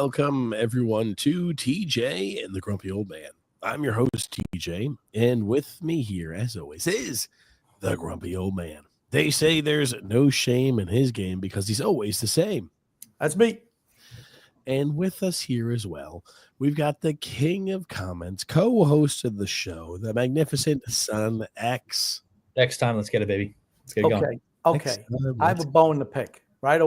Welcome, everyone, to TJ and the Grumpy Old Man. I'm your host, TJ, and with me here, as always, is the Grumpy Old Man. They say there's no shame in his game because he's always the same. That's me. And with us here as well, we've got the king of comments, co-host of the show, the magnificent Son X. Next time, let's get it, baby. Let's get it going. Okay. I have a bone to pick, right?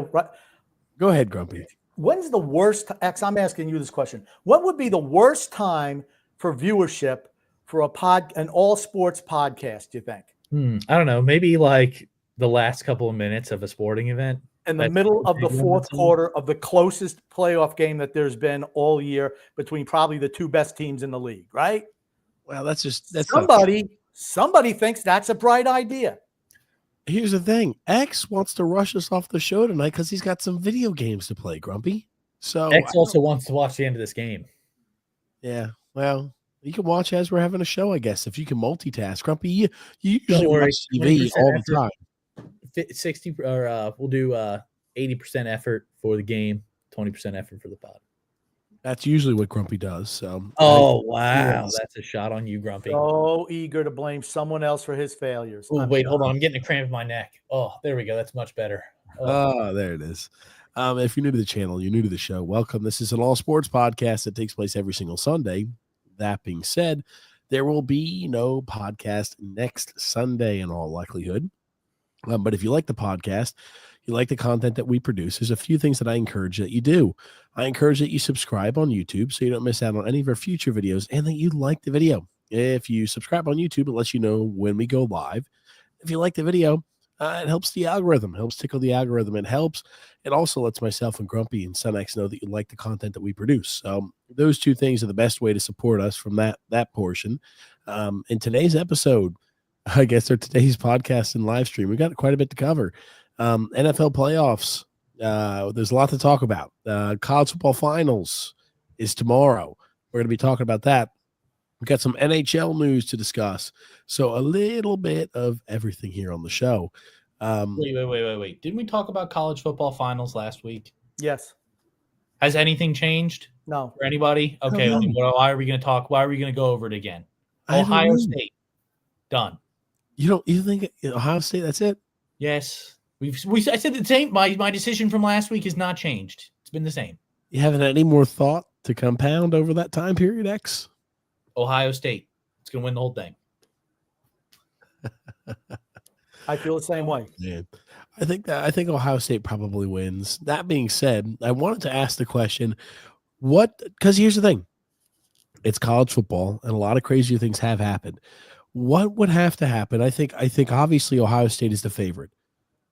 Go ahead, Grumpy. When's the worst, X, I'm asking you this question. What would be the worst time for viewership for an all sports podcast, do you think? I don't know. Maybe like the last couple of minutes of a sporting event. In the middle of the fourth quarter of the closest playoff game that there's been all year between probably the two best teams in the league, right? Well, that's somebody thinks that's a bright idea. Here's the thing. X wants to rush us off the show tonight because he's got some video games to play, Grumpy. So X also wants to watch the end of this game. Yeah, well, you can watch as we're having a show, I guess, if you can multitask. Grumpy, you usually watch TV all the time. 60 or we'll do 80% effort for the game, 20% effort for the pod. That's usually what Grumpy does. So wow, that's a shot on you, Grumpy. So eager to blame someone else for his failures. Oh, wait, hold on. I'm getting a cramp in my neck. Oh, there we go. That's much better. Oh, there it is. If you're new to the channel, you're new to the show, welcome. This is an all sports podcast that takes place every single Sunday. That being said, there will be no podcast next Sunday in all likelihood. But if you like the podcast, you like the content that we produce, there's a few things that I encourage that you do. I encourage that you subscribe on YouTube so you don't miss out on any of our future videos and that you like the video. If you subscribe on YouTube, it lets you know when we go live. If you like the video, it helps the algorithm, helps tickle the algorithm. It also lets myself and Grumpy and Son X know that you like the content that we produce. So those two things are the best way to support us from that portion. In today's episode, I guess, or today's podcast and live stream, we got quite a bit to cover. NFL playoffs. There's a lot to talk about. College football finals is tomorrow. We're going to be talking about that. We got some NHL news to discuss. So a little bit of everything here on the show. Wait. Didn't we talk about college football finals last week? Yes. Has anything changed? No. For anybody? Okay. Why are we going to talk? Why are we going to go over it again? Ohio State. Done. You think Ohio State, that's it? Yes. I said the same. My decision from last week has not changed. It's been the same. You haven't had any more thought to compound over that time period, X? Ohio State. It's going to win the whole thing. I feel the same way. Yeah. I think Ohio State probably wins. That being said, I wanted to ask the question, because here's the thing. It's college football, and a lot of crazier things have happened. What would have to happen? I think obviously Ohio State is the favorite.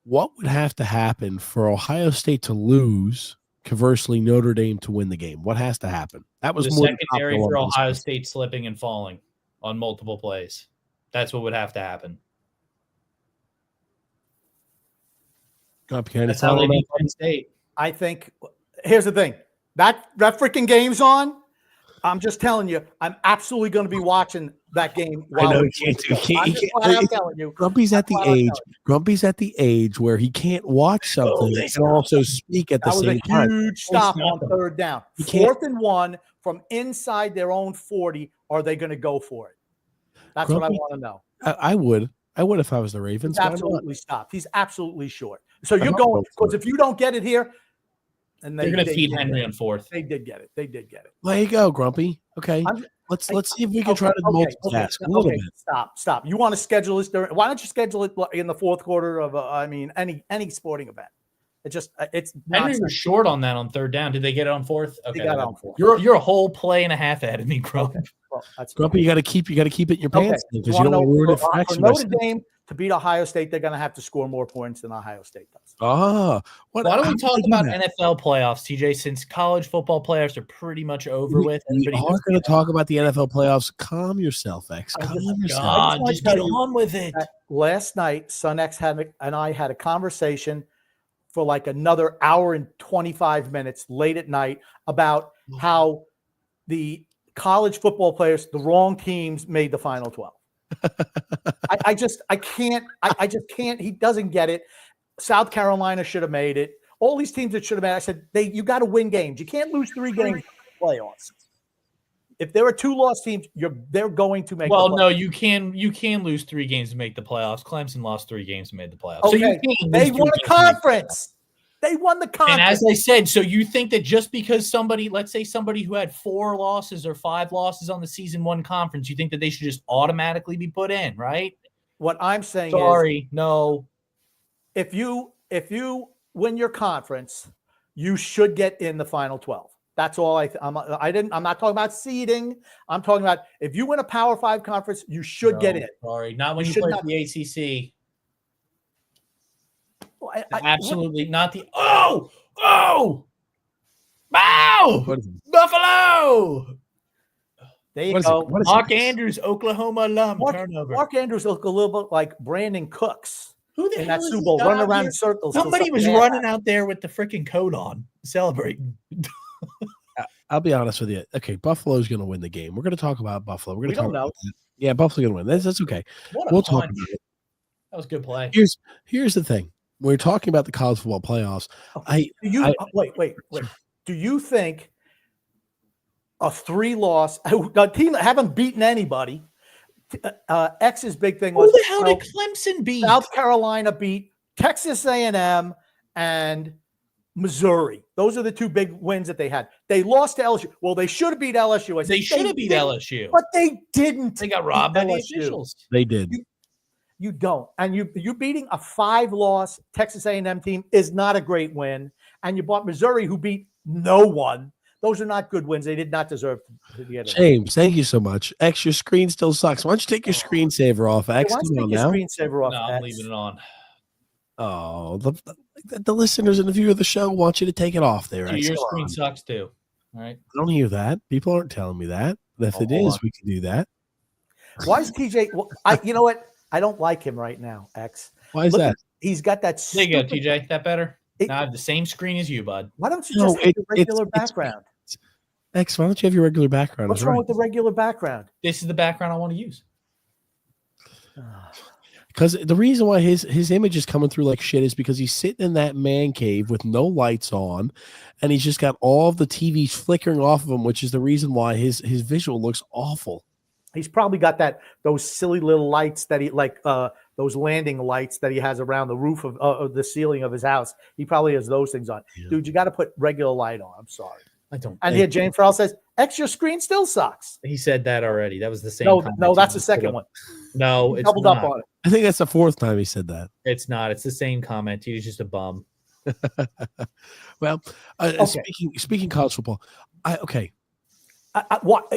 What would have to happen for Ohio State to lose, conversely Notre Dame to win the game? What has to happen? That was the more secondary for Ohio State slipping and falling on multiple plays. That's what would have to happen. That's how they beat Penn State. I think here's the thing. That freaking game's on. I'm just telling you, I'm absolutely going to be watching that game. I know he can't. I'm telling you. Grumpy's at the age where he can't watch something and also speak at the same time. That was a huge stop on third down. 4th and 1 from inside their own 40. Are they going to go for it? That's what I want to know. I would if I was the Ravens. He's absolutely stopped. He's absolutely short. So you're going, because if you don't get it here, and they're going to feed Henry on 4th. They did get it. There you go, Grumpy. Okay, let's see if we can try to multitask a little bit. Stop. You want to schedule this why don't you schedule it in the fourth quarter of any sporting event? It's Henry was short on that on third down. Did they get it on 4th? Okay, they got it on 4th. You're a whole play and a half ahead of me, Grumpy. Okay. Well, that's Grumpy. You got to keep it in your pants because you don't want to ruin it for next Notre Dame. To beat Ohio State, they're going to have to score more points than Ohio State does. Why don't we talk about NFL playoffs, TJ, since college football playoffs are pretty much over with? We are going to talk about the NFL playoffs. Calm yourself, X. Just get on with it. Last night, Son X and I had a conversation for like another hour and 25 minutes late at night about how the college football players, the wrong teams, made the Final 12. I just can't. He doesn't get it. South Carolina should have made it. all these teams that should have been. I said, you got to win games. You can't lose 3 games in the playoffs. If there are 2-loss teams, they're going to make. Well, the no, you can lose 3 games to make the playoffs. Clemson lost 3 games and made the playoffs. Okay. So you can They lose 3 won a games to make the conference. They won the playoffs. conference. And as I said, so you think that just because somebody, let's say somebody who had 4 losses or 5 losses on the season 1 conference, you think that they should just automatically be put in, right? What I'm saying Sorry, no. if you win your conference, you should get in the final 12. That's all I'm not talking about seeding. I'm talking about if you win a Power 5 conference, you should get in. Sorry, not when you should play not- for the ACC. Well, Absolutely not the wow! What is it? Buffalo! there you What is it? go. What is Mark it? Andrews, Oklahoma alum, Mark, turnover. Mark Andrews looked a little bit like Brandon Cooks Who the in hell that is Super this Bowl, guy running out around here? in circles. Somebody was running out there with the freaking coat on, celebrating. I'll be honest with you. Okay, Buffalo's going to win the game. We're going to talk about Buffalo. We're going We to talk don't know. about that. Yeah, Buffalo's going to win. That's okay. What a We'll talk punch. about it. That was a good play. Here's the thing. When we're talking about the college football playoffs, Do you wait? Do you think a 3-loss a team that haven't beaten anybody? X's big thing was Who the hell did Clemson beat? South Carolina beat Texas A&M and Missouri. Those are the 2 big wins that they had. They lost to LSU. Well, they should have beat LSU. I said, They should have beat didn't, LSU. but they didn't. They got robbed by beat the LSU. officials. they did. You don't. And you beating a 5-loss Texas A&M team is not a great win. And you bought Missouri, who beat no one. Those are not good wins. They did not deserve to get it. James, thank you so much. X, your screen still sucks. Why don't you take your screensaver off, X? Why don't you Come on take your now. screensaver off? No, I'm X? leaving it on. Oh, the listeners and the viewer of the show want you to take it off there. Dude, X. your Come screen on. sucks too. All right. I don't hear that. People aren't telling me that. But if it hold is, on. we can do that. Why is TJ? Well, you know what? I don't like him right now, X. Why is Look, that? He's got that. There you go, stupid- TJ. That better? It- Now I have the same screen as you, bud. Why don't you No, just have the it's- regular it's- background? X, why don't you have your regular background? What's It's wrong right. with the regular background? This is the background I want to use. Because the reason why his image is coming through like shit is because he's sitting in that man cave with no lights on, and he's just got all of the TVs flickering off of him, which is the reason why his visual looks awful. He's probably got those silly little lights that he those landing lights that he has around the roof of the ceiling of his house. He probably has those things on. Yeah. Dude, you got to put regular light on. I'm sorry. I don't. And here, James Farrell says, "X, your screen still sucks." He said that already. That was the same. No, comment no, he that's the just put second up. one. No, He it's doubled not. up on it. I think that's the 4th time he said that. It's not. It's the same comment. He's just a bum. Well, Okay. speaking college football, What,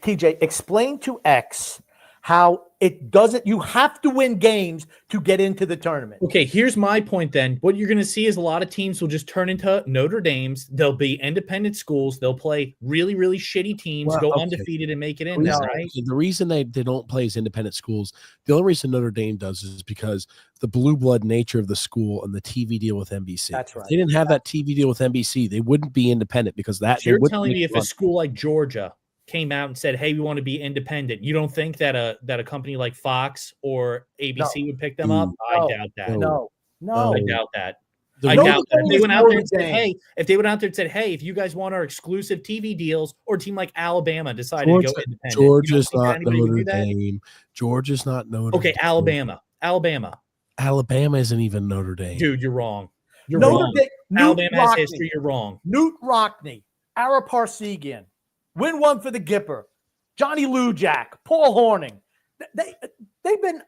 TJ? Explain to X how it doesn't. You have to win games to get into the tournament. Okay, here's my point then. What you're going to see is a lot of teams will just turn into Notre Dame's. They'll be independent schools. They'll play really, really shitty teams, Well, go okay. undefeated, and make it in No, there, right? the reason they don't play as independent schools, the only reason Notre Dame does is because the blue blood nature of the school and the TV deal with NBC. That's If right. they didn't have that TV deal with NBC, they wouldn't be independent because that. So they you're wouldn't telling make me if a money. school like Georgia came out and said, "Hey, we want to be independent," you don't think that a company like Fox or ABC would pick them up? No. I doubt that. No, no. I doubt that. The I reason- doubt that. If they Dame went is out there Notre and said, Dame. "Hey," if they went out there and said, "Hey, if you guys want our exclusive TV deals," or a team like Alabama decided to go independent, you don't Georgia's think that not anybody would Notre do that? Dame. Georgia's not Notre Okay, Dame. Alabama, Alabama isn't even Notre Dame. dude, you're wrong. You're Notre wrong. Dame. Newt Alabama has Rockne. history. You're wrong. Newt Rockne, Ara Parsegian, win one for the Gipper, Johnny Lujak, Paul Horning. They've been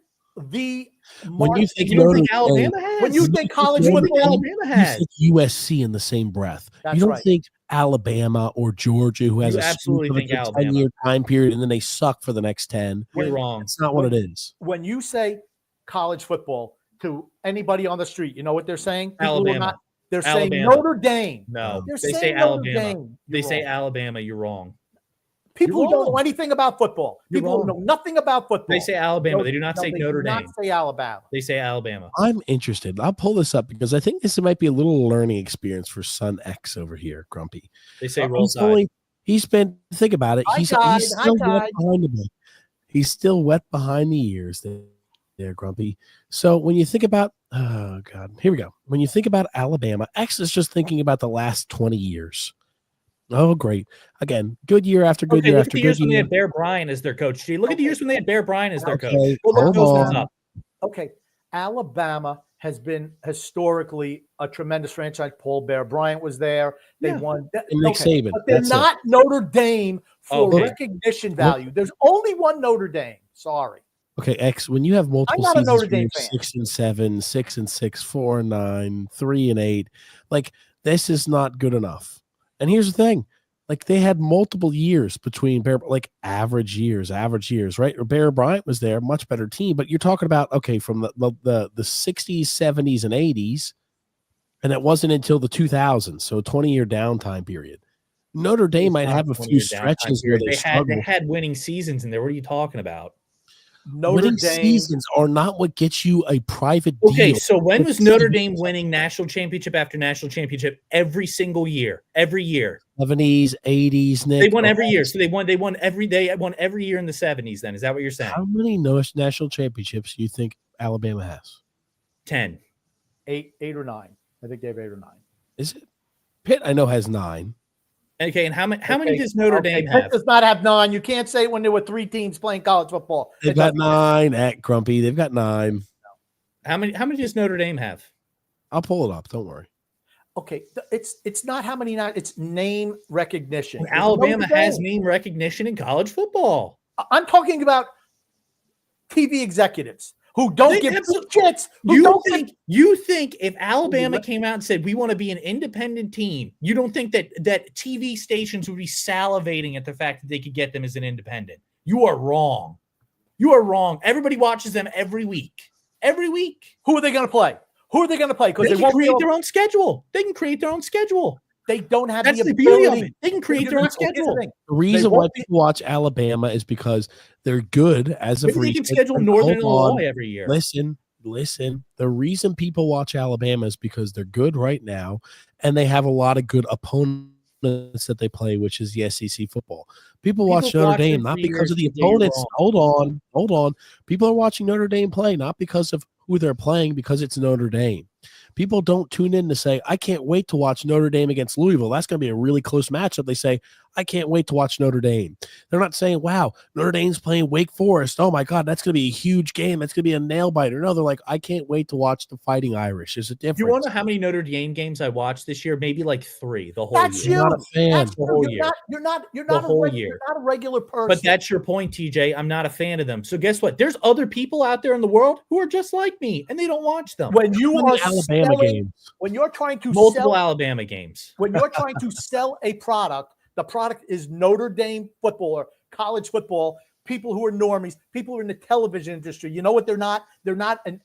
the When you think You don't Notre think Dame, Alabama has? when you think college Notre football, Dame, Alabama you has. think USC in the same breath. That's you don't right. think Alabama or Georgia, who has You a absolutely super think good Alabama. 10-year time period, and then they suck for the next 10. You're When- wrong. That's not what it is. when you say college football to anybody on the street, you know what they're saying? People who are Alabama. not- they're saying Alabama. Notre Dame. No, They're they saying say Notre Alabama. Dame. They You're say wrong. Alabama. You're wrong. People You're who don't know wrong. anything about football. You're People who know wrong. nothing about football. They say Alabama. No, They do not no, say they Notre do Dame. not say Alabama. They say Alabama. I'm interested. I'll pull this up because I think this might be a little learning experience for Son X over here, Grumpy. They say Roll He's Tide. only- He's been, think about it. Hi, He's Tide. still Hi, wet Tide. behind the He's still wet behind the ears. They there, Grumpy. So when you think about, oh God, here we go. When you think about Alabama, X is just thinking about the last 20 years. Oh, great. Again, good year after good year look at after the good years when they year. had Bear Bryant as their coach. Gee, look at the years when they had Bear Bryant as their coach. Okay, Go look hold those ones on. up. Okay, Alabama has been historically a tremendous franchise. Paul Bear Bryant was there. They Yeah. won. And Nick Okay, Saban. but they're That's it. not Notre Dame for Okay. recognition value. There's only one Notre Dame. Sorry. Okay, X, when you have multiple not a seasons Notre where Dame you're fan. 6-7, 6-6, 4-9, 3-8, like this is not good enough. And here's the thing. Like they had multiple years between average years, right? Or Bear Bryant was there, much better team. But you're talking about, okay, from the 60s, 70s, and 80s, and it wasn't until the 2000s, so a 20-year downtime period. Notre Dame might have a few stretches where they had winning seasons in there. What are you talking about? Winning seasons are not what gets you a private deal. Okay, so when was Notre Dame winning national championship after national championship every single year? Every year. 70s, 80s, Nick. They won every year. So they won every year in the 70s then. Is that what you're saying? How many national championships do you think Alabama has? 10. 8 or 9. I think they have 8 or 9. Is it? Pitt, I know, has 9. Okay, and how many does Notre Dame have? Pitt does not have 9. You can't say it when there were 3 teams playing college football. They've got 9 at Grumpy. They've got 9. How many does Notre Dame have? I'll pull it up. Don't worry. Okay, it's not how many 9. It's name recognition. Alabama has name recognition in college football. I'm talking about TV executives who don't give shits. You think if Alabama came out and said we want to be an independent team, you don't think that TV stations would be salivating at the fact that they could get them as an independent? You are wrong. You are wrong. Everybody watches them every week. Every week. Who are they going to play? Because they can create their own schedule. They can create their own schedule. They don't have That's the beauty of it. They can create their own schedule. The reason why people watch Alabama is because they're good as of recent. They can schedule Northern Illinois every year. Listen. The reason people watch Alabama is because they're good right now, and they have a lot of good opponents that they play, which is the SEC football. People watch Notre Dame not because of the opponents. Hold on. People are watching Notre Dame play not because of who they're playing, because it's Notre Dame. People don't tune in to say, I can't wait to watch Notre Dame against Louisville. That's going to be a really close matchup. They say, I can't wait to watch Notre Dame. They're not saying, wow, Notre Dame's playing Wake Forest. Oh, my God, that's going to be a huge game. That's going to be a nail-biter. No, they're like, I can't wait to watch the Fighting Irish. There's a difference. You want to know how many Notre Dame games I watched this year? Maybe like 3 the whole that's year. You. I'm not a fan. That's the whole year. You're not a regular person. But that's your point, TJ. I'm not a fan of them. So guess what? There's other people out there in the world who are just like me, and they don't watch them. When you are Alabama games. When you're trying to multiple Alabama games. When you're trying to sell a product, the product is Notre Dame football or college football. People who are normies, people who are in the television industry. You know what? They're not an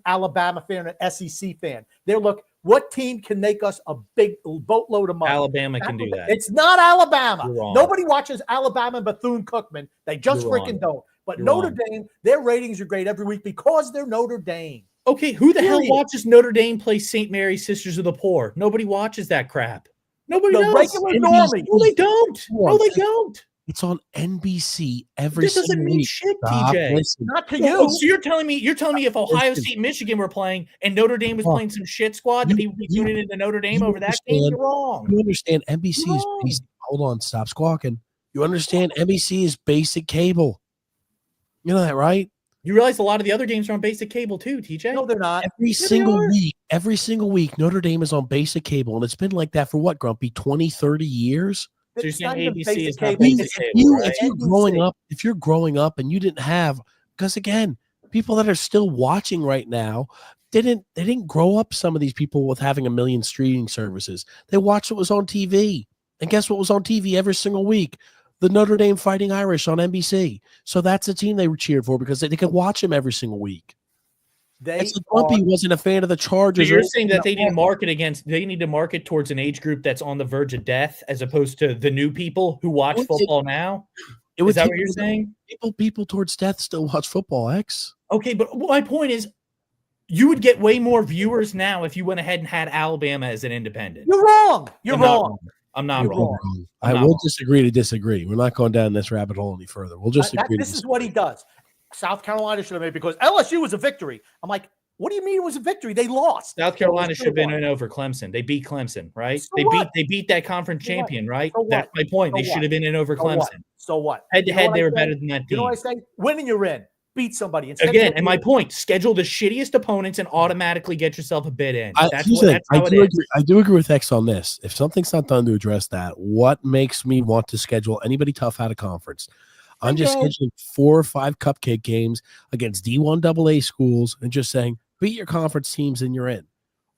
Alabama fan or an SEC fan. They're what team can make us a big boatload of money? Alabama can do that. It's not Alabama. You're Nobody watches Alabama and Bethune-Cookman. They just freaking don't. But Notre Dame, their ratings are great every week because they're Notre Dame. Okay, who the hell watches Notre Dame play St. Mary's Sisters of the Poor? Nobody watches that crap. Nobody does. Regular normie. No, they don't. No, they don't. It's on NBC every single week. This doesn't mean shit, TJ. Not to you. So you're telling me if Ohio State, Michigan were playing and Notre Dame was playing some shit squad, that people would be tuning into Notre Dame over that game? You're wrong. You understand NBC is basic. Hold on, stop squawking. You understand NBC is basic cable. You know that, right? You realize a lot of the other games are on basic cable too, TJ? No, they're not. Every single week, Notre Dame is on basic cable, and it's been like that for what, Grumpy, 20, 30 years? So you're saying ABC is not basic cable, right? If you're growing up and you didn't have, because again, people that are still watching right now, they didn't grow up, some of these people, with having a million streaming services. They watched what was on TV. And guess what was on TV every single week? The Notre Dame Fighting Irish on NBC. So that's the team they were cheered for because they could watch them every single week. Grumpy wasn't a fan of the Chargers. So you're saying that they need to market towards an age group that's on the verge of death as opposed to the new people who watch football now? Is that what you're saying? People towards death still watch football, X. Okay, but my point is you would get way more viewers now if you went ahead and had Alabama as an independent. You're wrong. You're wrong. I'm not wrong. I will disagree to disagree. We're not going down this rabbit hole any further. We'll just agree. This is what he does. South Carolina should have made it because LSU was a victory. I'm like, what do you mean it was a victory? They lost. South Carolina should have been in over Clemson. They beat Clemson, right? So they what? beat that conference So what? champion, right? So what? That's my point. So They should what? have been in over So what? Clemson. So what? Head to You know head, what they I were say? better than that You know team. what I say? Winning, you're in. Beat somebody. Again, and my point: schedule the shittiest opponents and automatically get yourself a bid in. That's Here's the thing. that's how it is. I do agree with X on this. If something's not done to address that, what makes me want to schedule anybody tough out of conference? I'm just scheduling 4 or 5 cupcake games against D1 AA schools and just saying, beat your conference teams and you're in.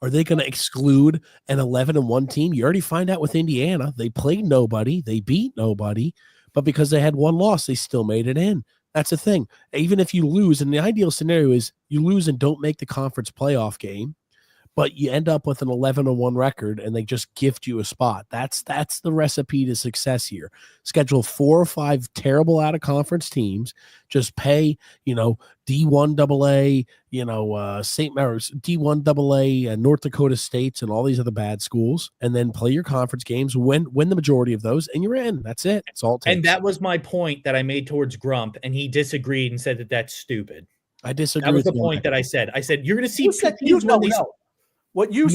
Are they going to exclude an 11-1 team? You already find out with Indiana. They played nobody. They beat nobody. But because they had one loss, they still made it in. That's the thing. Even if you lose, and the ideal scenario is you lose and don't make the conference playoff game, but you end up with an 11-1 record and they just gift you a spot. That's the recipe to success here. Schedule 4 or 5 terrible out of conference teams. Just pay, D1 AA, St. Mary's, D1 AA, North Dakota States, and all these other bad schools, and then play your conference games. Win the majority of those, and you're in. That's it. That's all it takes. And that was my point that I made towards Grump, and he disagreed and said that that's stupid. I disagree. That was with the point that I said. I said you're going to see. What you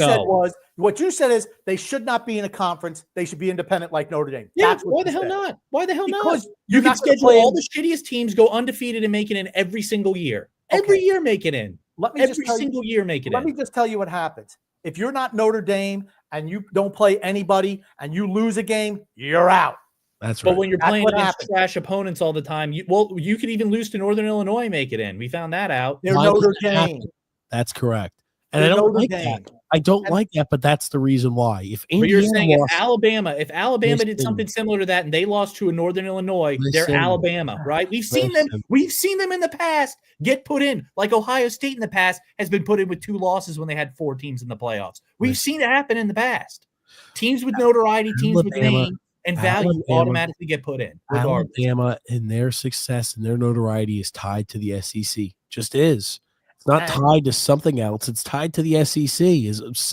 said is they should not be in a conference. They should be independent like Notre Dame. Yeah, That's why the hell not? Why the hell because not? You can schedule all the shittiest teams, go undefeated, and make it in every single year. Okay. Every year, make it in. Every single year, make it in. Let me just tell you what happens. If you're not Notre Dame and you don't play anybody and you lose a game, you're out. That's right. But when you're playing against trash opponents all the time, you could even lose to Northern Illinois and make it in. We found that out. They're Notre Dame. That's correct. And I don't like that. I don't like that, but that's the reason why. If you're saying if Alabama did something similar to that and they lost to a Northern Illinois, they're Alabama, right? We've seen them in the past get put in, like Ohio State in the past has been put in with 2 losses when they had 4 teams in the playoffs. We've seen it happen in the past. Teams with notoriety, teams with name and value automatically get put in. Regardless. Alabama and their success and their notoriety is tied to the SEC. Just is. It's not tied to something else. It's tied to the SEC.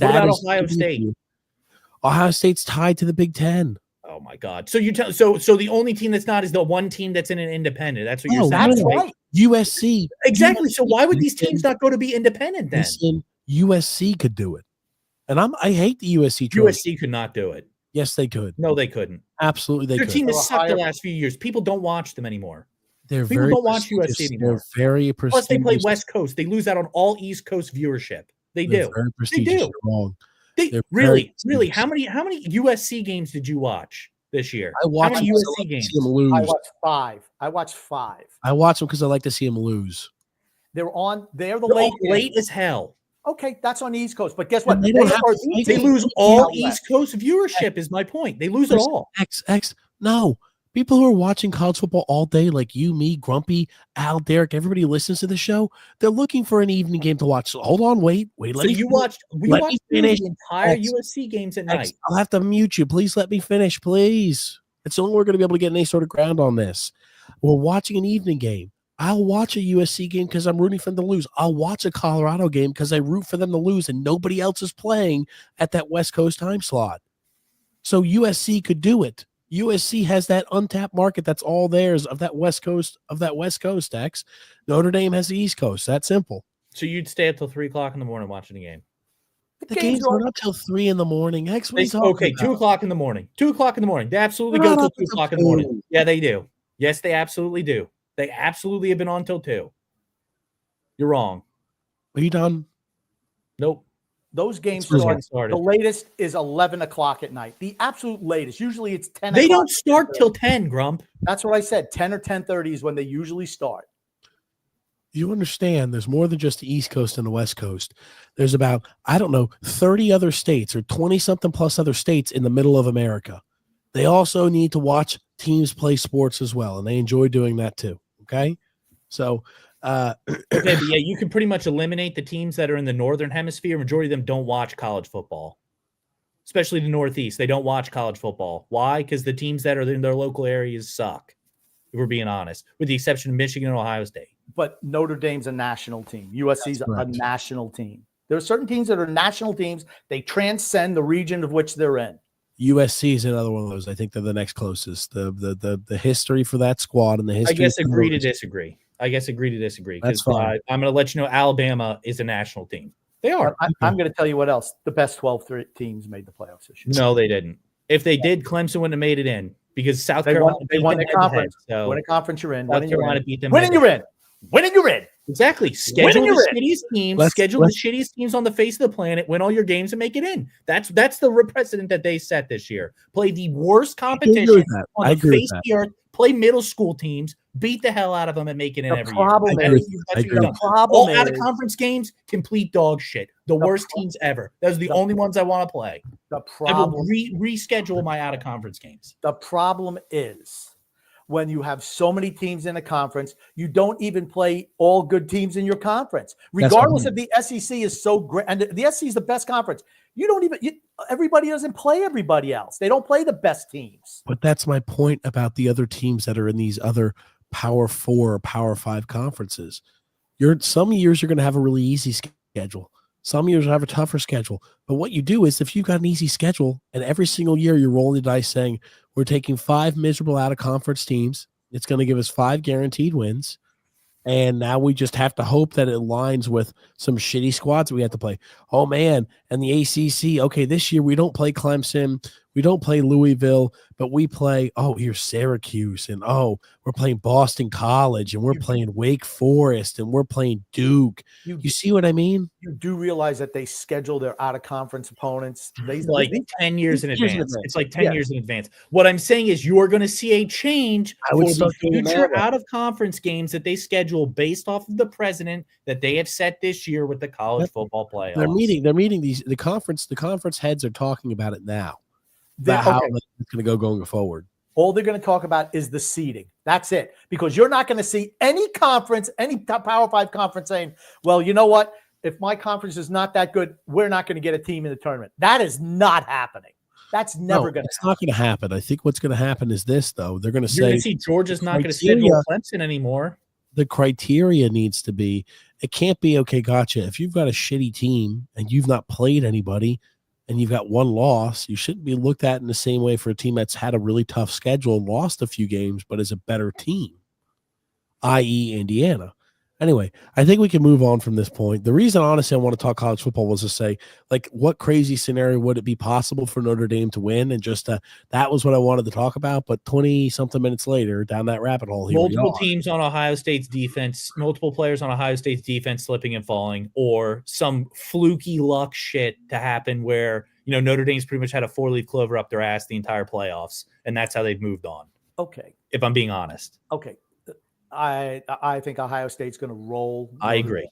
What about Ohio State? Ohio State's tied to the Big Ten. Oh my God! So so the only team that's not is the one team that's in an independent. That's what you're saying. That's right. USC. Exactly. So why would these teams not go to be independent then? Listen, USC could do it, and I hate the USC. USC could not do it. Yes, they could. No, they couldn't. Absolutely, they could. Their team has sucked the last few years. People don't watch them anymore. People don't watch USC anymore. They're very prestigious. Plus, they play West Coast. They lose out on all East Coast viewership. They do. Very prestigious. They do. Wrong. Really. How many USC games did you watch this year? I watched USC games. I watched 5. I watch them because I like to see them lose. They're the late as hell. Okay, that's on the East Coast. But guess what? They lose all East Coast viewership. Is my point. They lose it all. No. People who are watching college football all day, like you, me, Grumpy, Al, Derek, everybody who listens to the show, they're looking for an evening game to watch. So hold on, wait. We watched the entire USC games at night. I'll have to mute you. Please let me finish, please. It's the only way we're going to be able to get any sort of ground on this. We're watching an evening game. I'll watch a USC game because I'm rooting for them to lose. I'll watch a Colorado game because I root for them to lose, and nobody else is playing at that West Coast time slot. So USC could do it. USC has that untapped market that's all theirs of that West Coast, X. Notre Dame has the East Coast. That's simple. So you'd stay up till 3:00 in the morning watching the game. The games are not till 3 in the morning. X, what are you talking about? 2:00 in the morning. 2:00 in the morning. They absolutely go till 2:00 in the morning. Yeah, they do. Yes, they absolutely do. They absolutely have been on till 2. You're wrong. Are you done? Nope. Those games started. The latest is 11 o'clock at night. The absolute latest. Usually it's 10. They don't start till 10, Grump. That's what I said. 10 or 10:30 is when they usually start. You understand there's more than just the East Coast and the West Coast. There's about, 30 other states or 20-something plus other states in the middle of America. They also need to watch teams play sports as well, and they enjoy doing that too. Okay? So okay, but yeah, you can pretty much eliminate the teams that are in the Northern Hemisphere. Majority of them don't watch college football, especially the Northeast. They don't watch college football. Why? Because the teams that are in their local areas suck, if we're being honest, with the exception of Michigan and Ohio State. But Notre Dame's a national team. USC's a national team. There are certain teams that are national teams. They transcend the region of which they're in. USC is another one of those. I think they're the next closest. The history for that squad and the history. I guess agree to disagree. I guess agree to disagree. That's Because fine. I'm going to let you know Alabama is a national team. They are. I'm going to tell you what else. The best 12 teams made the playoffs this year. No, they didn't. If they did, Clemson wouldn't have made it in because South They Carolina won. They won beat the them head-to-head. conference. So Win a conference, you're in. South Winning, you're Carolina in. beat them. Winning, you're in. Winning, you're in. Exactly. Schedule Winning, the you're in. shittiest teams. Let's- Schedule the shittiest teams on the face of the planet. Win all your games and make it in. That's the precedent that they set this year. Play the worst I competition agree with that. on I the agree with face that. of the earth. Play middle school teams. Beat the hell out of them and make it in The every year. problem I agree is, with you. That's I what agree you've with done. the problem All out of is, conference games, complete dog shit. The worst teams ever. Those are the only ones I want to play. the I will problem. reschedule my out of conference games. The problem is when you have so many teams in a conference, you don't even play all good teams in your conference, regardless if the SEC is so great. And the SEC is the best conference. You don't even. Everybody doesn't play everybody else. They don't play the best teams. But that's my point about the other teams that are in these other Power 4 or Power 5 conferences. Some years you're going to have a really easy schedule. Some years you'll have a tougher schedule. But what you do is if you've got an easy schedule and every single year you're rolling the dice saying, we're taking 5 miserable out-of-conference teams, it's going to give us 5 guaranteed wins. And now we just have to hope that it aligns with some shitty squads we have to play. Oh, man. And the ACC, okay, this year we don't play Clemson. We don't play Louisville, but we play, here's Syracuse. And, we're playing Boston College. And we're playing Wake Forest. And we're playing Duke. You see what I mean? You do realize that they schedule their out-of-conference opponents. Like 10 years in years in advance. advance. It's like 10 years in advance. What I'm saying is you're going to see a change I would for the start doing future that. out-of-conference games that they schedule based off of the precedent that they have set this year with the college football playoffs. They're meeting the conference heads are talking about it now. About how it's going to go going forward. All they're going to talk about is the seeding. That's it. Because you're not going to see any conference, any Power 5 conference saying, well, you know what? If my conference is not that good, we're not going to get a team in the tournament. That is not happening. That's never going to It's not going to happen. I think what's going to happen is this, though. They're going to You're going say to see Georgia's not going to criteria- schedule Clemson anymore. the criteria needs to be, it can't be, okay, gotcha. If you've got a shitty team and you've not played anybody and you've got one loss, you shouldn't be looked at in the same way for a team that's had a really tough schedule and lost a few games, but is a better team, i.e. Indiana. Anyway, I think we can move on from this point. The reason, honestly, I want to talk college football was to say, like, what crazy scenario would it be possible for Notre Dame to win? And just that was what I wanted to talk about. But 20-something minutes later, down that rabbit hole, here Multiple we are. teams on Ohio State's defense, multiple players on Ohio State's defense slipping and falling, or some fluky luck shit to happen where, Notre Dame's pretty much had a 4-leaf clover up their ass the entire playoffs, and that's how they've moved on. Okay. If I'm being honest. Okay. I think Ohio State's going to roll. I agree.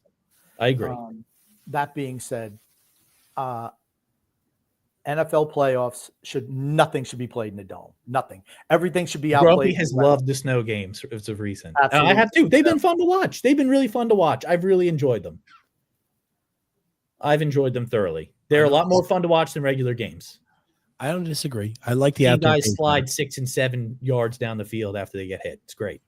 That being said, NFL playoffs nothing should be played in the dome. Nothing. Everything should be outplayed. Grumpy has loved the snow games as of recent. And Absolutely. I have too. They've been fun to watch. They've been really fun to watch. I've really enjoyed them. I've enjoyed them thoroughly. They're a lot more fun to watch than regular games. I don't disagree. I like the Seeing outdoor guys game. slide 6 and 7 yards down the field after they get hit. It's great.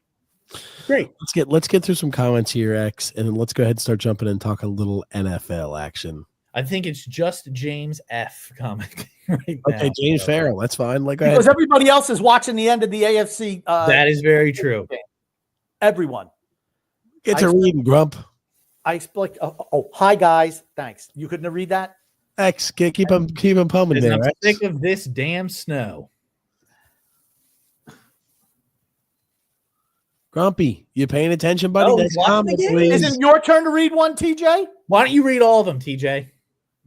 Great. Let's get through some comments here, X, and then let's go ahead and start jumping and talk a little NFL action. I think it's just James F. commenting right now. Okay, James Farrell, that's fine. Go because ahead. everybody else is watching the end of the AFC. That is very true. Everyone. Get to reading, Grump. I explained. Hi guys. Thanks. You couldn't read that. X, keep him pumping there. I'm X. sick of this damn snow. Grumpy, you paying attention, buddy? Oh, Next watching comment, the game? please. Is it your turn to read one, TJ? Why don't you read all of them, TJ?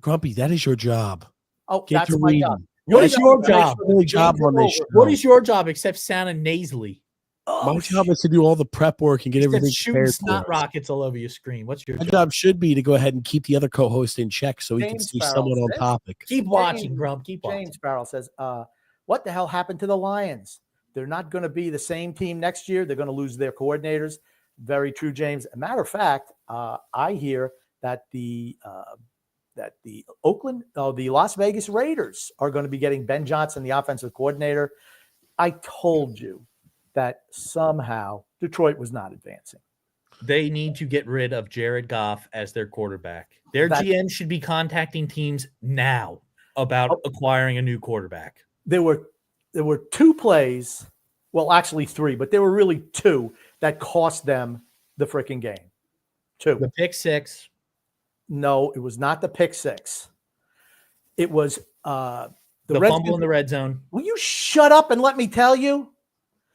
Grumpy, that is your job. Oh, Get that's to my reading. job. What is your job? Really job on this show. What is your job except sounding nasally? My job is to do all the prep work and get everything Shooting prepared. snot for us. rockets all over your screen. What's your My job? job should be to go ahead and keep the other co-host in check so he can James see Farrell someone on says- topic. Keep watching, Grump. Keep watching. James Farrell says, what the hell happened to the Lions? They're not going to be the same team next year. They're going to lose their coordinators. Very true, James. As a matter of fact, I hear that the Las Vegas Raiders are going to be getting Ben Johnson, the offensive coordinator. I told you that somehow Detroit was not advancing. They need to get rid of Jared Goff as their quarterback. Their GM should be contacting teams now about acquiring a new quarterback. There were 2 plays, well, actually 3, but there were really 2 that cost them the freaking game. 2. The pick six. No, it was not the pick six. It was The Redskins. fumble in the red zone. Will you shut up and let me tell you?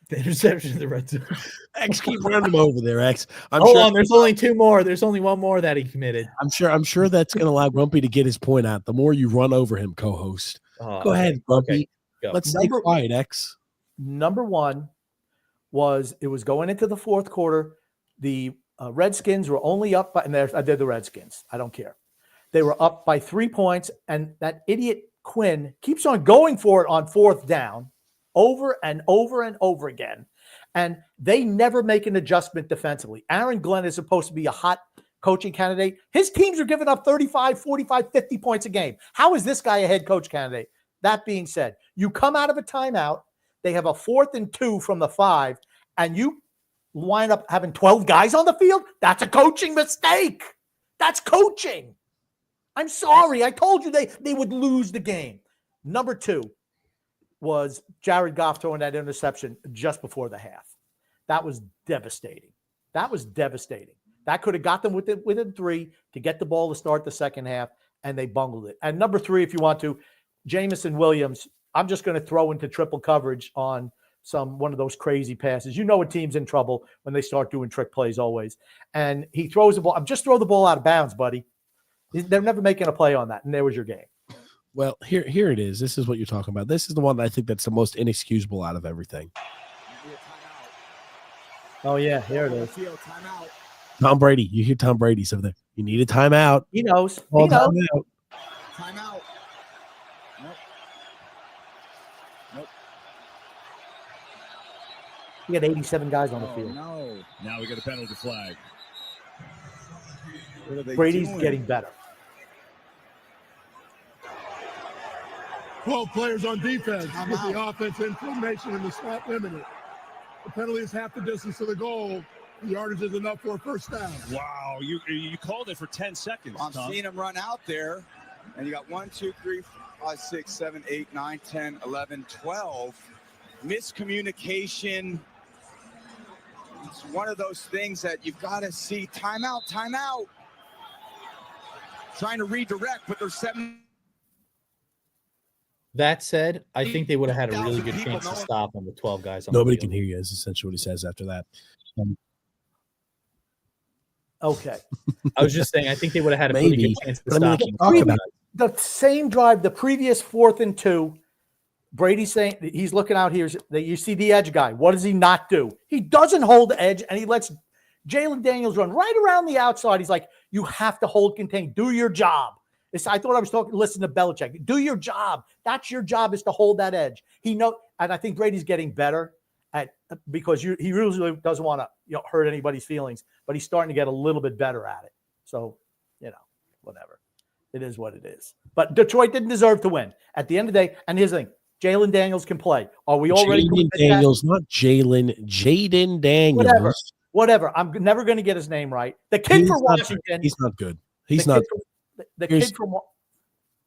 The interception in the red zone. X, keep running him over there, X. Hold on, there's only 2 more. There's only 1 more that he committed. I'm sure that's going to allow Grumpy to get his point out. The more you run over him, co-host. Go ahead, Grumpy. Go. Let's stay quiet, X. Number 1 was it was going into the fourth quarter. The Redskins were only up by, and they're the Redskins. I don't care. They were up by 3 points, and that idiot Quinn keeps on going for it on fourth down over and over and over again. And they never make an adjustment defensively. Aaron Glenn is supposed to be a hot coaching candidate. His teams are giving up 35, 45, 50 points a game. How is this guy a head coach candidate? That being said, you come out of a timeout, they have a 4th and 2 from the 5, and you wind up having 12 guys on the field? That's a coaching mistake. That's coaching. I'm sorry. I told you they would lose the game. Number 2 was Jared Goff throwing that interception just before the half. That was devastating. That could have got them within 3 to get the ball to start the second half, and they bungled it. And number 3, if you want to, Jamison Williams, I'm just going to throw into triple coverage on one of those crazy passes. You know a team's in trouble when they start doing trick plays always. And he throws the ball. Just throw the ball out of bounds, buddy. They're never making a play on that. And there was your game. Well, here it is. This is what you're talking about. This is the one that I think that's the most inexcusable out of everything. Oh, yeah, here it is. Tom Brady. You hear Tom Brady's over there. You need a timeout. He knows. Timeout. Timeout. Nope. He had 87 guys on the field. No. Now we get a penalty flag. Brady's getting better. 12 players on defense with the offense in formation and the slot limited. The penalty is half the distance to the goal. The yardage is enough for a first down. Wow, you called it for 10 seconds. I'm Tom. seeing him run out there, and you got 1, 2, 3, 5, 6, 7, 8, 9, 10, 11, 12. Miscommunication. It's one of those things that you've got to see. Timeout, timeout. Trying to redirect, but there's 7. That said, I think they would have had a really good chance to stop him with 12 guys on Nobody the field. can hear you is essentially what he says after that. Okay. I was just saying, I think they would have had a pretty good chance to But I mean, stop him. talk about it. The same drive, the previous 4th and 2, Brady's saying he's looking out here. You see the edge guy. What does he not do? He doesn't hold the edge, and he lets Jalen Daniels run right around the outside. He's like, you have to hold contained. Do your job. I thought I was listen to Belichick. Do your job. That's your job, is to hold that edge. And I think Brady's getting better because he really doesn't want to hurt anybody's feelings, but he's starting to get a little bit better at it. So, whatever. It is what it is. But Detroit didn't deserve to win at the end of the day. And here's the thing. Jalen Daniels can play. Are we already? Jaden Daniels, not Jalen. Jaden Daniels. Whatever. I'm never going to get his name right. The kid from Washington. He's not good. He's not. The kid from.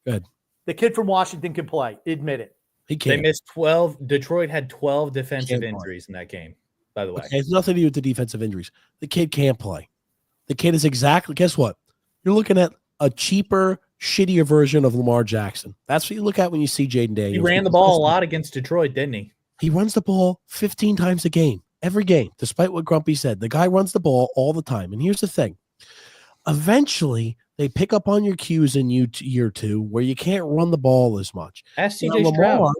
Good. The kid from Washington can play. Admit it. He can't. They missed 12. Detroit had 12 defensive injuries in that game, by the way. Okay, it has nothing to do with the defensive injuries. The kid can't play. The kid is exactly, guess what? You're looking at a cheaper, shittier version of Lamar Jackson. That's what you look at when you see Jaden Daniels. He ran the ball a lot against Detroit, didn't he? He runs the ball 15 times a game, every game, despite what Grumpy said. The guy runs the ball all the time. And here's the thing. Eventually, they pick up on your cues in year 2 where you can't run the ball as much. Ask CJ Stroud.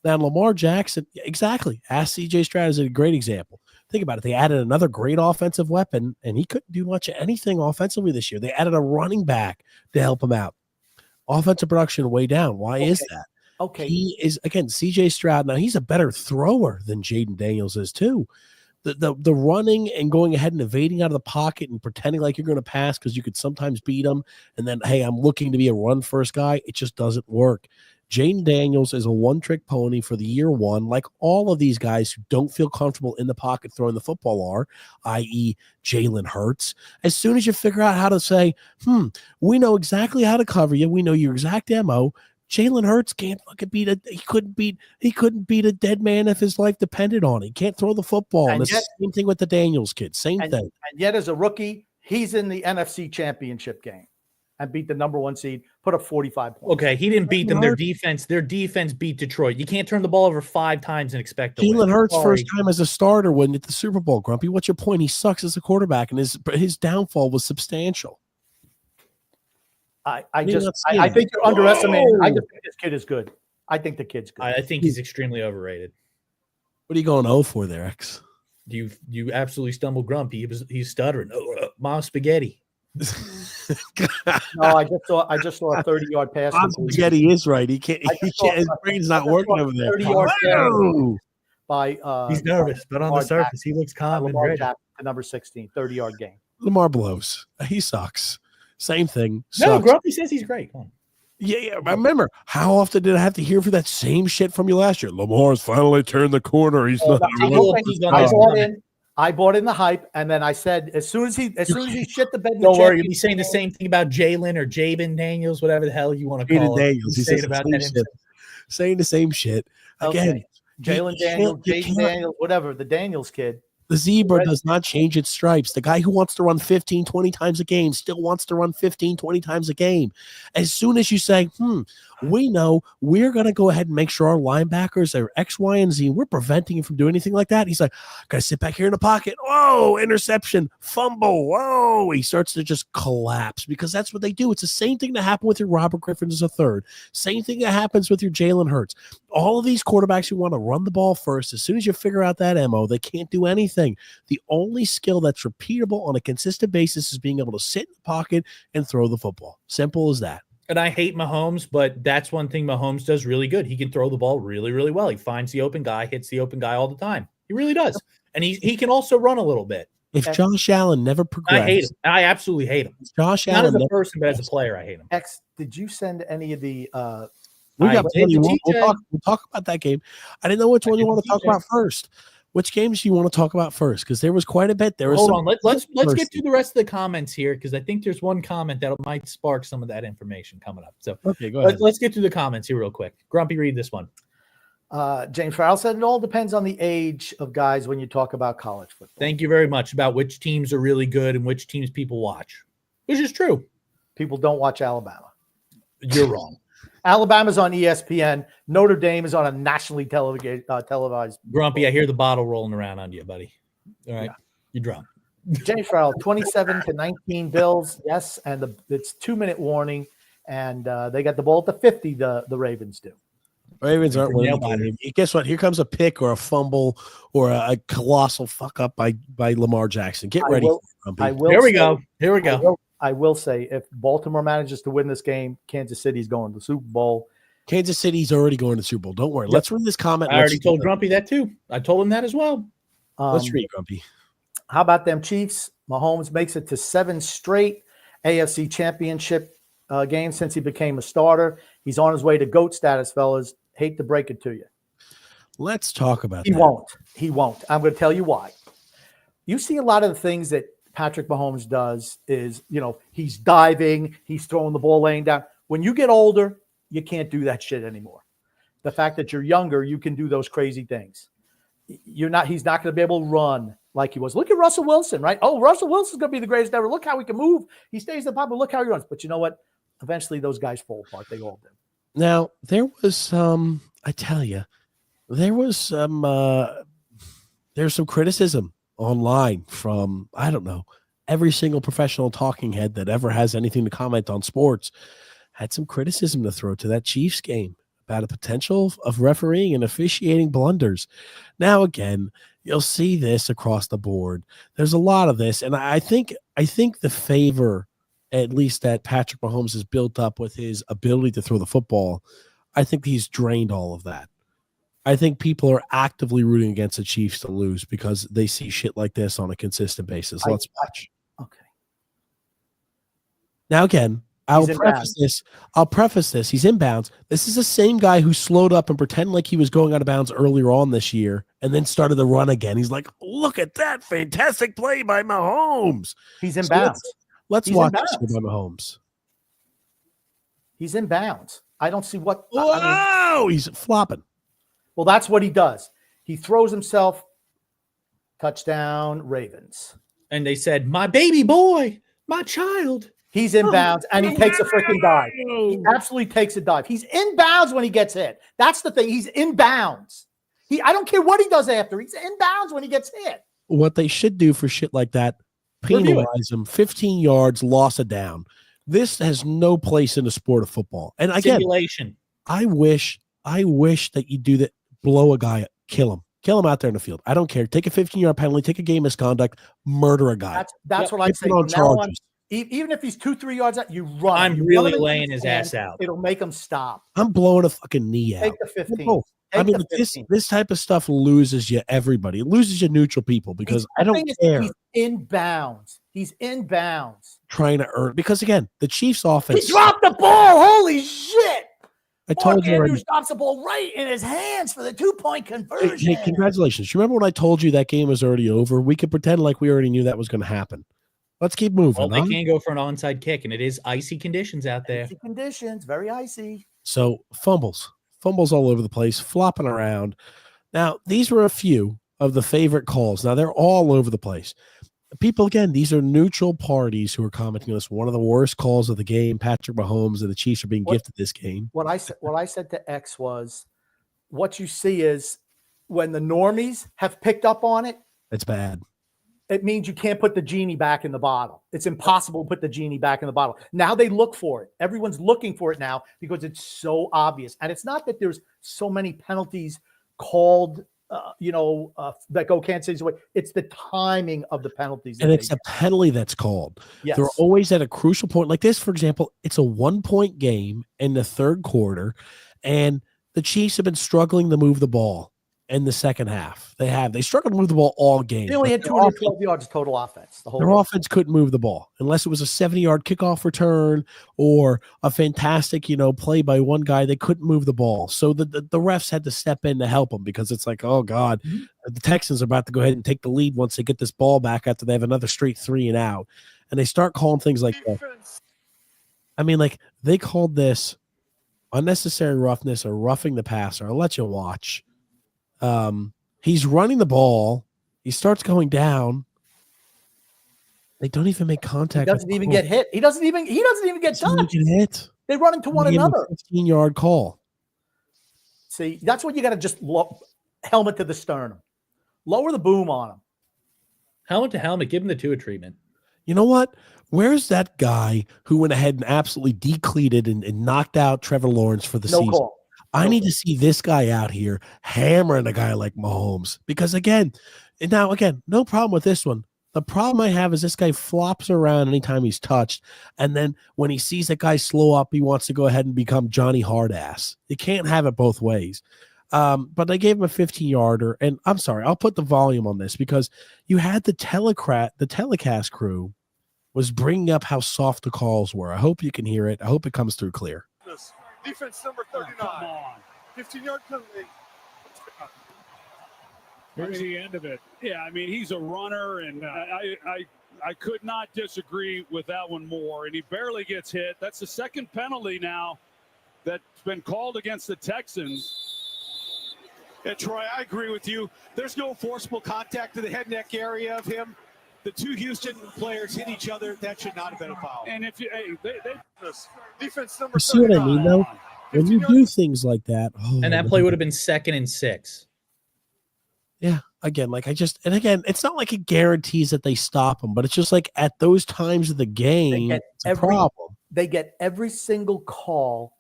Now, Lamar Jackson, exactly. Ask CJ Stroud is a great example. Think about it. They added another great offensive weapon, and he couldn't do much of anything offensively this year. They added a running back to help him out. Offensive production way down. Why is that? Okay. He is, again, CJ Stroud. Now, he's a better thrower than Jaden Daniels is, too. The running and going ahead and evading out of the pocket and pretending like you're going to pass because you could sometimes beat them, and then, hey, I'm looking to be a run-first guy, it just doesn't work. Jaden Daniels is a one-trick pony for the year 1, like all of these guys who don't feel comfortable in the pocket throwing the football are, i.e. Jalen Hurts. As soon as you figure out how to say, we know exactly how to cover you, we know your exact MO, Jalen Hurts can't fucking he couldn't beat a dead man if his life depended on it. He can't throw the football. And it's the same thing with the Daniels kid. Same thing. And yet, as a rookie, he's in the NFC Championship game and beat the number 1 seed, put up 45 points. Okay, he didn't beat them. Their defense beat Detroit. You can't turn the ball over 5 times and expect to win. Jalen Hurts' first time as a starter win at the Super Bowl, Grumpy. What's your point? He sucks as a quarterback, and his downfall was substantial. I think you're underestimating. I just think this kid is good. I think the kid's good. I think he's extremely overrated. What are you going 0 for there, X? You absolutely stumbled, Grumpy. He's stuttering. Mom spaghetti. No, I just saw a 30-yard pass. Spaghetti is right. He can't. His brain's not working over there. 30-yard pass by. He's nervous, but on the surface, he looks calm and ready. Number 16, 30-yard game. Lamar blows. He sucks. Same thing. No, Grumpy says he's great. Come on. Yeah. I remember. How often did I have to hear for that same shit from you last year? Lamar's finally turned the corner. He's not. I bought in the hype, and then I said, as soon as he shit the bed. Don't worry, you'll be saying the same thing about Jalen or Jabin Daniels, whatever the hell you want to call Daniels. He's saying the same shit again. Okay. Jalen Daniels, Jaden Daniels, whatever, the Daniels kid. The zebra does not change its stripes. The guy who wants to run 15, 20 times a game still wants to run 15, 20 times a game. As soon as you say, we know we're going to go ahead and make sure our linebackers are X, Y, and Z, we're preventing him from doing anything like that. He's like, got to sit back here in the pocket. Whoa, interception, fumble. Whoa. He starts to just collapse because that's what they do. It's the same thing that happened with your Robert Griffin as a third. Same thing that happens with your Jalen Hurts. All of these quarterbacks who want to run the ball first, as soon as you figure out that MO, they can't do anything. The only skill that's repeatable on a consistent basis is being able to sit in the pocket and throw the football. Simple as that. And I hate Mahomes, but that's one thing Mahomes does really good. He can throw the ball really, really well. He finds the open guy, hits the open guy all the time. He really does. And he can also run a little bit. If Josh Allen never progressed. I hate him. I absolutely hate him. Josh Not Allen as a person, but as a player, I hate him. X, did you send any of the we'll talk about that game. I didn't know which one you want to talk about first. Which games do you want to talk about first? Because there was quite a bit. Hold on. Let's get to the rest of the comments here because I think there's one comment that might spark some of that information coming up. So okay, go ahead. Let's get to the comments here real quick. Grumpy, read this one. James Farrell said it all depends on the age of guys when you talk about college football. Thank you very much about which teams are really good and which teams people watch, which is true. People don't watch Alabama. You're wrong. Alabama's on ESPN. Notre Dame is on a nationally televised. Grumpy, I hear the bottle rolling around on you, buddy. All right. Yeah. You're drunk. James Farrell, 27-19 Bills. Yes, and it's 2-minute warning, and they got the ball at the 50, the Ravens do. Ravens aren't winning the game. Guess what? Here comes a pick or a fumble or a colossal fuck up by Lamar Jackson. Get ready. Here we go. I will say, if Baltimore manages to win this game, Kansas City's going to the Super Bowl. Kansas City's already going to the Super Bowl. Don't worry. Yep. Let's read this comment. I already told Grumpy that too. I told him that as well. Let's read, Grumpy. How about them Chiefs? Mahomes makes it to 7 straight AFC Championship games since he became a starter. He's on his way to GOAT status, fellas. Hate to break it to you. Let's talk about that. He won't. I'm going to tell you why. You see a lot of the things that Patrick Mahomes does is, he's diving, he's throwing the ball laying down. When you get older, you can't do that shit anymore. The fact that you're younger, you can do those crazy things. He's not going to be able to run like he was. Look at Russell Wilson, right? Oh, Russell Wilson's going to be the greatest ever. Look how he can move. He stays in the pocket. Look how he runs. But you know what? Eventually those guys fall apart. They all do. Now, there was I tell you, there's some criticism online from, I don't know, every single professional talking head that ever has anything to comment on sports had some criticism to throw to that Chiefs game about a potential of refereeing and officiating blunders. Now, again, you'll see this across the board. There's a lot of this, and I think the favor, at least that Patrick Mahomes has built up with his ability to throw the football, I think he's drained all of that. I think people are actively rooting against the Chiefs to lose because they see shit like this on a consistent basis. Let's watch. Okay. Now, again, I'll preface this. He's inbounds. This is the same guy who slowed up and pretended like he was going out of bounds earlier on this year and then started the run again. He's like, look at that fantastic play by Mahomes. He's inbounds. Let's watch this by Mahomes. He's inbounds. I don't see what. Whoa, he's flopping. Well, that's what he does. He throws himself. Touchdown, Ravens. And they said, "My baby boy, my child." He's in bounds, and he takes a freaking dive. He absolutely takes a dive. He's in bounds when he gets hit. That's the thing. He's in bounds. I don't care what he does after. He's in bounds when he gets hit. What they should do for shit like that, penalize him. 15 yards, loss of down. This has no place in the sport of football. And again, Simulation. I wish that you do that. Blow a guy, kill him out there in the field. I don't care. Take a 15-yard penalty, take a game misconduct, murder a guy. That's what I'm saying. On charges. Even if he's 2-3 yards out, you run. I'm really laying his ass out. It'll make him stop. I'm blowing a fucking knee out. Take the 15. I mean, this type of stuff loses you everybody. It loses you neutral people because I don't care. He's in bounds. He's in bounds. Trying to earn because again, the Chiefs' offense. He dropped the ball. Holy shit! I told you Andrews drops the ball right in his hands for the 2-point conversion. Hey, congratulations! You remember when I told you that game was already over? We could pretend like we already knew that was going to happen. Let's keep moving. Well, they can't go for an onside kick, and it is icy conditions out there. Icy conditions, very icy. So fumbles all over the place, flopping around. Now, these were a few of the favorite calls. Now, they're all over the place. People, again, these are neutral parties who are commenting on this. One of the worst calls of the game, Patrick Mahomes and the Chiefs are being gifted this game. What I said to X was, what you see is when the normies have picked up on it, it's bad. It means you can't put the genie back in the bottle. It's impossible to put the genie back in the bottle. Now they look for it. Everyone's looking for it now because it's so obvious. And it's not that there's so many penalties called, that go Kansas City's way. It's the timing of the penalties. And it's a penalty that's called. Yes. They're always at a crucial point. Like this, for example, it's a 1-point game in the third quarter, and the Chiefs have been struggling to move the ball in the second half. They struggled to move the ball all game. They only had 212 yards total offense. Their offense couldn't move the ball unless it was a 70-yard kickoff return or a fantastic, play by one guy. They couldn't move the ball. So the refs had to step in to help them because it's like, oh God, the Texans are about to go ahead and take the lead once they get this ball back after they have another straight 3 and out. And they start calling things like that. I mean, like they called this unnecessary roughness or roughing the passer. I'll let you watch. He's running the ball. He starts going down. They don't even make contact. He doesn't even get hit. He doesn't even get touched. Hit. They run into one another. 15-yard call. See, that's what you got to just helmet to the sternum. Lower the boom on him. Helmet to helmet. Give him the Tua treatment. You know what? Where's that guy who went ahead and absolutely decleated and knocked out Trevor Lawrence for the season? Call. I need to see this guy out here hammering a guy like Mahomes because again, no problem with this one. The problem I have is this guy flops around anytime he's touched. And then when he sees that guy slow up, he wants to go ahead and become Johnny Hardass. You can't have it both ways. But they gave him a 15-yarder. And I'm sorry, I'll put the volume on this because you had the telecast crew was bringing up how soft the calls were. I hope you can hear it. I hope it comes through clear. Defense number 39. Come on. 15-yard penalty. Here's the end of it. Yeah, I mean, he's a runner, and I could not disagree with that one more. And he barely gets hit. That's the second penalty now that's been called against the Texans. Yeah, Troy, I agree with you. There's no forcible contact to the head neck area of him. The two Houston players hit each other. That should not have been a foul. And if you, Defense number 39. You see what I mean, though? When you do things like that, and that play would have been 2nd and 6. Yeah, again, it's not like it guarantees that they stop them, but it's just like at those times of the game, it's a problem. They get every single call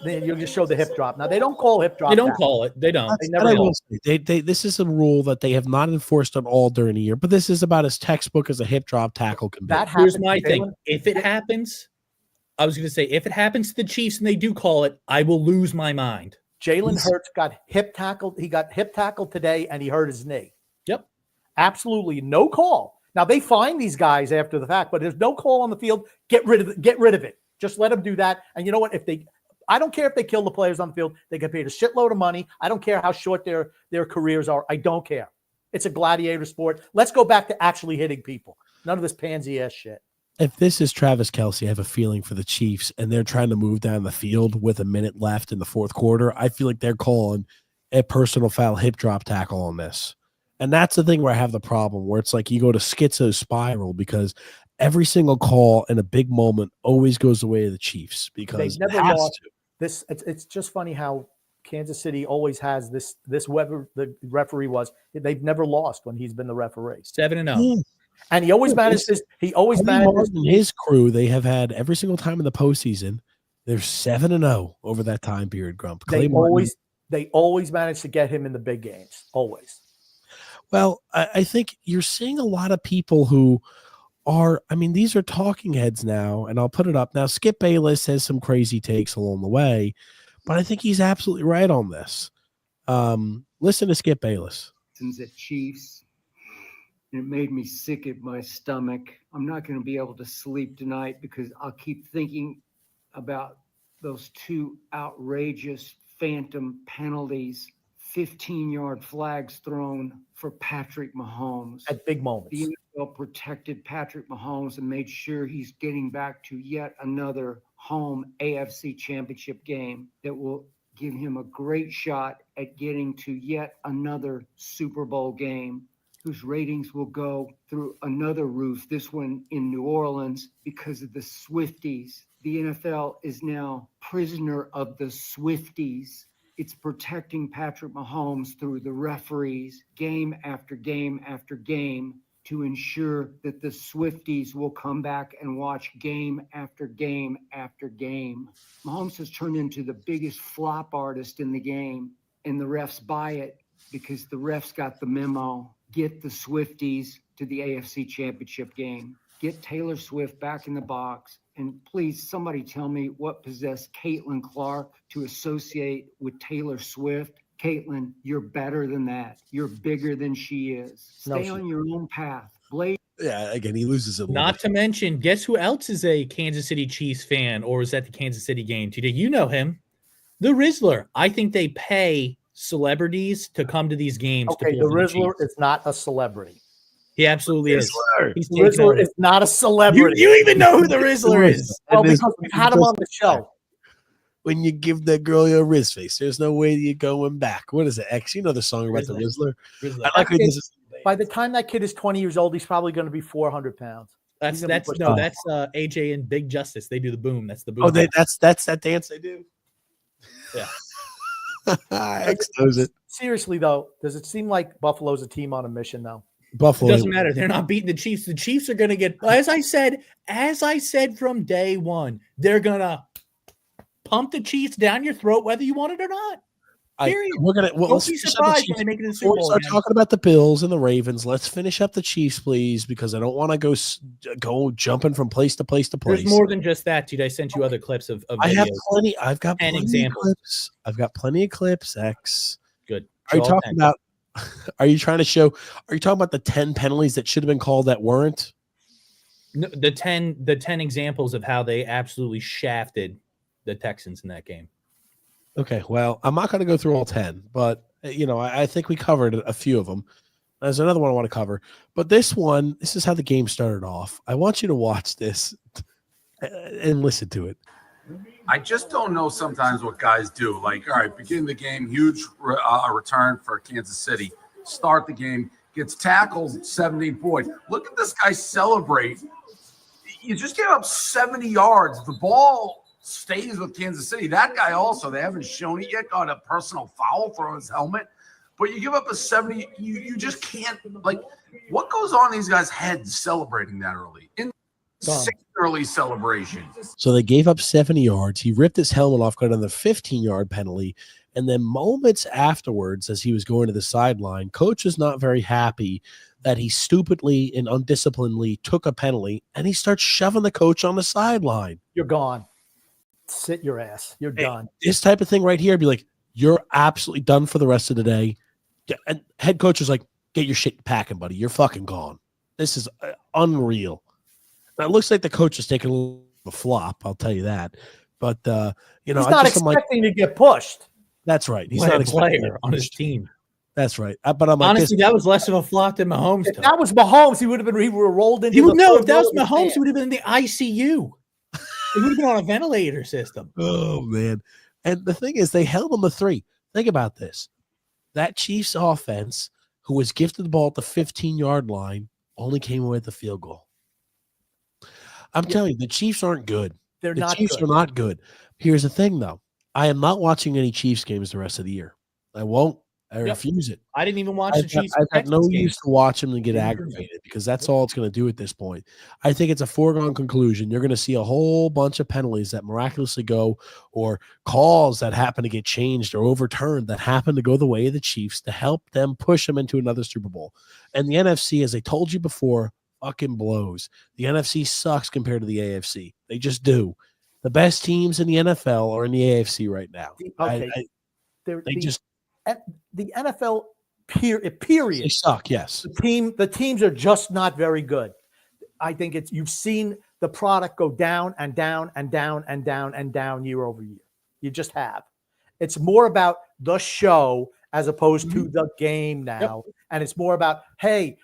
you just show the hip drop. Now they don't call hip drop. They don't call it. They don't. They never will. This is a rule that they have not enforced at all during the year, but this is about as textbook as a hip drop tackle can be. Here's my thing. If it happens, I was going to say, if it happens to the Chiefs and they do call it, I will lose my mind. Jalen Hurts got hip tackled. He got hip tackled today, and he hurt his knee. Yep. Absolutely no call. Now they find these guys after the fact, but there's no call on the field. Get rid of it. Just let them do that. And you know what? I don't care if they kill the players on the field. They get paid a shitload of money. I don't care how short their careers are. I don't care. It's a gladiator sport. Let's go back to actually hitting people. None of this pansy ass shit. if this is Travis Kelce, I have a feeling for the Chiefs, and they're trying to move down the field with a minute left in the fourth quarter. I feel like they're calling a personal foul hip drop tackle on this. And that's the thing where I have the problem, where it's like you go to schizo spiral because every single call in a big moment always goes the way of the Chiefs because They've it never has lost to. this. It's just funny how Kansas City always has this whoever the referee was. They've never lost when he's been the referee. 7-0. Yeah. And he always manages. He always Tony manages. Martin and his crew, they have had every single time in the postseason, they're 7-0 over that time period, Grump. They Martin, always manage to get him in the big games. Always. well, I think you're seeing a lot of people who are, I mean, these are talking heads now, and I'll put it up. Now, Skip Bayless has some crazy takes along the way, but I think he's absolutely right on this. Listen to Skip Bayless. At Chiefs, and it made me sick at my stomach. I'm not going to be able to sleep tonight because I'll keep thinking about those two outrageous phantom penalties, 15-yard flags thrown for Patrick Mahomes. At big moments. The NFL protected Patrick Mahomes and made sure he's getting back to yet another home AFC championship game that will give him a great shot at getting to yet another Super Bowl game, whose ratings will go through another roof, this one in New Orleans, because of the Swifties. The NFL is now prisoner of the Swifties. It's protecting Patrick Mahomes through the referees game after game after game to ensure that the Swifties will come back and watch game after game after game. Mahomes has turned into the biggest flop artist in the game, and the refs buy it because the refs got the memo. Get the Swifties to the AFC Championship game. Get Taylor Swift back in the box. And please, somebody tell me what possessed Caitlin Clark to associate with Taylor Swift. Caitlin, you're better than that. You're bigger than she is. Stay on your own path. Blade. Yeah, again, he loses it. Not to mention, guess who else is a Kansas City Chiefs fan or was at the Kansas City game today? You know him, the Rizzler. I think they pay celebrities to come to these games. Okay, the Rizzler is not a celebrity. He absolutely is. He's The Rizzler is not a celebrity. You even know who the Rizzler is. Well, because we've had him on the show. When you give that girl your Riz face, there's no way you're going back. What is it, X? You know the song about the Rizzler. I like this. By the time that kid is 20 years old, he's probably going to be 400 pounds. That's AJ and Big Justice. They do the boom. That's the boom. Oh, that's that dance they do. Yeah. X knows it. Seriously though, does it seem like Buffalo's a team on a mission now? Buffalo. It doesn't matter. They're not beating the Chiefs. The Chiefs are going to get, as I said from day one, they're going to pump the Chiefs down your throat, whether you want it or not. Period. Let's be surprised when they make it in the Super Bowl. Start talking about the Bills and the Ravens. Let's finish up the Chiefs, please, because I don't want to go jumping from place to place to place. There's more than just that, dude. I sent you other clips of I have videos. plenty. I've got plenty examples. of clips. I've got plenty of clips. X. Good. Are you talking about? Are you trying to show? Are you talking about the 10 penalties that should have been called that weren't? No, the 10 examples of how they absolutely shafted the Texans in that game. Okay, well, I'm not going to go through all 10, but I think we covered a few of them. There's another one I want to cover, but this is how the game started off. I want you to watch this and listen to it. I just don't know sometimes what guys do. Like, all right, beginning the game, huge return for Kansas City. Start the game, gets tackled 70. Boy, look at this guy celebrate. You just gave up 70 yards. The ball stays with Kansas City. That guy also, they haven't shown it yet, got a personal foul throwing his helmet. But you give up a 70, you just can't, like, what goes on in these guys' heads celebrating that early? Early celebration. So they gave up 70 yards. He ripped his helmet off, got another 15-yard penalty. And then moments afterwards, as he was going to the sideline, coach was not very happy that he stupidly and undisciplinedly took a penalty, and he starts shoving the coach on the sideline. You're gone. Sit your ass. You're done. This type of thing right here, I'd be like, you're absolutely done for the rest of the day. And head coach is like, get your shit packing, buddy. You're fucking gone. This is unreal. Now, it looks like the coach is taking a little of a flop. I'll tell you that. But, he's not expecting to get pushed. That's right. He's not a player on his team. That's right. But I'm like, Honestly, that was less of a flop than Mahomes. If that was Mahomes, he would have rolled into. He would the know third if that was row of the Mahomes, stand. he would have been in the ICU. He would have been on a ventilator system. oh man. And the thing is, they held them to 3. Think about this. That Chiefs offense, who was gifted the ball at the 15-yard line, only came away with the field goal. I'm telling you, the Chiefs aren't good. They're The not Chiefs good. are not good. Here's the thing, though. I am not watching any Chiefs games the rest of the year. I won't. I refuse it. I didn't even watch the Chiefs. I've got no Texans game. use to watch them and get aggravated because that's all it's going to do at this point. I think it's a foregone conclusion. You're going to see a whole bunch of penalties that miraculously go, or calls that happen to get changed or overturned that happen to go the way of the Chiefs to help them push them into another Super Bowl. And the NFC, as I told you before, fucking blows. The NFC sucks compared to the AFC. They just do. The best teams in the NFL are in the AFC right now. Okay. They the NFL period. They suck. Yes. The teams are just not very good. I think you've seen the product go down and down and down and down and down year over year. You just have. It's more about the show as opposed to the game now. Yep. And it's more about, hey,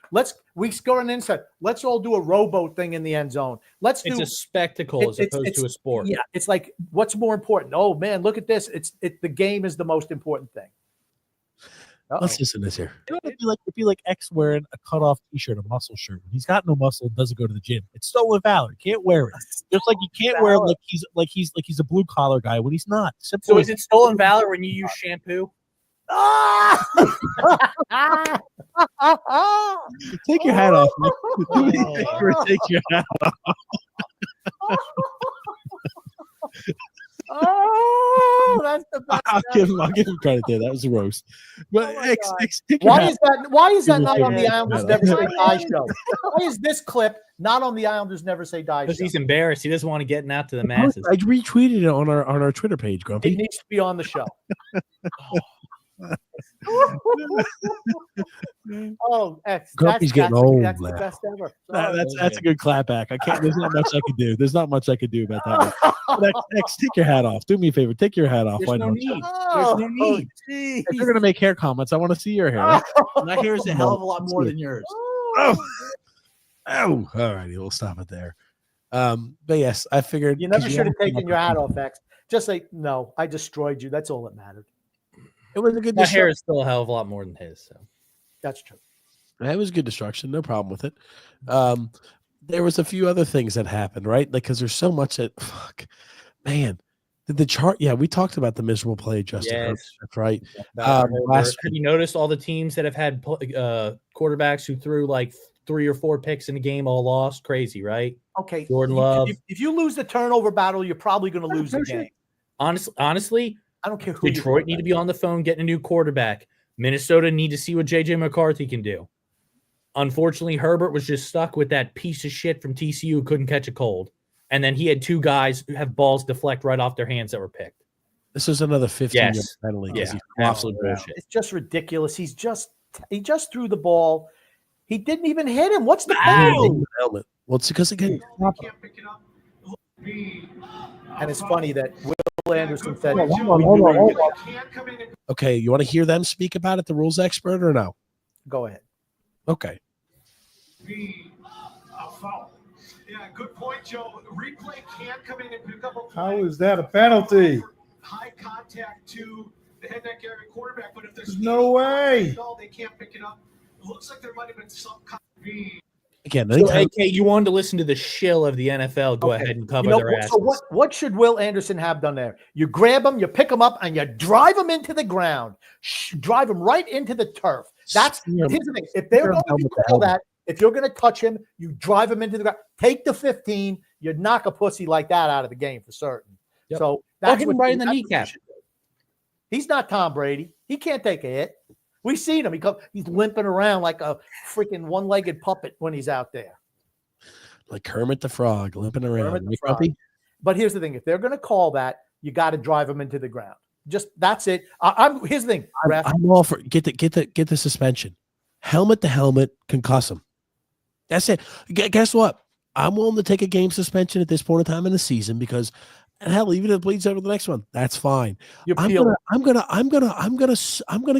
we score an inside. Let's all do a rowboat thing in the end zone. It's a spectacle as opposed to a sport. Yeah. It's like, what's more important? Oh man, look at this. The game is the most important thing. Let's listen to this here. It'd be like X wearing a cutoff T-shirt, a muscle shirt. When he's got no muscle, doesn't go to the gym. It's stolen valor. Can't wear it. Just like you can't wear him like he's a blue collar guy when he's not. Simple. So is it stolen valor when you use shampoo? Take your hat off. Take your hat off. Oh, that's the best. I'll give him credit there. That was a roast. But why is that not on the Islanders Never Say Die show? Why is this clip not on the Islanders Never Say Die show? Because he's embarrassed. He doesn't want to get out to the masses. I retweeted it on our Twitter page, Grumpy. It needs to be on the show. Grumpy's getting old. That's the best ever. That's a good clapback. There's not much I could do. There's not much I could do about that one. X, take your hat off. Do me a favor. Take your hat off. There's no need. There's no need. If you're gonna make hair comments, I want to see your hair. My hair is a hell of a lot more than yours. Oh, all righty. We'll stop it there. But yes, I figured you never should have taken your hat off, X. Just say no. I destroyed you. That's all that mattered. It was a good. My hair is still a hell of a lot more than his. So that's true. It was good destruction. No problem with it. There was a few other things that happened, right? Like, because there's so much that, man, the chart. Yeah, we talked about the miserable play, Justin. Yes. That's right. Have you noticed all the teams that have had quarterbacks who threw like 3 or 4 picks in a game all lost? Crazy, right? Okay. Jordan Love. If you lose the turnover battle, you're probably going to lose the game. Honestly, I don't care who. Detroit need to be on the phone getting a new quarterback. Minnesota need to see what JJ McCarthy can do. Unfortunately, Herbert was just stuck with that piece of shit from TCU who couldn't catch a cold. And then he had 2 guys who have balls deflect right off their hands that were picked. This was another 15-yard penalty. Yeah, absolute bullshit. It's just ridiculous. He just threw the ball. He didn't even hit him. What's the helmet? Well, it's because again, and it's funny that Will Anderson said, hold on. Okay, you want to hear them speak about it, the rules expert, or no? Go ahead. Okay. Foul. Yeah, good point, Joe. Replay can't come in and pick up a play. How is that a penalty? High contact to the head neck area quarterback, but if there's no way, they can't pick it up. It looks like there might have been some kind of Again, so, AK, you wanted to listen to the shill of the NFL. Go ahead and cover their asses. So what should Will Anderson have done there? You grab him, you pick him up, and you drive him into the ground. Drive him right into the turf. Here's the thing. If they're going to call that, if you're going to touch him, you drive him into the ground. Take the 15. You knock a pussy like that out of the game for certain. Yep. So that's hit him right in the kneecap. He's not Tom Brady. He can't take a hit. We've seen him. He's limping around like a freaking one-legged puppet when he's out there. Like Kermit the Frog, limping around. But here's the thing. If they're going to call that, you got to drive him into the ground. Just that's it. Here's the thing. I'm all for get the suspension. Helmet to helmet, concuss him. That's it. Guess what? I'm willing to take a game suspension at this point in time in the season because And hell, even if it bleeds over the next one, that's fine. You I'm peel gonna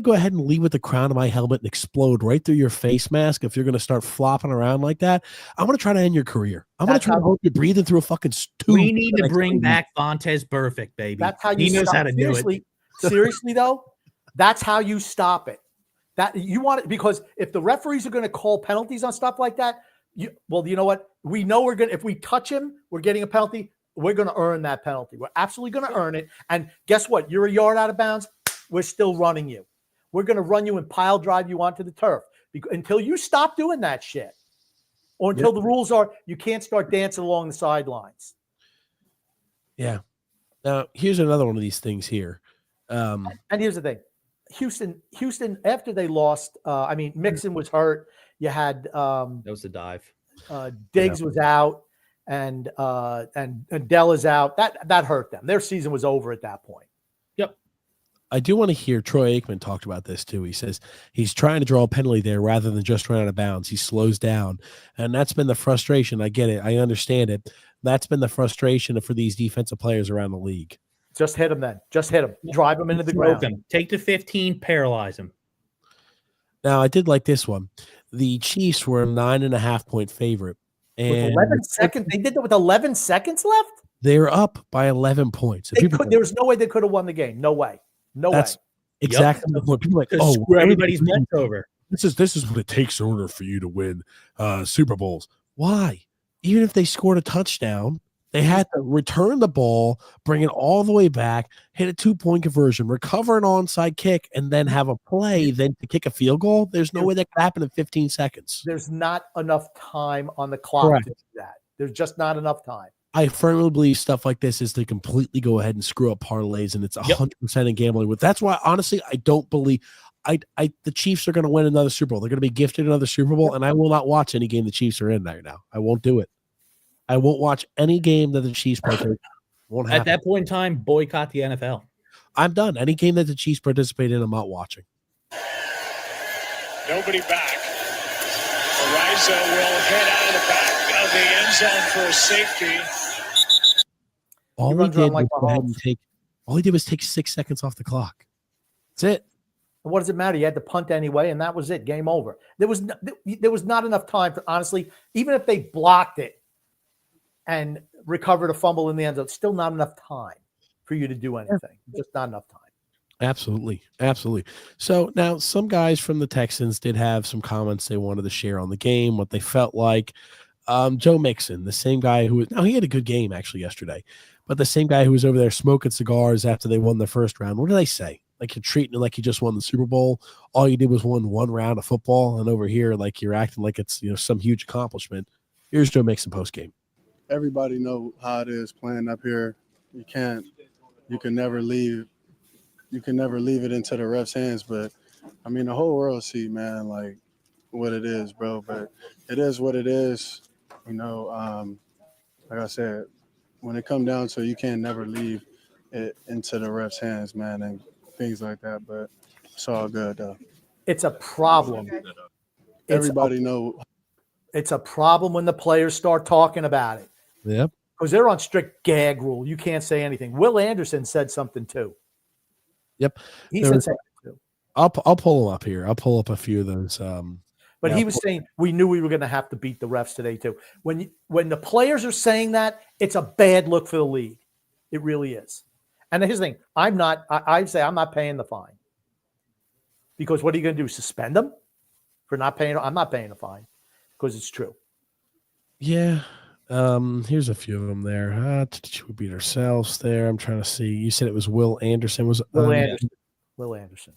go ahead and leave with the crown of my helmet and explode right through your face mask. If you're gonna start flopping around like that, I'm gonna try to end your career. I'm gonna try to hope you're breathing through a fucking tube. We need to bring back Vontez Burfict, baby. That's how you he knows stop. how to do it. Seriously, though, that's how you stop it. That you want it, because if the referees are going to call penalties on stuff like that, you know what? We know we're going to, if we touch him, we're getting a penalty. We're going to earn that penalty. We're absolutely going to earn it. And guess what? You're a yard out of bounds. We're still running you. We're going to run you and pile drive you onto the turf until you stop doing that shit, or until the rules are you can't start dancing along the sidelines. Yeah. Now here's another one of these things here. And here's the thing. Houston, after they lost, Mixon was hurt. You had that was a dive. Diggs was out, and Dell is out. That hurt them. Their season was over at that point. Yep. I do want to hear Troy Aikman talked about this too. He says he's trying to draw a penalty there rather than just run out of bounds. He slows down, and that's been the frustration. I get it. I understand it. That's been the frustration for these defensive players around the league. Just hit him then. Just hit him. Drive him into the ground. Take the 15, paralyze him. Now, I did like this one. The Chiefs were a 9.5-point favorite. And with 11 seconds, they did that with 11 seconds left? They were up by 11 points. There was no way they could have won the game. No way. No way. Exactly the point. People are like, screw everybody's bent over. This is what it takes in order for you to win Super Bowls. Why? Even if they scored a touchdown, they had to return the ball, bring it all the way back, hit a 2-point conversion, recover an onside kick, and then have a play then to kick a field goal. There's no way that could happen in 15 seconds. There's not enough time on the clock to do that. There's just not enough time. I firmly believe stuff like this is to completely go ahead and screw up parlays, and it's 100% in gambling. That's why, honestly, I don't believe the Chiefs are going to win another Super Bowl. They're going to be gifted another Super Bowl, and I will not watch any game the Chiefs are in right now. I won't do it. I won't watch any game that the Chiefs participate. Won't happen. At that point in time, boycott the NFL. I'm done. Any game that the Chiefs participate in, I'm not watching. Nobody back. Ariza will head out of the back of the end zone for a safety. All he did was take 6 seconds off the clock. That's it. And what does it matter? You had to punt anyway, and that was it. Game over. There was not enough time for, honestly, even if they blocked it and recovered a fumble in the end zone, still not enough time for you to do anything. Just not enough time. Absolutely. So now some guys from the Texans did have some comments they wanted to share on the game, what they felt like. Joe Mixon, the same guy he had a good game actually yesterday, but the same guy who was over there smoking cigars after they won the first round. What did they say? Like you're treating it like you just won the Super Bowl. All you did was win one round of football, and over here, like you're acting like it's some huge accomplishment. Here's Joe Mixon post game. Everybody know how it is playing up here. You can never leave it into the refs' hands. But I mean, the whole world see, man, like what it is, bro. But it is what it is. Like I said, when it comes down to it, you can't never leave it into the refs' hands, man, and things like that. But it's all good, though. It's a problem. Everybody know. It's a problem when the players start talking about it. Yep. Because they're on strict gag rule. You can't say anything. Will Anderson said something too. Yep. He said something too. I'll pull them up here. I'll pull up a few of those. But he was saying we knew we were going to have to beat the refs today too. When the players are saying that, it's a bad look for the league. It really is. And here's the thing: I say I'm not paying the fine. Because what are you going to do? Suspend them for not paying? I'm not paying the fine because it's true. Yeah. Here's a few of them there. We beat ourselves there. I'm trying to see. You said it was Will Anderson. Was Will Anderson? Will Anderson.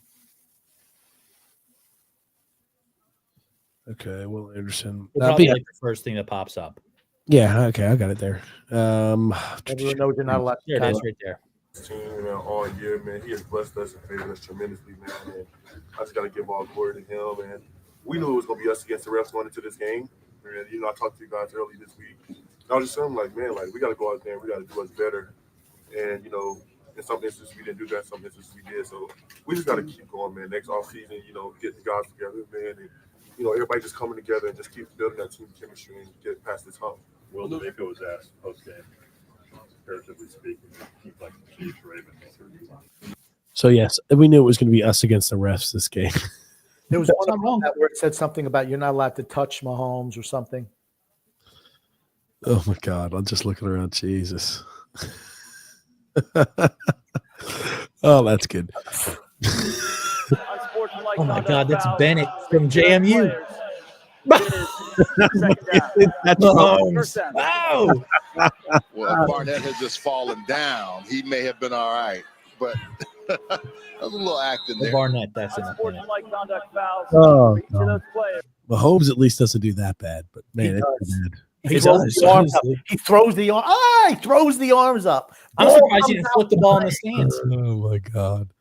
Okay, Will Anderson. Probably like the first thing that pops up. Yeah. Okay, I got it there. Everyone knows you're not allowed. There it is, right there. Team all year, man. He has blessed us and favored us tremendously, man. And I just got to give all glory to him. And we knew it was going to be us against the refs going into this game. And, I talked to you guys early this week. I was just saying, we got to go out there and we got to do us better. And, in some instances we didn't do that, some instances we did. So we just got to keep going, man. Next offseason, get the guys together, man. And, everybody just coming together and just keep building that team chemistry and get past this hump. Will D'Amico was asked post-game. comparatively speaking, keep like the Chiefs, Ravens. So yes, we knew it was going to be us against the refs this game. There was one wrong that where it said something about you're not allowed to touch Mahomes or something. Oh my God, I'm just looking around. Jesus. Oh, that's good. Oh my God, that's Bennett from JMU. That's Mahomes. Wow. Well, if Barnett had just fallen down, he may have been all right. But that was a little acting there. Barnett, that's enough. Oh, no. Mahomes at least doesn't do that bad, but man, it's bad. He throws the arms up. He throws the arm. He throws the arms up. I'm surprised he didn't flip the ball in the stands. Oh my God.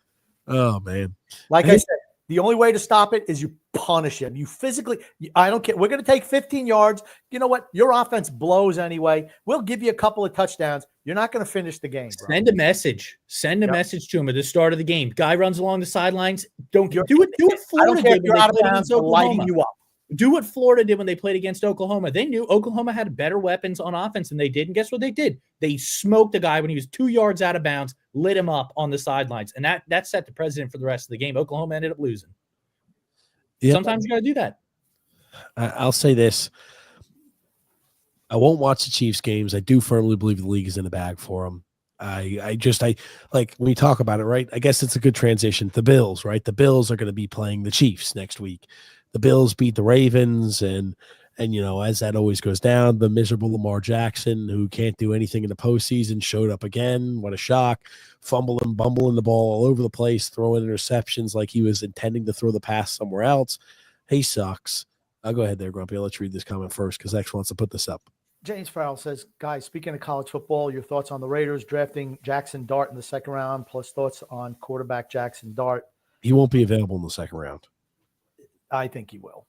Oh man. Like I said, the only way to stop it is you punish him. You physically, I don't care. We're going to take 15 yards. You know what? Your offense blows anyway. We'll give you a couple of touchdowns. You're not going to finish the game, bro. Send a message. Send a message to him at the start of the game. Guy runs along the sidelines. Don't do it. Do it. Florida did when they played against Oklahoma. You up. Do what Florida did when they played against Oklahoma. They knew Oklahoma had better weapons on offense than they did. And guess what they did? They smoked a guy when he was 2 yards out of bounds, lit him up on the sidelines. And that set the precedent for the rest of the game. Oklahoma ended up losing. Yep. Sometimes you got to do that. I'll say this. I won't watch the Chiefs games. I do firmly believe the league is in the bag for them. I like when we talk about it, right? I guess it's a good transition. The Bills, right? The Bills are going to be playing the Chiefs next week. The Bills beat the Ravens, and you know, as that always goes down, the miserable Lamar Jackson, who can't do anything in the postseason, showed up again. What a shock. Bumbling the ball all over the place, throwing interceptions like he was intending to throw the pass somewhere else. He sucks. I'll go ahead there, Grumpy. I'll let you read this comment first because X wants to put this up. James Farrell says, guys, speaking of college football, your thoughts on the Raiders drafting Jackson Dart in the second round, plus thoughts on quarterback Jackson Dart. He won't be available in the second round. I think he will.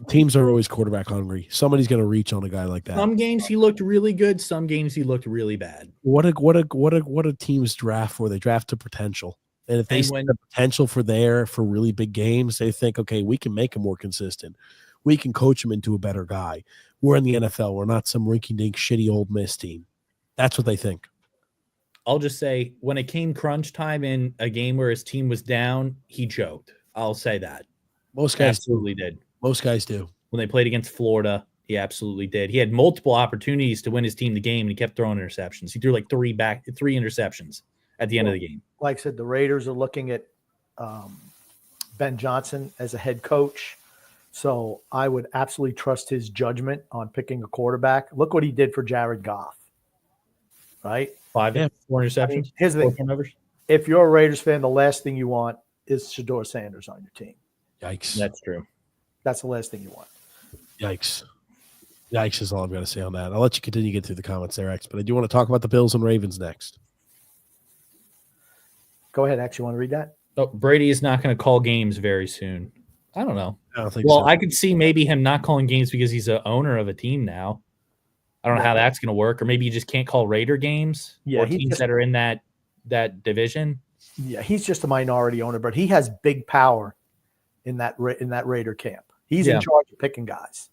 Teams are always quarterback hungry. Somebody's going to reach on a guy like that. Some games he looked really good. Some games he looked really bad. What a teams draft for? They draft to potential, and if they see the potential for really big games, they think, okay, we can make him more consistent. We can coach him into a better guy. We're in the NFL. We're not some rinky-dink, shitty Ole Miss team. That's what they think. I'll just say, when it came crunch time in a game where his team was down, he choked. I'll say that. Most guys absolutely did. Most guys do. When they played against Florida, he absolutely did. He had multiple opportunities to win his team the game, and he kept throwing interceptions. He threw like three interceptions at the end of the game. Like I said, the Raiders are looking at Ben Johnson as a head coach. So I would absolutely trust his judgment on picking a quarterback. Look what he did for Jared Goff. Right? 4 interceptions. I mean, here's the thing. If you're a Raiders fan, the last thing you want is Shedeur Sanders on your team. Yikes. That's true. That's the last thing you want. Yikes. Yikes is all I'm going to say on that. I'll let you continue to get through the comments there, X, but I do want to talk about the Bills and Ravens next. Go ahead, X. You want to read that? Oh, Brady is not going to call games very soon. I don't know. I don't think so. I could see maybe him not calling games because he's an owner of a team now. I don't know how that's going to work. Or maybe you just can't call Raider games or teams that are in that division. Yeah, he's just a minority owner, but he has big power in that Raider camp. He's in charge of picking guys.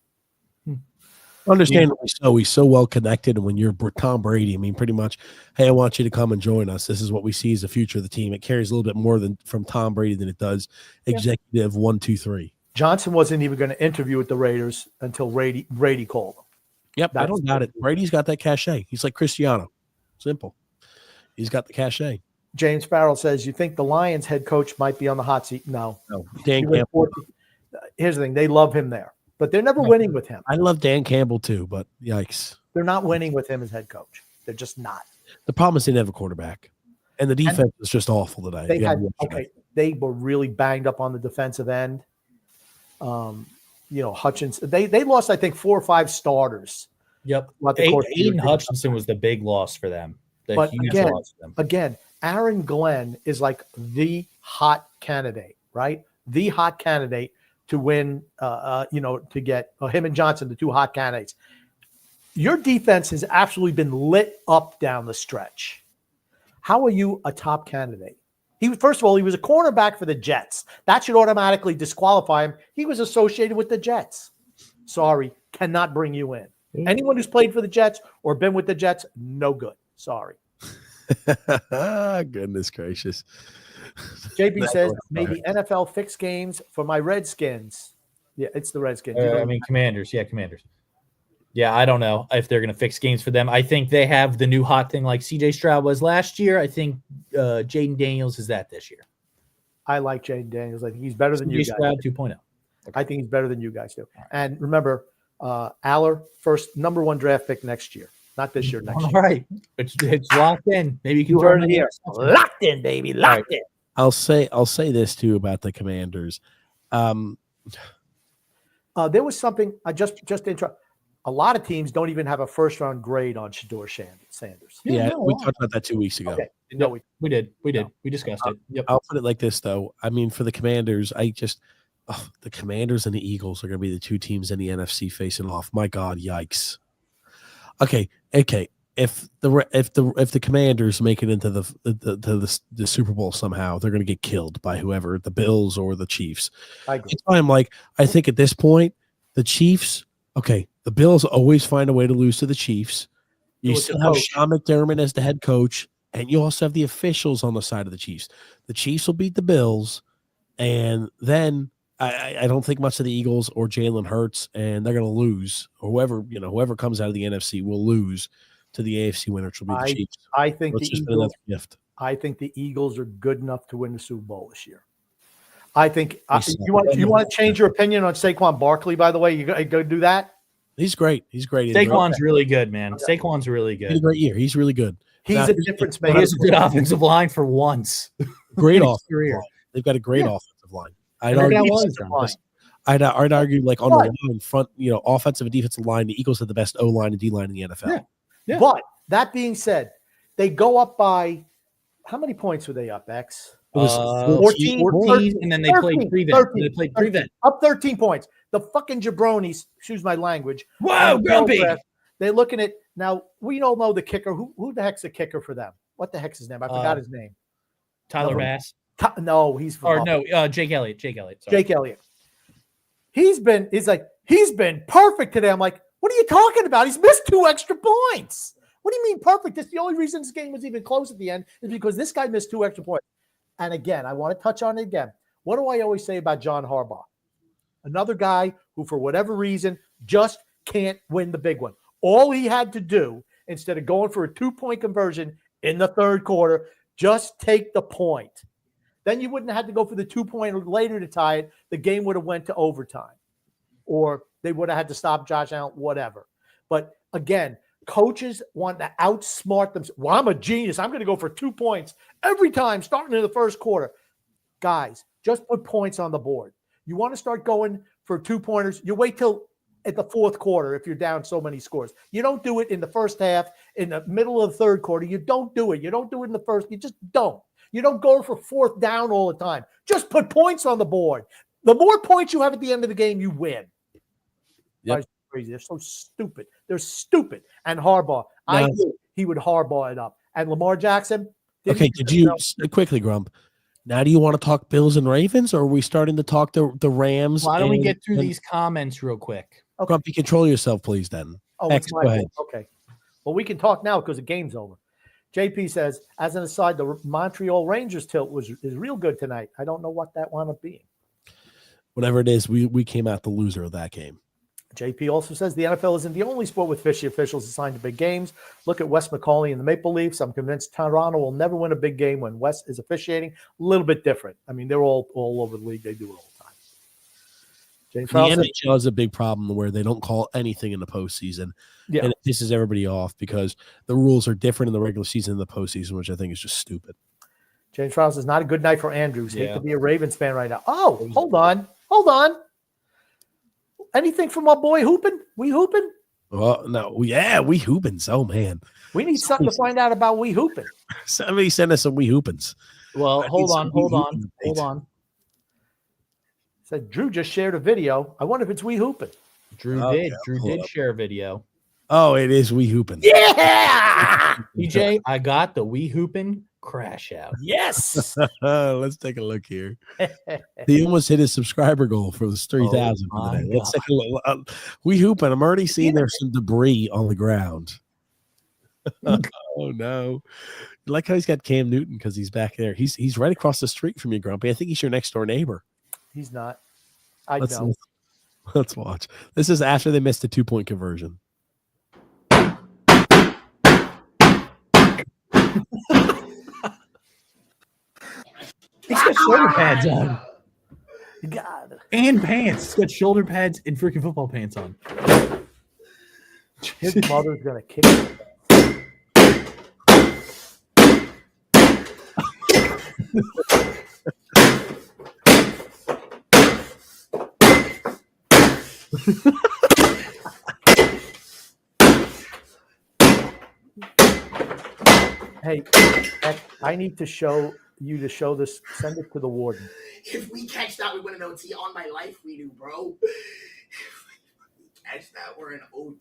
Understandably so. He's so well connected. And when you're Tom Brady, I mean, pretty much, hey, I want you to come and join us. This is what we see as the future of the team. It carries a little bit more from Tom Brady than it does executive 1, 2, 3. Johnson wasn't even going to interview with the Raiders until Brady called him. Yep, I don't doubt it. Brady's got that cachet. He's like Cristiano. Simple. He's got the cachet. James Farrell says, you think the Lions head coach might be on the hot seat? No. Dan Campbell. Here's the thing. They love him there, but they're never winning with him. I love Dan Campbell too, but yikes. They're not winning with him as head coach. They're just not. The problem is they didn't have a quarterback, and the defense was just awful today. They were really banged up on the defensive end. Hutchinson, they lost, I think, 4 or 5 starters. Yep. Aiden Hutchinson was the big loss for them. But again, Aaron Glenn is like the hot candidate, right? The hot candidate to win, to get him and Johnson, the 2 hot candidates. Your defense has absolutely been lit up down the stretch. How are you a top candidate? First of all, he was a cornerback for the Jets. That should automatically disqualify him. He was associated with the Jets. Sorry, cannot bring you in. Anyone who's played for the Jets or been with the Jets, no good. Sorry. Goodness gracious. JP That's says all maybe right. NFL fix games for my Redskins. Yeah, it's the Redskins. You know, I mean, Commanders. Yeah, Commanders. Yeah, I don't know if they're going to fix games for them. I think they have the new hot thing like CJ Stroud was last year. I think Jaden Daniels is that this year. I like Jaden Daniels. I think he's better than you CJ guys. Stroud 2.0. I think he's better than you guys do. And remember, Aller, first number 1 draft pick next year. Not this year, next All year. right. It's locked in. Maybe you can You throw heard him it in here. there. Locked in, baby. Locked in. I'll say this too about the Commanders. There was something I just interrupt. A lot of teams don't even have a first round grade on Shador Sanders. Yeah, we talked about that 2 weeks ago. Okay. No, We did. We discussed it. Yep. I'll put it like this though. I mean, for the Commanders, the Commanders and the Eagles are going to be the 2 teams in the NFC facing off. My God, yikes. Okay. If the Commanders make it into the Super Bowl somehow, they're going to get killed by whoever, the Bills or the Chiefs. I agree. That's why I'm like, I think at this point, the Chiefs. Okay, the Bills always find a way to lose to the Chiefs. You With the still have coach. Sean McDermott as the head coach, and you also have the officials on the side of the Chiefs. The Chiefs will beat the Bills, and then I don't think much of the Eagles or Jalen Hurts, and they're going to lose. Or whoever comes out of the NFC will lose to the AFC winner, which will be the Chiefs. I think Let's the just put another Eagles. gift. I think the Eagles are good enough to win the Super Bowl this year. I think suck. you want to change your opinion on Saquon Barkley. By the way, you go do that. He's great. He's great. He had a great- Saquon's really good, man. Saquon's really he had a good. great year. He's really good. He's Now, a difference He maker. has a good offensive line for once. great in his offensive career. line. They've got a great offensive line. I'd Look at how argue, well he's done. I'd argue like on the line front, offensive and defensive line, the Eagles have the best O line and D line in the NFL. Yeah. But that being said, they go up by how many points were they up, X? It was 14, and then they played 13, prevent. 13, They played prevent. Up 13 points. The fucking jabronis, excuse my language. Whoa, on the grumpy. Telegraph, they're looking at now. We don't know the kicker. Who the heck's the kicker for them? What the heck's his name? I forgot his name. Tyler No. Bass. No, he's from Jake Elliott. Sorry. Jake Elliott. He's been perfect today. I'm like, what are you talking about? He's missed 2 extra points. What do you mean perfect? That's the only reason this game was even close at the end is because this guy missed 2 extra points. And again, I want to touch on it again. What do I always say about John Harbaugh? Another guy who, for whatever reason, just can't win the big one. All he had to do, instead of going for a 2-point conversion in the third quarter, just take the point. Then you wouldn't have had to go for the 2-point later to tie it. The game would have went to overtime. Or they would have had to stop Josh Allen, whatever. But again, coaches want to outsmart them. Well, I'm a genius. I'm going to go for 2 points every time starting in the first quarter. Guys, just put points on the board. You want to start going for 2-pointers, you wait till at the fourth quarter if you're down so many scores. You don't do it in the first half, in the middle of the third quarter. You don't do it. You don't do it in the first. You just don't. You don't go for 4th down all the time. Just put points on the board. The more points you have at the end of the game, you win. Yep. Crazy. They're so stupid. They're stupid. And Harbaugh, I knew he would Harbaugh it up. And Lamar Jackson. Okay, quickly, Grump? Now, do you want to talk Bills and Ravens, or are we starting to talk the Rams? Why don't we and- get through and- these comments real quick? Grumpy, control yourself, please. Then. Oh, X, it's go my ahead. fault. Okay. Well, we can talk now because the game's over. JP says, as an aside, the Montreal Rangers tilt is real good tonight. I don't know what that wound up being. Whatever it is, we came out the loser of that game. JP also says the NFL isn't the only sport with fishy officials assigned to big games. Look at Wes McCauley and the Maple Leafs. I'm convinced Toronto will never win a big game when Wes is officiating. A little bit different. I mean, they're all over the league. They do it all the time. James The Fowler says, NHL is a big problem where they don't call anything in the postseason. Yeah. And it pisses everybody off because the rules are different in the regular season than the postseason, which I think is just stupid. James Fowler says, not a good night for Andrews. Hate Yeah. to be a Ravens fan right now. Oh, hold on. Anything from my boy Hoopin? We hooping? Well, no, we hoopins. Oh man, We need something to find out about we hooping. somebody send us some we hoopins. Well, I need hold some on. wee hoopin' updates. Said Drew just shared a video. I wonder if it's we hooping. Drew Okay, Drew hold did up. share a video. Oh, it is we hoopins. Yeah. DJ, I got the Wee Hoopin' crash out. Yes. Let's take a look here. He almost hit his subscriber goal for this 3,000 for the my day. Let's take a look. We hooping. I'm already seeing there's some debris on the ground. Oh no! You like how he's got Cam Newton because he's back there. He's right across the street from you, Grumpy. I think he's your next door neighbor. He's not. I Let's, know. let's watch. This is after they missed a 2-point conversion. He's got shoulder pads on. God. And pants. He's got shoulder pads and freaking football pants on. His mother's gonna kick him. Hey, I need to show you to show this. Send it to the warden. If we catch that, we win an OT. On my life, we do, bro. If we catch that, we're in OT.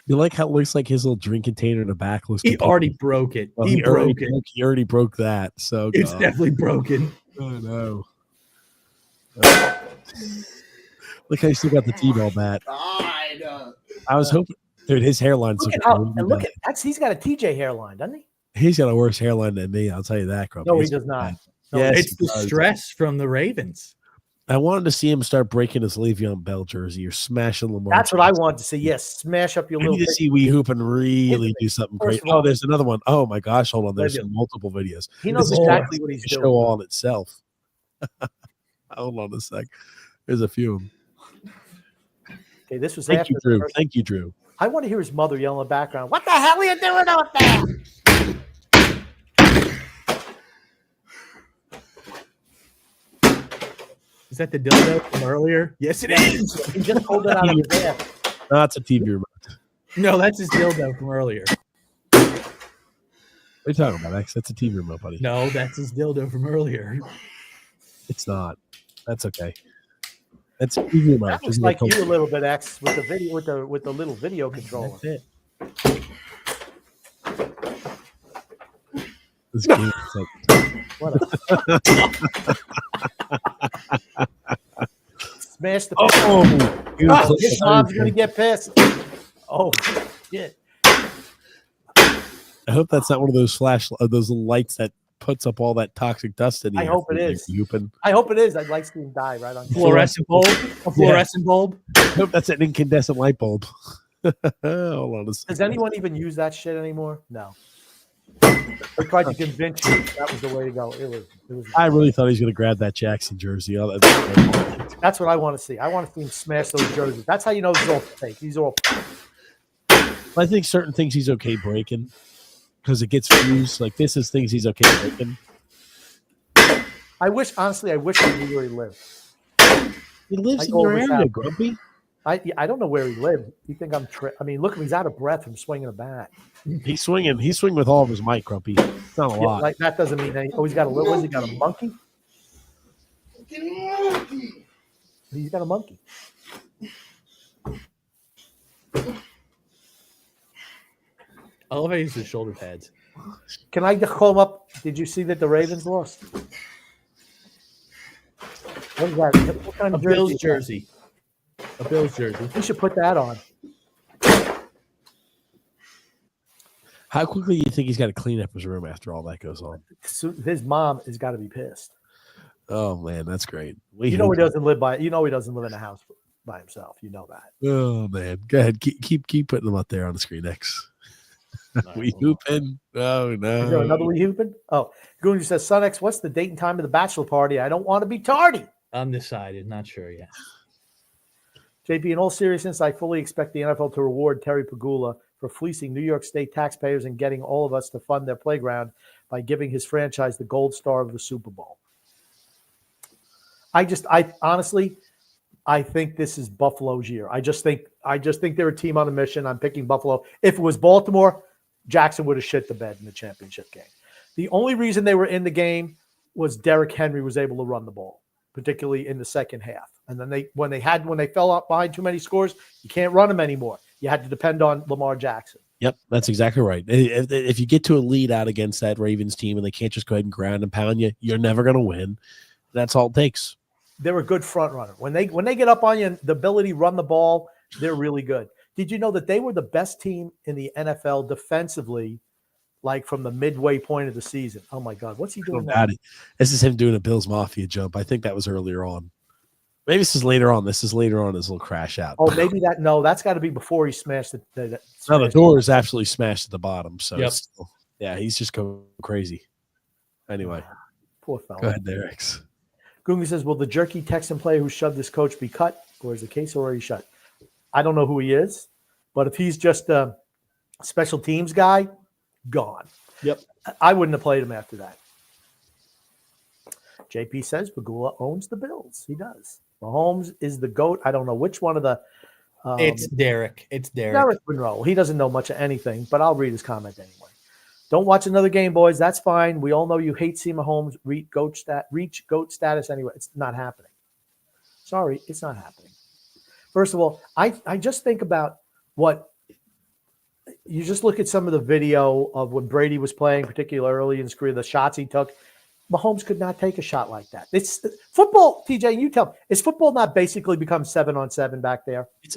You like how it looks like his little drink container in the back looks. He already broke it. Well, he broke it. He already broke that. So It's definitely broken. Oh no! Look how he still got the T-ball bat. God. I was hoping, dude. His hairline's Look looking at look at he's got a TJ hairline, doesn't he? He's got a worse hairline than me. I'll tell you that, Grumpy. No, he He's does got not. that. No, Yes, It's he the does. stress from the Ravens. I wanted to see him start breaking his Le'Veon Bell jersey or smashing Lamar. That's what I Jackson. wanted to see. Yes, smash up your I little. need to see Wee Hoop and really do something First great. of all- Oh, there's another one. Oh my gosh, hold on. There's Maybe- multiple videos. He knows This is exactly what he's a doing. show all on itself. Hold on a sec. There's a few of them. Okay, this was Thank after you, the Drew. first- Thank you, Drew. I want to hear his mother yell in the background. What the hell are you doing out there? Is that the dildo from earlier? Yes, it is. He just pulled it out of his ass. No, it's a TV remote. No, that's his dildo from earlier. What are you talking about, X? That's a TV remote, buddy. No, that's his dildo from earlier. It's not. That's okay. That's a TV remote. That looks Isn't like it you a little bit, X, with the video with the little video controller. That's it. This game is like- What Smash the. Oh, you Oh, clipped his the mom's third gonna one. get pissed. Oh shit! I hope that's not one of those those lights that puts up all that toxic dust in the I air. hope it is. Youpin. I hope it is. I'd like to see him die right on. Fluorescent bulb? A fluorescent bulb? I hope that's an incandescent light bulb. Hold on a second. Does anyone even use that shit anymore? No. I tried to convince you that was the way to go. It was. I really thought he was going to grab that Jackson jersey. Oh, that's That's what I want to see. I want to see him smash those jerseys. That's how you know he's all fake. He's all. I think certain things he's okay breaking because it gets fused. Like this is things he's okay breaking. I wish I knew where he lived. He lives I in go your over area, south. Grumpy. I don't know where he lived. You think I'm? I mean, look, he's out of breath from swinging a bat. He's swinging. He's swinging with all of his might, Grumpy. It's not a Yeah, lot. like that doesn't mean anything. Oh, he's got a little. Has he got a monkey? He's got a monkey. I love how he uses shoulder pads. Can I call him up? Did you see that the Ravens lost? What is that? What kind A of Bills jersey? jersey. A Bills jersey. We should put that on. How quickly do you think he's got to clean up his room after all that goes on? So his mom has got to be pissed. Oh man, that's great. You know he doesn't live by. You know he doesn't live in a house by himself. You know that. Oh man, go ahead. Keep putting them up there on the screen next. We hooping. Oh Is there no. another we hooping? Oh, Goon says, Son X, what's the date and time of the bachelor party? I don't want to be tardy. Undecided. Not sure yet. JP, in all seriousness, I fully expect the NFL to reward Terry Pagula for fleecing New York State taxpayers and getting all of us to fund their playground by giving his franchise the gold star of the Super Bowl. I honestly think this is Buffalo's year. I just think they're a team on a mission. I'm picking Buffalo. If it was Baltimore, Jackson would have shit the bed in the championship game. The only reason they were in the game was Derrick Henry was able to run the ball, particularly in the second half. And then when they fell out behind too many scores, you can't run them anymore. You had to depend on Lamar Jackson. Yep, that's exactly right. If you get to a lead out against that Ravens team and they can't just go ahead and ground and pound you, you're never going to win. That's all it takes. They're a good front runner. When they get up on you, and the ability to run the ball They're really good. Did you know that they were the best team in the NFL defensively, like from the midway point of the season? Oh my God, what's he doing now? This is him doing a Bills Mafia jump. I think that was earlier on. Maybe this is later on. This is later on his little crash out. Oh, maybe that. No, that's got to be before he smashed the No, the door is absolutely smashed at the bottom. So, Yep. yeah, he's just going crazy. Anyway, Poor fella. go ahead, Derek's. Gunga says, will the jerky Texan player who shoved his coach be cut, or is the case already shut? I don't know who he is, but if he's just a special teams guy, gone. Yep. I wouldn't have played him after that. JP says Pagula owns the Bills. He does. Mahomes is the GOAT. I don't know which one of the It's Derek. It's Derek. Derek Monroe. He doesn't know much of anything, but I'll read his comment anyway. Don't watch another game, boys. That's fine. We all know you hate seeing Mahomes reach GOAT status anyway. It's not happening. Sorry, it's not happening. First of all, I just think about what you just look at some of the video of when Brady was playing, particularly early in his career, the shots he took. Mahomes could not take a shot like that. It's football, TJ. You tell me, is football not basically become 7-on-7 back there? It's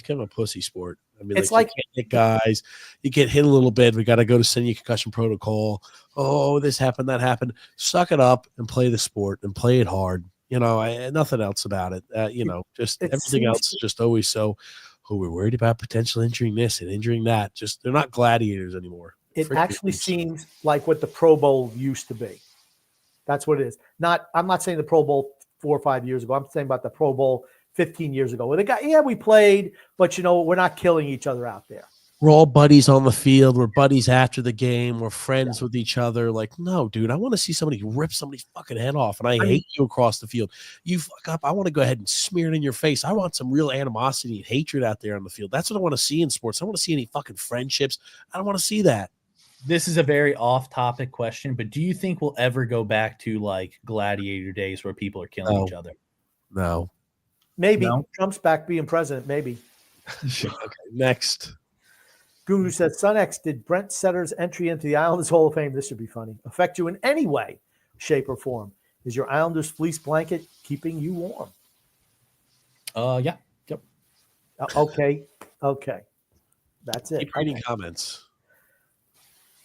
kind of a pussy sport. I mean, It's you can't hit guys. You get hit a little bit. We got to go to send you concussion protocol. Oh, this happened, that happened. Suck it up and play the sport and play it hard. Nothing else about it. Just everything else is just always so. Oh, we're worried about potential injuring this and injuring that. Just they're not gladiators anymore. It actually seems like what the Pro Bowl used to be. That's what it is. I'm not saying the Pro Bowl 4 or 5 years ago. I'm saying about the Pro Bowl 15 years ago. Where we played, but we're not killing each other out there. We're all buddies on the field. We're buddies after the game. We're friends with each other. Like, no, dude, I want to see somebody rip somebody's fucking head off, and I hate you across the field. You fuck up. I want to go ahead and smear it in your face. I want some real animosity and hatred out there on the field. That's what I want to see in sports. I don't want to see any fucking friendships. I don't want to see that. This is a very off-topic question, but do you think we'll ever go back to like gladiator days where people are killing each other? No. Maybe. No? Trump's back being president. Maybe. Okay, next. Guru says, Son X, did Brent Setter's entry into the Islanders Hall of Fame, this should be funny, affect you in any way, shape, or form? Is your Islanders fleece blanket keeping you warm? Yeah. Yep. Okay. That's it. Keep reading comments.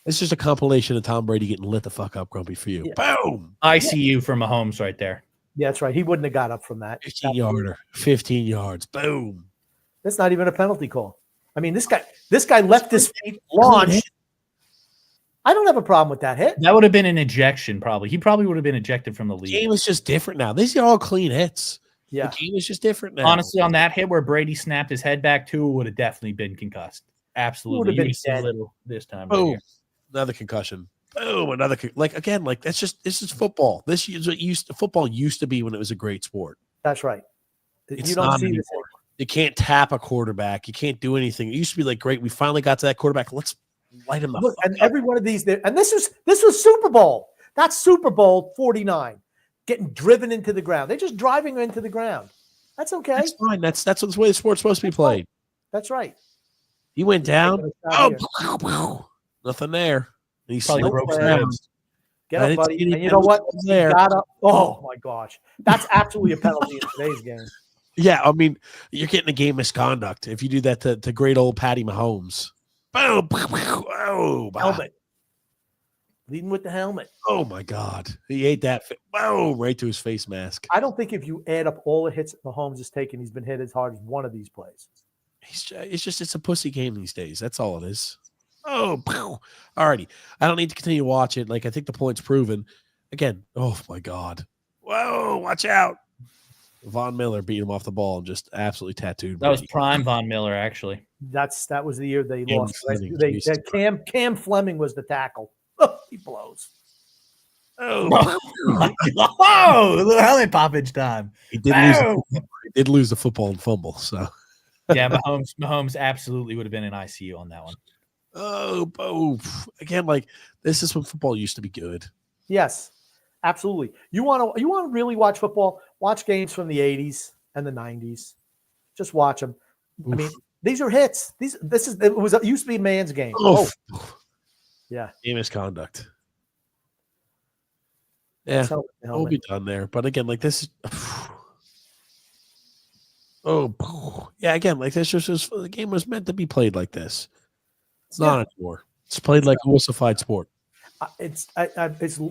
It's just a compilation of Tom Brady getting lit the fuck up, grumpy for you. Yeah. Boom. ICU for Mahomes right there. Yeah, that's right. He wouldn't have got up from that. 15-yarder. 15 yards. Boom. That's not even a penalty call. I mean, this guy left his feet launched. I don't have a problem with that hit. That would have been an ejection, probably. He probably would have been ejected from the The league. game is just different now. These are all clean hits. Yeah. The game is just different now. Honestly, on that hit where Brady snapped his head back too, would have definitely been concussed. Absolutely. been You see a dead. little this time. Right Boom. here. Another concussion. Boom. Another this is football. This is what football used to be when it was a great sport. That's right. It's You don't not see anymore. this. You can't tap a quarterback. You can't do anything. It used to be like, great, we finally got to that quarterback. Let's light him up. Look, and every one of these, and this was Super Bowl. That's Super Bowl 49, getting driven into the ground. They're just driving into the ground. That's okay. That's fine. That's the way the sport's supposed to be played. That's right. He went down. Here. Nothing there. And he Probably slipped broke down. down. Get I up, didn't buddy. see any And you know what? penalties He there. got up. Oh my gosh, that's absolutely a penalty in today's game. Yeah, I mean, you're getting a game misconduct if you do that to great old Patty Mahomes. Boom. Oh, Helmet. Leading with the helmet. Oh my God. He ate that. Boom, right to his face mask. I don't think if you add up all the hits Mahomes has taken, he's been hit as hard as one of these plays. It's a pussy game these days. That's all it is. Oh, all righty. I don't need to continue to watch it. Like, I think the point's proven. Again, oh my God. Whoa, watch out. Von Miller beat him off the ball and just absolutely tattooed. That was Brady. prime Von Miller, actually. That was the year they Cam lost. Fleming. Cam Fleming was the tackle. He blows. Oh, Oh, a little helmet poppage time. he did lose the football and fumble. So, Yeah, Mahomes absolutely would have been in ICU on that one. oh, again, like this is when football used to be good. Yes, absolutely. You want to really watch football? Watch games from the 80s and the 90s. Just watch them. I mean, these are hits. It used to be a man's game. Oh, yeah. Game misconduct. Yeah, That's how- we'll be done there. But again, like this, Yeah. Again, like this the game was meant to be played like this. It's not anymore. It's played like a wussified sport.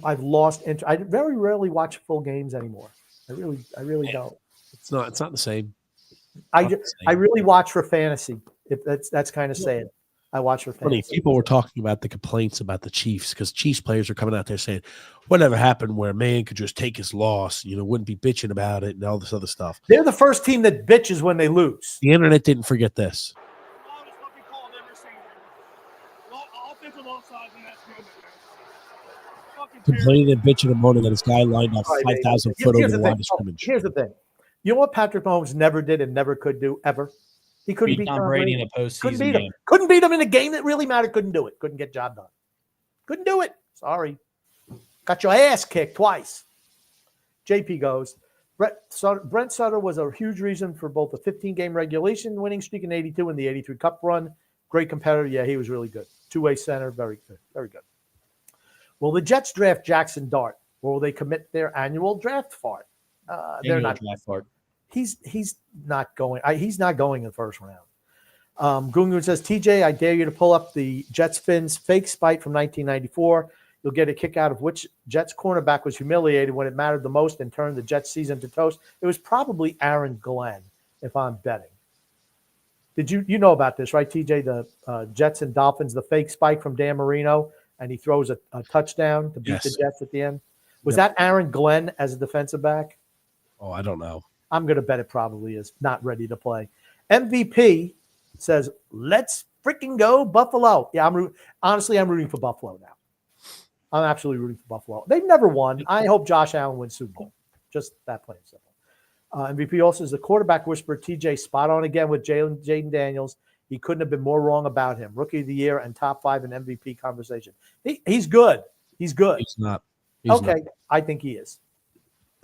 I've lost interest. I very rarely watch full games anymore. I really don't. It's not the same. I really watch for fantasy. If that's kind of sad. I watch for Funny, fantasy. people were talking about the complaints about the Chiefs because Chiefs players are coming out there saying, whatever happened where a man could just take his loss, wouldn't be bitching about it and all this other stuff. They're the first team that bitches when they lose. The internet didn't forget this. Complaining and bitching and moaning that his guy lined up 5,000 foot over the line of scrimmage. Here's the thing. You know what Patrick Mahomes never did and never could do ever? He couldn't beat Tom Brady in a postseason couldn't beat game. him. Couldn't beat him in a game that really mattered. Couldn't do it. Couldn't get job done. Couldn't do it. Sorry. Got your ass kicked twice. JP goes, Brent Sutter was a huge reason for both the 15-game regulation winning streak in 82 and the 83 Cup run. Great competitor. Yeah, he was really good. Two-way center. Very good. Very good. Will the Jets draft Jackson Dart, or will they commit their annual draft fart? They're not. Draft fart. He's not going. He's not going in the first round. Gungun says, TJ, I dare you to pull up the Jets Fins fake spite from 1994. You'll get a kick out of which Jets cornerback was humiliated when it mattered the most and turned the Jets season to toast. It was probably Aaron Glenn, if I'm betting. Did you know about this, right, TJ? The Jets and Dolphins, the fake spike from Dan Marino, and he throws a touchdown to beat the Jets at the end. Was that Aaron Glenn as a defensive back? Oh, I don't know. I'm going to bet it probably is. Not ready to play. MVP says, let's freaking go Buffalo. Yeah, honestly, I'm rooting for Buffalo now. I'm absolutely rooting for Buffalo. They've never won. I hope Josh Allen wins Super Bowl. Just that plain simple. MVP also is the quarterback whisperer. TJ spot on again with Jaden Daniels. He couldn't have been more wrong about him. Rookie of the year and top 5 in MVP conversation. He's good. He's good. He's not. Okay, I think he is.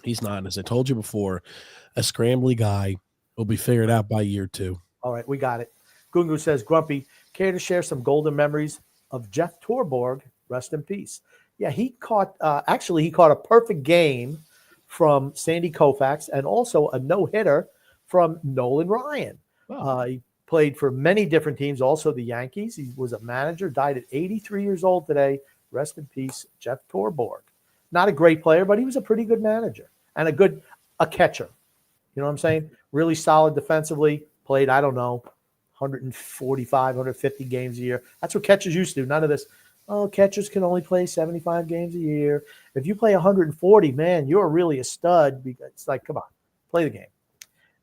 He's not. As I told you before, a scrambly guy will be figured out by year 2. All right, we got it. Gungu says, Grumpy, care to share some golden memories of Jeff Torborg? Rest in peace. Yeah, he caught a perfect game from Sandy Koufax and also a no-hitter from Nolan Ryan. Wow. He played for many different teams, also the Yankees. He was a manager, died at 83 years old today. Rest in peace, Jeff Torborg. Not a great player, but he was a pretty good manager and a catcher. You know what I'm saying? Really solid defensively. Played, 145, 150 games a year. That's what catchers used to do. None of this, catchers can only play 75 games a year. If you play 140, man, you're really a stud. It's like, come on, play the game.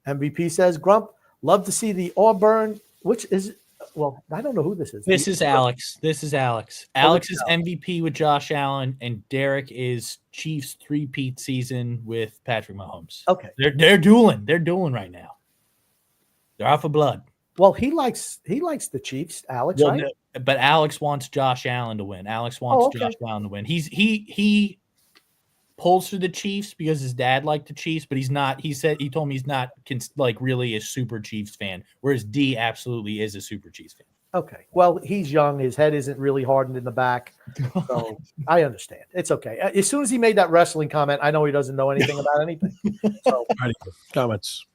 MVP says, Grump, love to see the Auburn, which is, well, I don't know who this is. This is Alex. Alex is MVP with Josh Allen, and Derek is Chiefs 3-peat season with Patrick Mahomes. Okay. They're dueling. They're dueling right now. They're off of blood. Well, he likes the Chiefs, Alex, right? No, but Alex wants Josh Allen to win. Josh Allen to win. He pulls for the Chiefs because his dad liked the Chiefs, but he's not. He told me he's not really a super Chiefs fan, whereas D absolutely is a super Chiefs fan. Okay. Well, he's young. His head isn't really hardened in the back. So I understand. It's okay. As soon as he made that wrestling comment, I know he doesn't know anything about anything. So comments.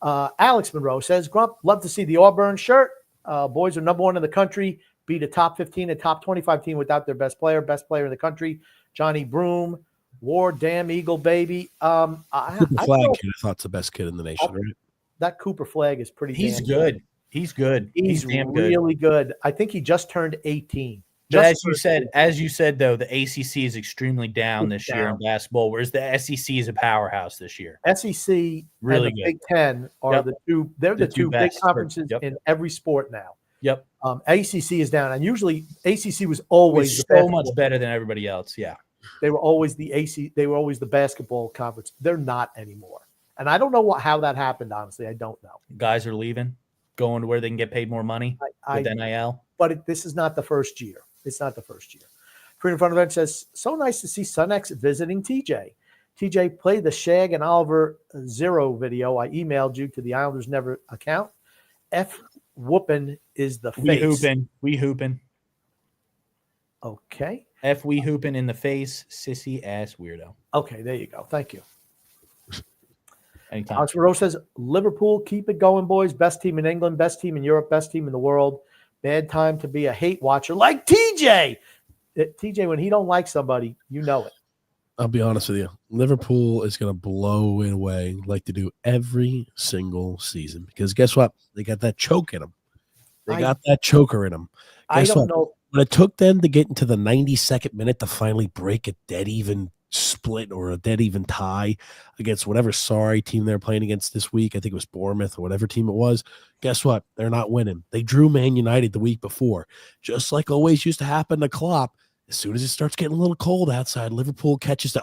Alex Monroe says, Grump, love to see the Auburn shirt. Boys are number 1 in the country. Beat a top 15 and top 25 team without their best player in the country. Johnny Broom. War, damn Eagle, baby. Cooper Flag kid, I thought, the best kid in the nation, right? That Cooper Flag is pretty. He's damn good. He's good. He's damn really good. I think he just turned 18. But as you said, though, the ACC is extremely down this year in basketball, whereas the SEC is a powerhouse this year. SEC really and the good. Big Ten are the two. They're the two big best. conferences in every sport now. Yep. ACC is down, and usually ACC was always so much better than everybody else. Yeah. They were always They were always the basketball conference. They're not anymore, and I don't know how that happened. Honestly, I don't know. Guys are leaving, going to where they can get paid more money with NIL. But this is not the first year. It's not the first year. Freedom Front Event says, so nice to see SunX visiting TJ. TJ, play the Shag and Oliver Zero video. I emailed you to the Islanders Never account. F whoopin is the face. We hoopin. Okay. F we hoopin in the face, sissy ass weirdo. Okay, there you go. Thank you. Anytime. Alex Monroe says, Liverpool, keep it going, boys. Best team in England, best team in Europe, best team in the world. Bad time to be a hate watcher like TJ. TJ, when he don't like somebody, you know it. I'll be honest with you. Liverpool is going to blow it away like they do every single season. Because guess what? They got that choke in them. They got that choker in them. I don't know. When it took them to get into the 92nd minute to finally break a dead even split or a dead even tie against whatever sorry team they're playing against this week. I think it was Bournemouth or whatever team it was. Guess what? They're not winning. They drew Man United the week before. Just like always used to happen to Klopp. As soon as it starts getting a little cold outside, Liverpool catches the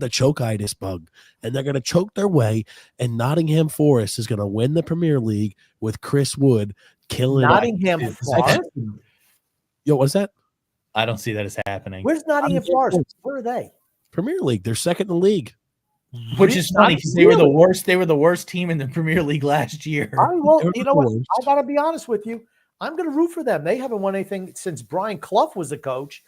chokitis bug, and they're going to choke their way, and Nottingham Forest is going to win the Premier League with Chris Wood killing Nottingham Forest? Yo, what's that? I don't see that as happening. Where's Nottingham Forest? Where are they? Premier League. They're second in the league. Which is funny because they were the worst. They were the worst team in the Premier League last year. You know what? I got to be honest with you. I'm going to root for them. They haven't won anything since Brian Clough was the late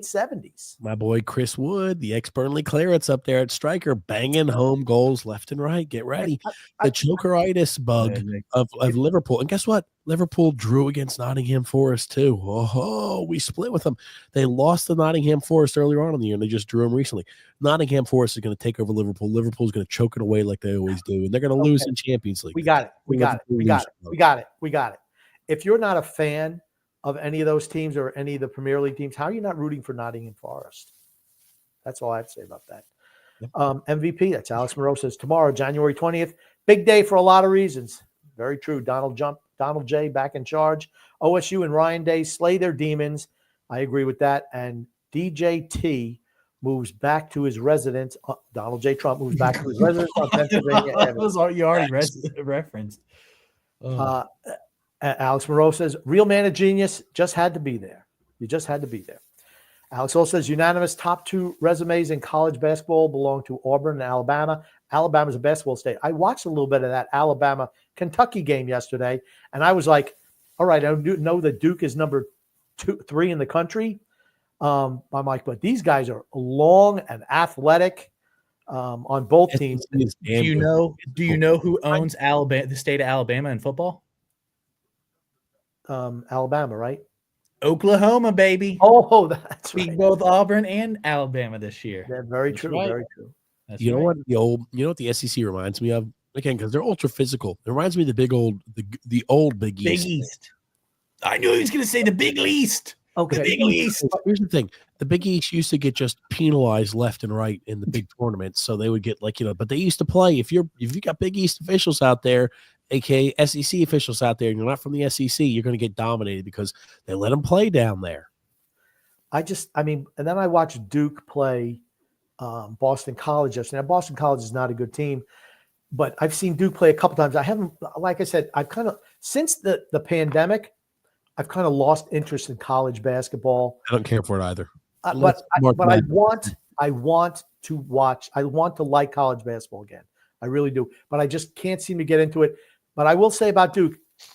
70s. My boy Chris Wood, the ex-Burnley Clarets up there at striker, banging home goals left and right. Get ready. The chokeritis bug of Liverpool. And guess what? Liverpool drew against Nottingham Forest too. Oh, we split with them. They lost to Nottingham Forest earlier on in the year, and they just drew them recently. Nottingham Forest is going to take over Liverpool. Liverpool's going to choke it away like they always do, and they're going to lose in Champions League. We got it. We got it. If you're not a fan of any of those teams or any of the Premier League teams, how are you not rooting for Nottingham Forest? That's all I have to say about that. Yep. MVP, that's Alex Monroe says, tomorrow, January 20th, big day for a lot of reasons. Very true. Donald J back in charge. OSU and Ryan Day slay their demons. I agree with that. And DJT moves back to his residence. Donald J. Trump moves back to his residence on Pennsylvania Avenue. You already referenced. Alex Monroe says, real man of genius, just had to be there. You just had to be there. Alex also says, unanimous top 2 resumes in college basketball belong to Auburn and Alabama. Alabama's a basketball state. I watched a little bit of that Alabama-Kentucky game yesterday, and I was like, all right, I know that Duke is number 3 in the country. I'm like, but these guys are long and athletic on both teams. Do you know who owns Alabama, the state of Alabama in football? Alabama, right? Oklahoma, baby. Oh, that's right. Both Auburn and Alabama this year. Yeah, very true. Right. Very true. That's You know right. what the SEC reminds me of? Again, because they're ultra physical. It reminds me of the old Big East. Big East. I knew he was going to say the Big East. Okay. The Big East. Here's the thing. The Big East used to get just penalized left and right in the big tournaments. So they would get but they used to play. If you got Big East officials out there, aka SEC officials out there, and you're not from the SEC, you're going to get dominated because they let them play down there. And then I watched Duke play Boston College yesterday. Now, Boston College is not a good team, but I've seen Duke play a couple times. I haven't, like I said, I've kind of, since the pandemic, I've kind of lost interest in college basketball. I don't care for it either. But I want to watch. I want to like college basketball again. I really do. But I just can't seem to get into it. But I will say about Duke,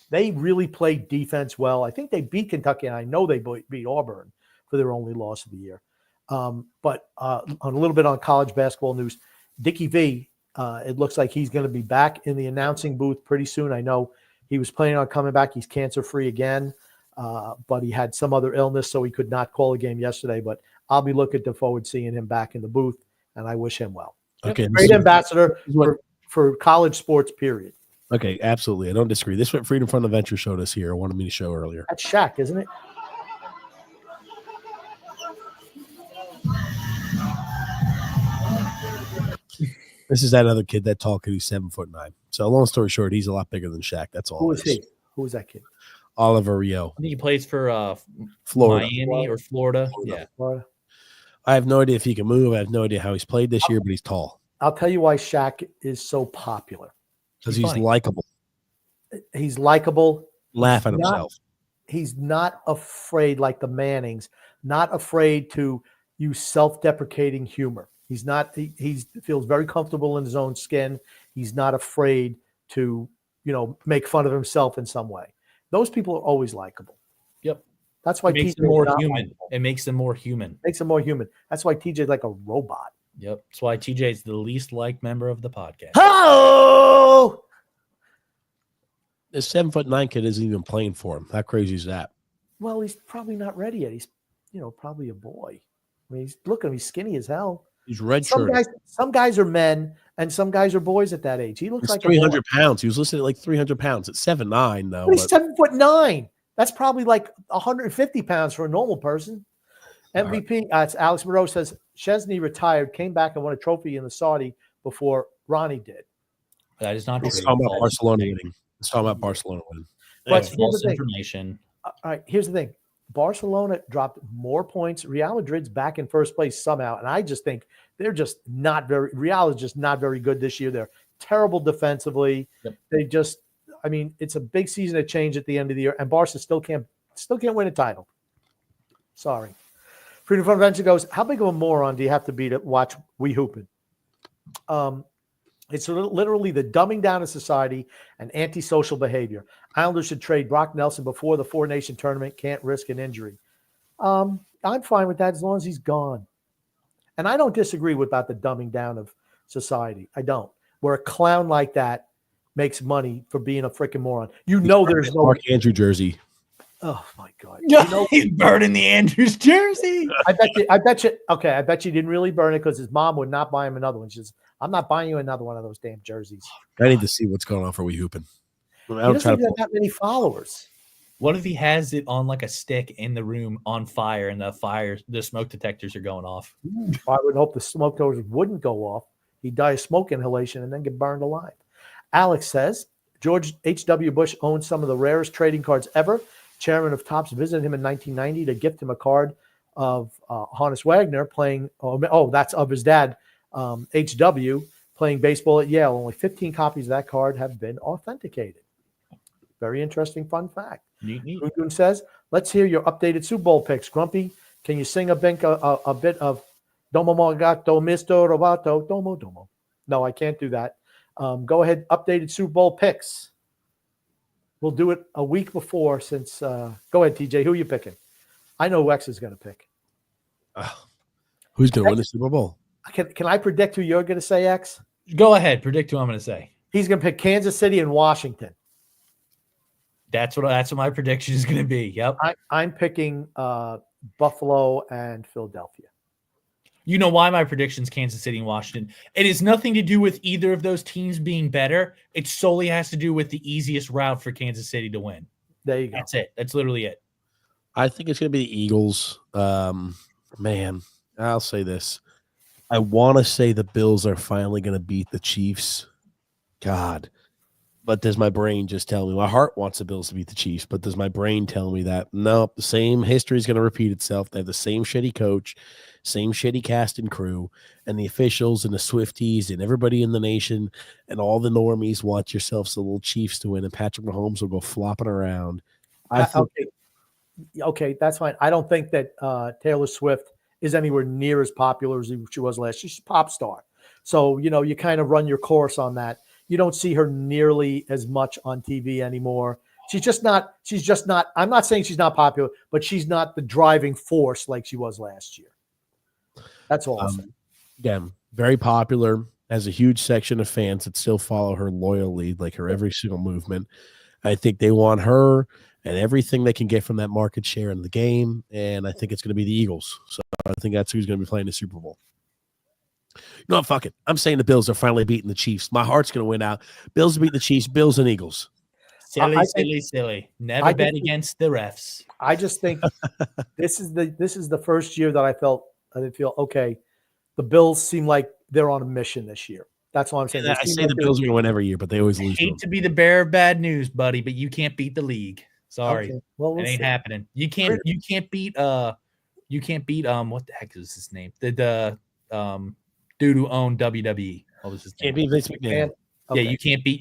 they really played defense well. I think they beat Kentucky, and I know they beat Auburn for their only loss of the year. But on a little bit on college basketball news, Dickie V, it looks like he's going to be back in the announcing booth pretty soon. I know he was planning on coming back. He's cancer-free again, but he had some other illness, so he could not call a game yesterday. But I'll be looking forward to seeing him back in the booth, and I wish him well. Okay, Great ambassador for college sports, period. Okay, absolutely. I don't disagree. This is what Freedom Front Adventure showed us here. I wanted me to show earlier. That's Shaq, isn't it? This is that other kid, that tall kid who's 7'9". So long story short, he's a lot bigger than Shaq. That's all. Who is he? Who is that kid? Oliver Rio. I think he plays for Florida. Miami or Florida. Yeah. Florida. I have no idea if he can move. I have no idea how he's played this year, but he's tall. I'll tell you why Shaq is so popular. Because he's likable. He's likable. Laugh at himself. He's not afraid, like the Mannings, not afraid to use self-deprecating humor. He's not. He feels very comfortable in his own skin. He's not afraid to, make fun of himself in some way. Those people are always likable. Yep. That's why it makes them more human. It makes them more human. Makes them more human. That's why TJ's like a robot. Yep. That's why TJ is the least liked member of the podcast. Oh, This 7'9" kid isn't even playing for him. How crazy is that? well, he's probably not ready yet. He's, probably a boy. I mean, he's skinny as hell. He's redshirted. Some guys are men and some guys are boys at that age. He looks He's like 300 pounds. He was listed at like 300 pounds at 7'9", though. But he's 7'9". That's probably like 150 pounds for a normal person. MVP. It's Alex Moreau says Chesney retired, came back and won a trophy in the Saudi before Ronnie did. That is not true. He's talking about Barcelona winning. He's talking about Barcelona winning. But That's here's false the thing. information. All right, here's the thing. Barcelona dropped more points. Real Madrid's back in first place somehow, and I just think they're just not very. Real is just not very good this year. They're terrible defensively. Yep. They just, I mean, it's a big season of change at the end of the year, and Barca still can't win a title. Sorry. Freedom from Adventure goes, how big of a moron do you have to be to watch We Hoopin'? It's literally the dumbing down of society and antisocial behavior. Islanders should trade Brock Nelson before the Four Nation tournament. Can't risk an injury. I'm fine with that as long as he's gone. And I don't disagree about the dumbing down of society. I don't. Where a clown like that makes money for being a freaking moron. There's no Mark Andrew jersey. Oh my God! He's burning the Andrews jersey. I bet you. Okay, I bet you didn't really burn it because his mom would not buy him another one. She says, "I'm not buying you another one of those damn jerseys." I need to see what's going on for We Hoopin'. He doesn't even have that many followers. What if he has it on like a stick in the room on fire and the smoke detectors are going off? I would hope the smoke detectors wouldn't go off. He'd die of smoke inhalation and then get burned alive. Alex says George H.W. Bush owns some of the rarest trading cards ever. Chairman of Topps visited him in 1990 to gift him a card of Honus Wagner playing. That's of his dad, H.W., playing baseball at Yale. Only 15 copies of that card have been authenticated. Very interesting fun fact. Gungun says, let's hear your updated Super Bowl picks. Grumpy, can you sing a bit of Domo Mogato, Misto Robato, Domo Domo? No, I can't do that. Go ahead, updated Super Bowl picks. We'll do it a week before since go ahead, TJ. Who are you picking? I know who X is going to pick. Who's going to win the Super Bowl? Can I predict who you're going to say, X? Go ahead. Predict who I'm going to say. He's going to pick Kansas City and Washington. That's what my prediction is going to be. Yep. I'm picking Buffalo and Philadelphia. You know why my prediction's Kansas City and Washington? It has nothing to do with either of those teams being better. It solely has to do with the easiest route for Kansas City to win. There you go. That's it. That's literally it. I think it's going to be the Eagles. Man, I'll say this. I want to say the Bills are finally going to beat the Chiefs. God. But does my brain just tell me? My heart wants the Bills to beat the Chiefs, but does my brain tell me that? No, the same history is going to repeat itself. They have the same shitty coach, same shitty cast and crew, and the officials and the Swifties and everybody in the nation and all the normies want yourselves the little Chiefs to win, and Patrick Mahomes will go flopping around. Okay, that's fine. I don't think that Taylor Swift is anywhere near as popular as she was last year. She's a pop star. So, you kind of run your course on that. You don't see her nearly as much on TV anymore. She's just not, I'm not saying she's not popular, but she's not the driving force like she was last year. That's all I'm saying. Again, very popular, has a huge section of fans that still follow her loyally, like her every single movement. I think they want her and everything they can get from that market share in the game, and I think it's going to be the Eagles. So I think that's who's going to be playing the Super Bowl. No, fuck it. I'm saying the Bills are finally beating the Chiefs. My heart's going to win out. Bills beat the Chiefs, Bills and Eagles. Silly. Never bet against the refs. I just think this is the first year that I feel okay. The Bills seem like they're on a mission this year. That's all I'm saying. I say the Bills are going to win every year, but they always lose. Hate to be the bearer of bad news, buddy, but you can't beat the league. Sorry, okay. Well, it ain't happening. You can't beat what the heck is his name? The dude who owned WWE. What was his name? Can't beat Vince McMahon. Okay. Yeah, you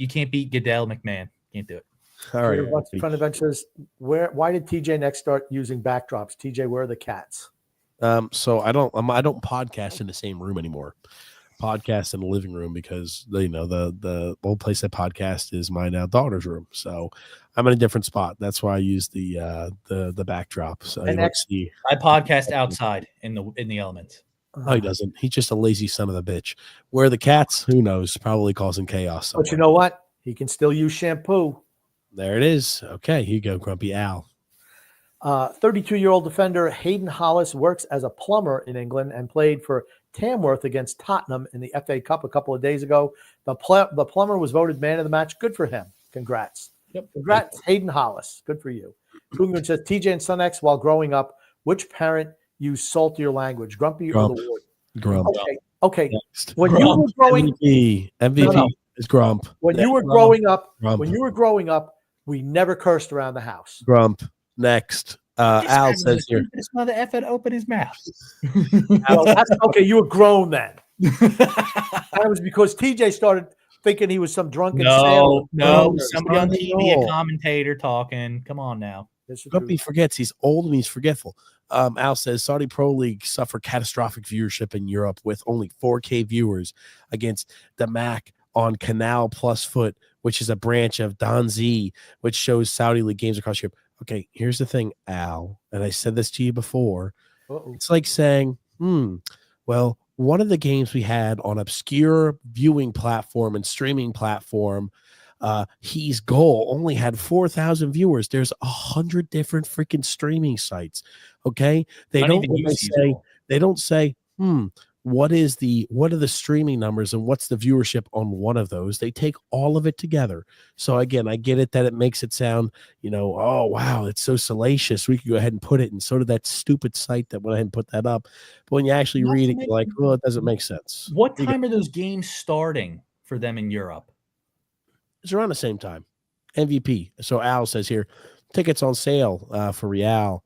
can't beat Goodell McMahon. Can't do it. All right. Front adventures. Why did TJ next start using backdrops? TJ, where are the cats? So I don't podcast in the same room anymore. Podcast in the living room because the old place I podcast is my now daughter's room. So I'm in a different spot. That's why I use the backdrop. So you don't see. I podcast outside in the elements. No, he doesn't. He's just a lazy son of a bitch. Where are the cats? Who knows? Probably causing chaos somewhere. But you know what? He can still use shampoo. There it is. Okay, here you go, Grumpy Al. 32-year-old defender Hayden Hollis works as a plumber in England and played for Tamworth against Tottenham in the FA Cup a couple of days ago. The plumber was voted man of the match. Good for him. Congrats. Yep. Congrats, Hayden Hollis. Good for you. Coogan says, TJ and Son X, while growing up, which parent used saltier language, Grumpy Grump. or the Ward? Grump. Okay. Next. When you were growing MVP is Grump. when you were growing up, we never cursed around the house. Grump. Next. Al says here. This mother effort open his mouth. Well, okay, you were grown then. That was because TJ started thinking he was some drunken sailor. No, somebody on TV, a commentator talking. Come on now. Grumpy forgets he's old and he's forgetful. Al says Saudi Pro League suffered catastrophic viewership in Europe with only 4K viewers against the MAC on Canal Plus Foot, which is a branch of DAZN, which shows Saudi League games across Europe. Okay, here's the thing, Al, and I said this to you before. It's like saying, well, one of the games we had on obscure viewing platform and streaming platform, He's Goal only had 4,000 viewers. There's 100 different freaking streaming sites. Okay, they don't say, what are the streaming numbers and what's the viewership on one of those? They take all of it together. So again, I get it that it makes it sound, oh wow, it's so salacious. We could go ahead and put it, and so did that stupid site that went ahead and put that up. But when you actually read it, you're like, well, it doesn't make sense. What time are those games starting for them in Europe? It's around the same time. MVP. So Al says here, tickets on sale for Real.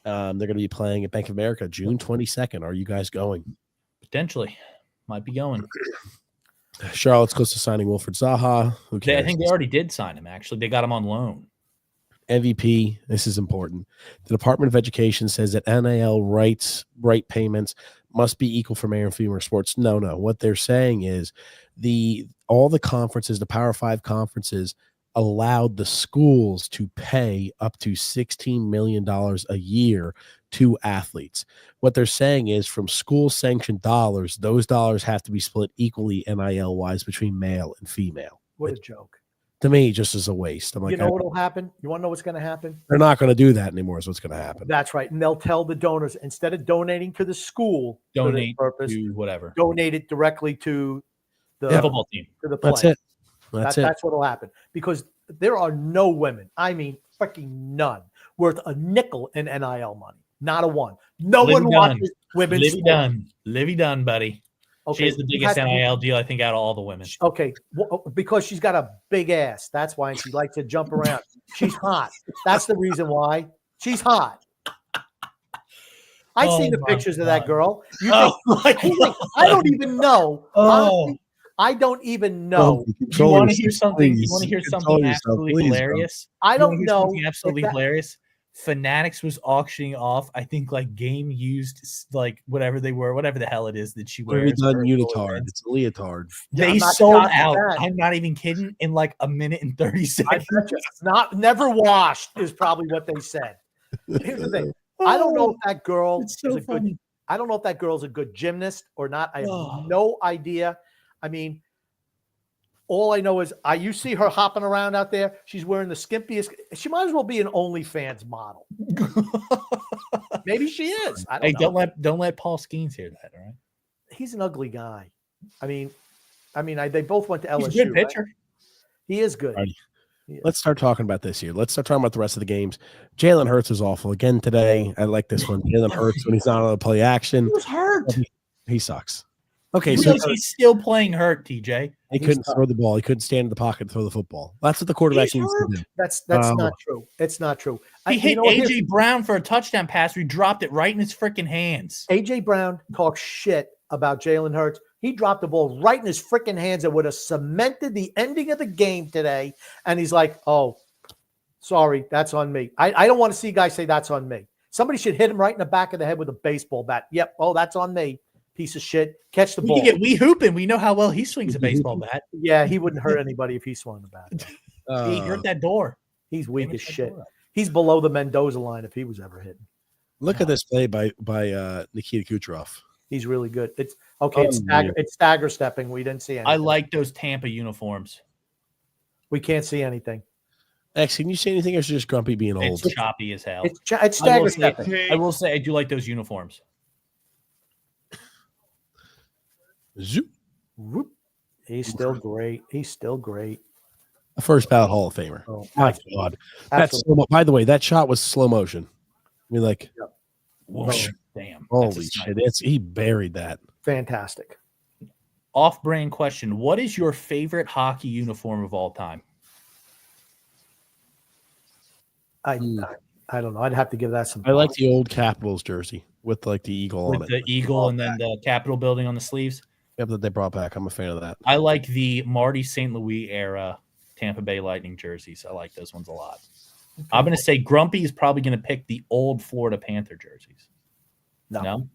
They're going to be playing at Bank of America June 22nd. Are you guys going? Potentially. Might be going. Charlotte's close to signing Wilfred Zaha. Who cares? I think they already did sign him, actually. They got him on loan. MVP, this is important. The Department of Education says that NIL right payments must be equal for male and female sports. No. What they're saying is all the conferences, the Power 5 conferences, allowed the schools to pay up to $16 million a year to athletes. What they're saying is from school sanctioned dollars, those dollars have to be split equally NIL wise between male and female. What a joke. To me, just as a waste. I'm like, you know what will happen? You want to know what's going to happen? They're not going to do that anymore is what's going to happen. That's right. And they'll tell the donors, instead of donating to the school donate for this purpose, to whatever. Donate it directly to the football team. To the That's player. it. That's it. That's what will happen. Because there are no women, I mean freaking none, worth a nickel in NIL money. Not a one. No one watches women's sports. Livy Dunn, buddy. Okay, she has the biggest NIL deal, I think, out of all the women. Okay, because she's got a big ass. That's why she likes to jump around. She's hot. That's the reason why. She's hot. I've seen the pictures of that girl. I don't even know. Honestly, I don't even know. Do you want to hear something? You want to hear something absolutely hilarious? I don't know. Something absolutely hilarious. Fanatics was auctioning off, I think, like game used, like whatever they were, whatever the hell it is that she wears. Unitard. It's a leotard. They sold out. I'm not even kidding. In like a minute and 30 seconds. Never washed is probably what they said. Here's the thing. I don't know if that girl is a good. I don't know if that girl's a good gymnast or not. I have no idea. I mean, all I know is you see her hopping around out there. She's wearing the skimpiest. She might as well be an OnlyFans model. Maybe she is. I don't know. Don't let Paul Skeens hear that. All right. He's an ugly guy. I mean, they both went to LSU. He's a good pitcher. Right? He is good. Right. Let's start talking about this here. Let's start talking about the rest of the games. Jalen Hurts was awful again today. I like this one. Jalen Hurts when he's not on the play action. He was hurt. He sucks. Okay, so he's still playing hurt, TJ. He couldn't throw the ball. He couldn't stand in the pocket and throw the football. That's what the quarterback needs to do. That's not true. It's not true. He hit AJ Brown for a touchdown pass. He dropped it right in his freaking hands. AJ Brown talks shit about Jalen Hurts. He dropped the ball right in his freaking hands that would have cemented the ending of the game today. And he's like, "Oh, sorry, that's on me." I don't want to see guys say that's on me. Somebody should hit him right in the back of the head with a baseball bat. Yep. Oh, that's on me. Piece of shit. Catch the ball. We hooping. We know how well he swings a baseball bat. Yeah, he wouldn't hurt anybody if he swung the bat. He hurt that door. He's weak as shit. He's below the Mendoza line if he was ever hitting. Look at this play by Nikita Kucherov. He's really good. It's okay. It's stagger stepping. We didn't see anything. I like those Tampa uniforms. We can't see anything. X, can you say anything, or is it just Grumpy being old? It's choppy as hell. It's stagger stepping. I will say I do like those uniforms. Zoop. Whoop. He's still great. He's still great. A first ballot Hall of Famer. Oh, my God. That's slow by the way, that shot was slow motion. I mean, like, whoosh. Damn. Holy shit. He buried that. Fantastic. Off-brand question. What is your favorite hockey uniform of all time? I don't know. I'd have to give that some. I like the old Capitals jersey with like the eagle on it. With the eagle and then the Capitol building on the sleeves. Yep, that they brought back. I'm a fan of that. I like the Marty St. Louis era Tampa Bay Lightning jerseys. I like those ones a lot. Okay. I'm going to say Grumpy is probably going to pick the old Florida Panther jerseys. No.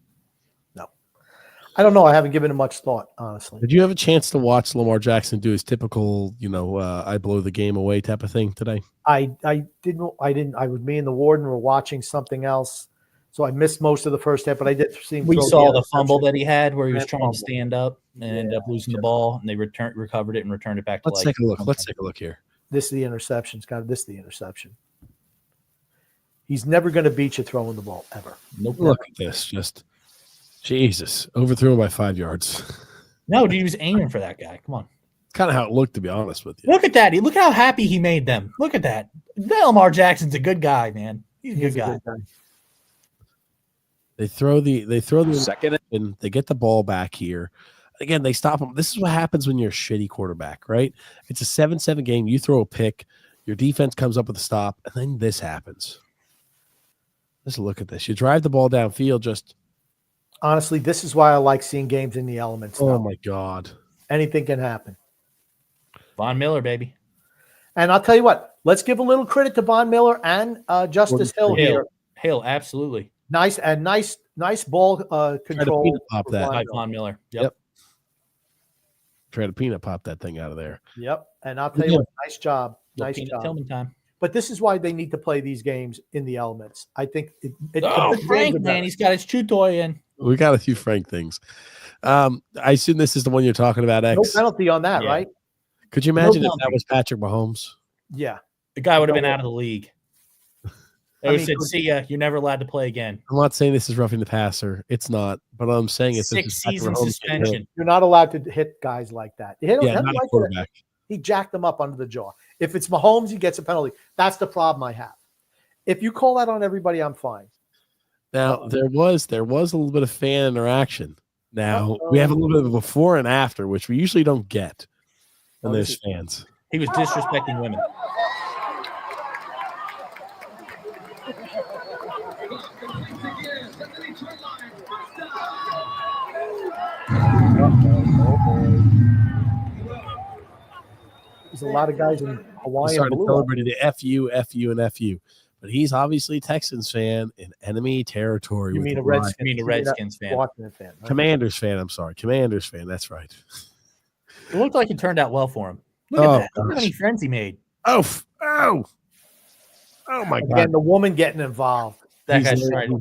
I don't know. I haven't given it much thought, honestly. Did you have a chance to watch Lamar Jackson do his typical, I blow the game away type of thing today? I didn't. Me and the warden were watching something else, so I missed most of the first half. But I did see. We saw the fumble that he had where he was trying to stand up and ended up losing the ball, and they recovered it and returned it back to. Let's take a look. Let's take a look here. This is the interception, Scott. This is the interception. He's never going to beat you throwing the ball ever. Nope. Look at this. Just Jesus, overthrew him by 5 yards. No, dude, he was aiming for that guy. Come on. Kind of how it looked, to be honest with you. Look at that. Look how happy he made them. Look at that. Lamar Jackson's a good guy, man. He's a good guy. They throw the second and they get the ball back here. Again, they stop him. This is what happens when you're a shitty quarterback, right? It's a 7-7 game. You throw a pick, your defense comes up with a stop, and then this happens. Let's look at this. You drive the ball downfield. Just honestly, this is why I like seeing games in the elements. Oh my God. Anything can happen. Von Miller, baby. And I'll tell you what, let's give a little credit to Von Miller and Justice Hill here. Hill, absolutely. Nice ball control. Pop that. By Von Miller. Yep. Try to peanut pop that thing out of there. Yep. And I'll tell you what, nice job. Nice job. Tillman time. But this is why they need to play these games in the elements. I think Frank, man, he's got his chew toy in. We got a few Frank things. I assume this is the one you're talking about, X. No penalty on that, right? Could you imagine if that was Patrick Mahomes? Yeah. The guy would have been out of the league. They would have said, see ya, you're never allowed to play again. I'm not saying this is roughing the passer. It's not. But I'm saying it's 6-season suspension. You're not allowed to hit guys like that. Not a quarterback. He jacked them up under the jaw. If it's Mahomes, he gets a penalty. That's the problem I have. If you call that on everybody, I'm fine. Now, there was a little bit of fan interaction. Now, we have a little bit of a before and after, which we usually don't get when there's fans. He was disrespecting women. There's a lot of guys in Hawaii. He started celebrating the FU, and FU. But he's obviously a Texans fan in enemy territory. You mean a Redskins? You mean a Redskins fan? Washington fan. Right? Commanders fan. I'm sorry, Commanders fan. That's right. It looked like it turned out well for him. Look at that. Look how many friends he made. Oh my God! Again, the woman getting involved. That guy's getting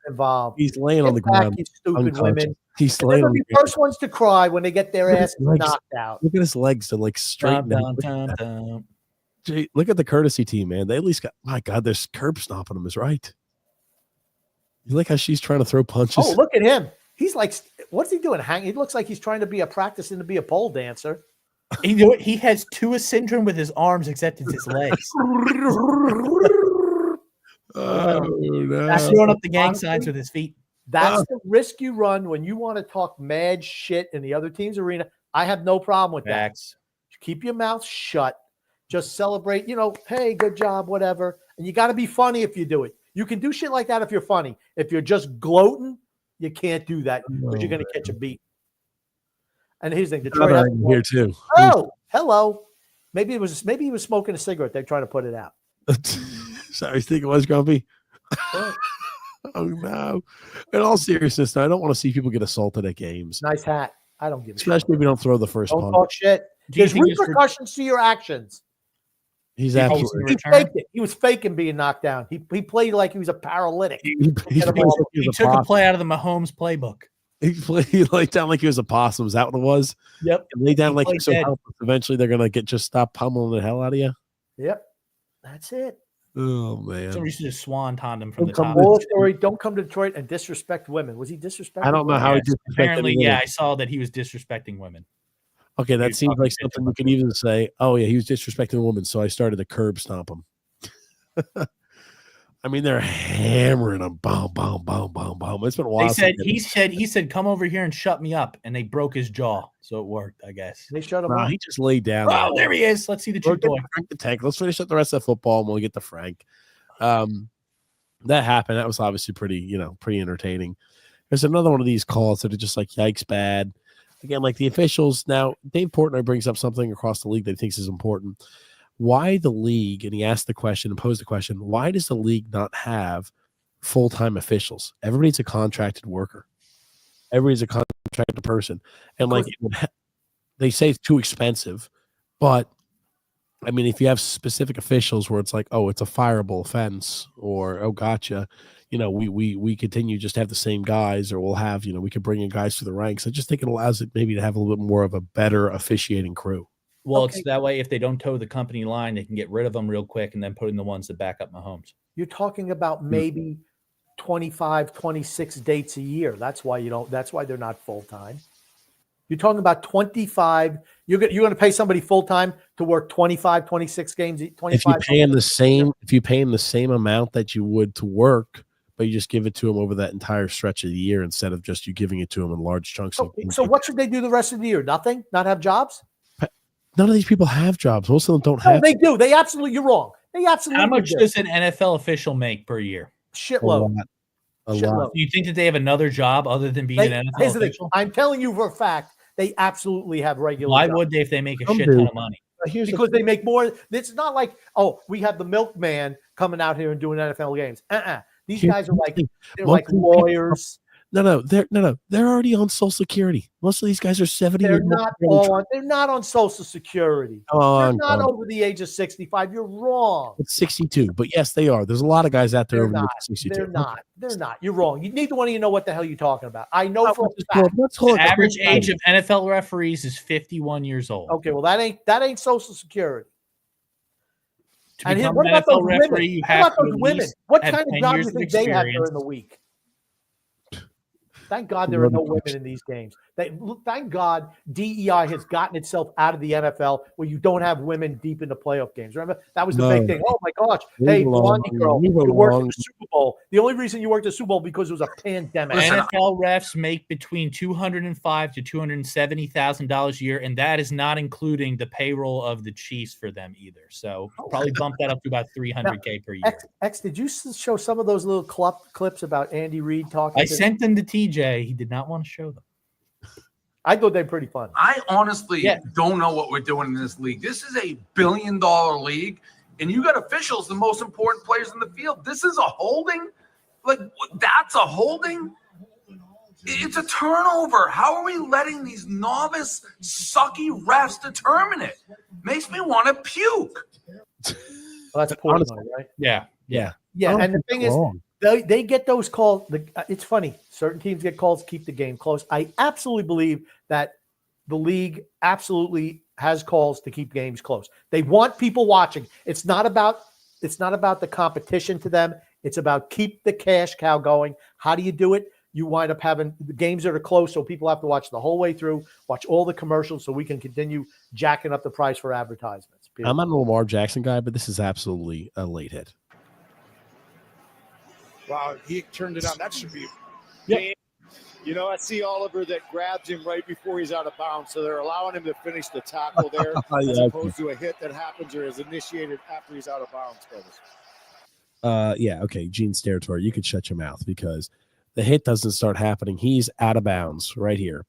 involved. He's laying on the ground. You stupid women. He's laying on the ground. First ones to cry when they get their ass knocked out. Look at his legs to like straighten out. Jay, look at the courtesy team, man. They at least got. My God, there's curb stomping them is right. You like how she's trying to throw punches? Oh, look at him. He's like, what's he doing? He looks like he's trying to be practicing to be a pole dancer. He has Tua syndrome with his arms, except it's his legs. That's throwing up the gang signs with his feet. That's the risk you run when you want to talk mad shit in the other team's arena. I have no problem with that. Keep your mouth shut. Just celebrate, hey, good job, whatever. And you got to be funny if you do it. You can do shit like that if you're funny. If you're just gloating, you can't do that because you're going to catch a beat. And here's the thing. Detroit here too. Oh, hello. Maybe he was smoking a cigarette. They're trying to put it out. Sorry, you think it was Grumpy? Oh no! In all seriousness, though, I don't want to see people get assaulted at games. Nice hat. I don't give a shit. Especially if we don't throw the first Don't punt. talk shit. There's repercussions to your actions. He's absolutely. He faked it. He was faking being knocked down. He played like he was a paralytic. He took a play out of the Mahomes playbook. He laid down like he was a possum. Is that what it was? Yep. He laid down He like played you're so dead. helpless. Eventually, they're gonna just stop pummeling the hell out of you. Yep. That's it. Oh man. Somebody should just swanton him from the Don't top. come Moral story, don't come to Detroit and disrespect women. Was he disrespecting I don't know how he Yes, disrespected apparently, women. yeah, I saw that he was disrespecting women. Okay, that was seems talking like shit something to we could even say. Oh yeah, he was disrespecting a woman, so I started to curb stomp him. I mean, they're hammering him. Boom, boom, boom, boom, boom. It's been a while. They said since he said come over here and shut me up, and they broke his jaw, so it worked, I guess. They shut him Nah, up. he just laid down. Oh, there he is. Let's see the We'll true get toy. to Frank the Tank. Let's finish up the rest of the football, and we'll get to Frank. That happened. That was obviously pretty entertaining. There's another one of these calls that are just like yikes bad. Again, like the officials. Now, Dave Portnoy brings up something across the league that he thinks is important. Why the league, and he asked the question and posed the question, why does the league not have full-time officials? Everybody's a contracted worker. Everybody's a contracted person. And like they say it's too expensive, but I mean, if you have specific officials where it's like, oh, it's a fireable offense, or oh, gotcha, we continue just to have the same guys, or we'll have, we could bring in guys to the ranks. I just think it allows it maybe to have a little bit more of a better officiating crew. Well, it's that way. If they don't toe the company line, they can get rid of them real quick and then put in the ones that back up Mahomes. You're talking about maybe 25, 26 dates a year. That's why they're not full time. You're talking about 25. You're going to pay somebody full time to work 25, 26 games. 25. If you pay him the same amount that you would to work, but you just give it to him over that entire stretch of the year instead of just you giving it to him in large chunks. So what should they do the rest of the year? Nothing? Not have jobs? None of these people have jobs. Most of them don't No, have. they do. They absolutely. You're wrong. They absolutely. How much do. does an NFL official make per year? Shitload. A lot. Do you think that they have another job other than being an Here's NFL the thing. official? I'm telling you for a fact, they absolutely have regular. Why jobs. would they if they make a Some shit do. ton of money? Because they make more. It's not like, oh, we have the milkman coming out here and doing NFL games. These guys are like they're like lawyers. No, they're already on Social Security. Most of these guys are 70. They're not on Social Security. They're not on. over the age of 65. You're wrong. It's 62, but yes, they are. There's a lot of guys out there They're over the age not. of 62. They're not. They're not. You're wrong. Neither one of you know what the hell you're talking about. I know for a fact. The average age of NFL referees is 51 years old. Okay, well that ain't Social Security. To And become what an about NFL those women? referee, you What have about to those at women? least What have kind 10 of job do years you of think they have experience. during the week? Thank God there are no women in these games. Thank God DEI has gotten itself out of the NFL where you don't have women deep into playoff games. Remember that was the big thing. Oh my gosh! Hey, blondie girl, you worked at the Super Bowl. The only reason you worked at the Super Bowl because it was a pandemic. NFL refs make between $205,000 to $270,000 a year, and that is not including the payroll of the Chiefs for them either. So probably bump that up to about $300K per year. X, did you show some of those little clips about Andy Reid talking? I sent them to TJ. He did not want to show them. I thought they were pretty fun. I honestly don't know what we're doing in this league. This is a $1 billion league, and you got officials, the most important players in the field. This is a holding? Like, that's a holding? It's a turnover. How are we letting these novice, sucky refs determine it? Makes me want to puke. Well, that's Portnoy, right? Yeah. Yeah. And the thing is, they get those calls. It's funny. Certain teams get calls, keep the game close. I absolutely believe that the league absolutely has calls to keep games close. They want people watching. It's not about the competition to them. It's about keep the cash cow going. How do you do it? You wind up having the games that are close, so people have to watch the whole way through, watch all the commercials, so we can continue jacking up the price for advertisements. I'm not a Lamar Jackson guy, but this is absolutely a late hit. Wow, he turned it on. That should be. Yep. You know, I see Oliver that grabs him right before he's out of bounds, so they're allowing him to finish the tackle there, as opposed to a hit that happens or is initiated after he's out of bounds. Yeah, okay, Gene's territory. You could shut your mouth because the hit doesn't start happening. He's out of bounds right here.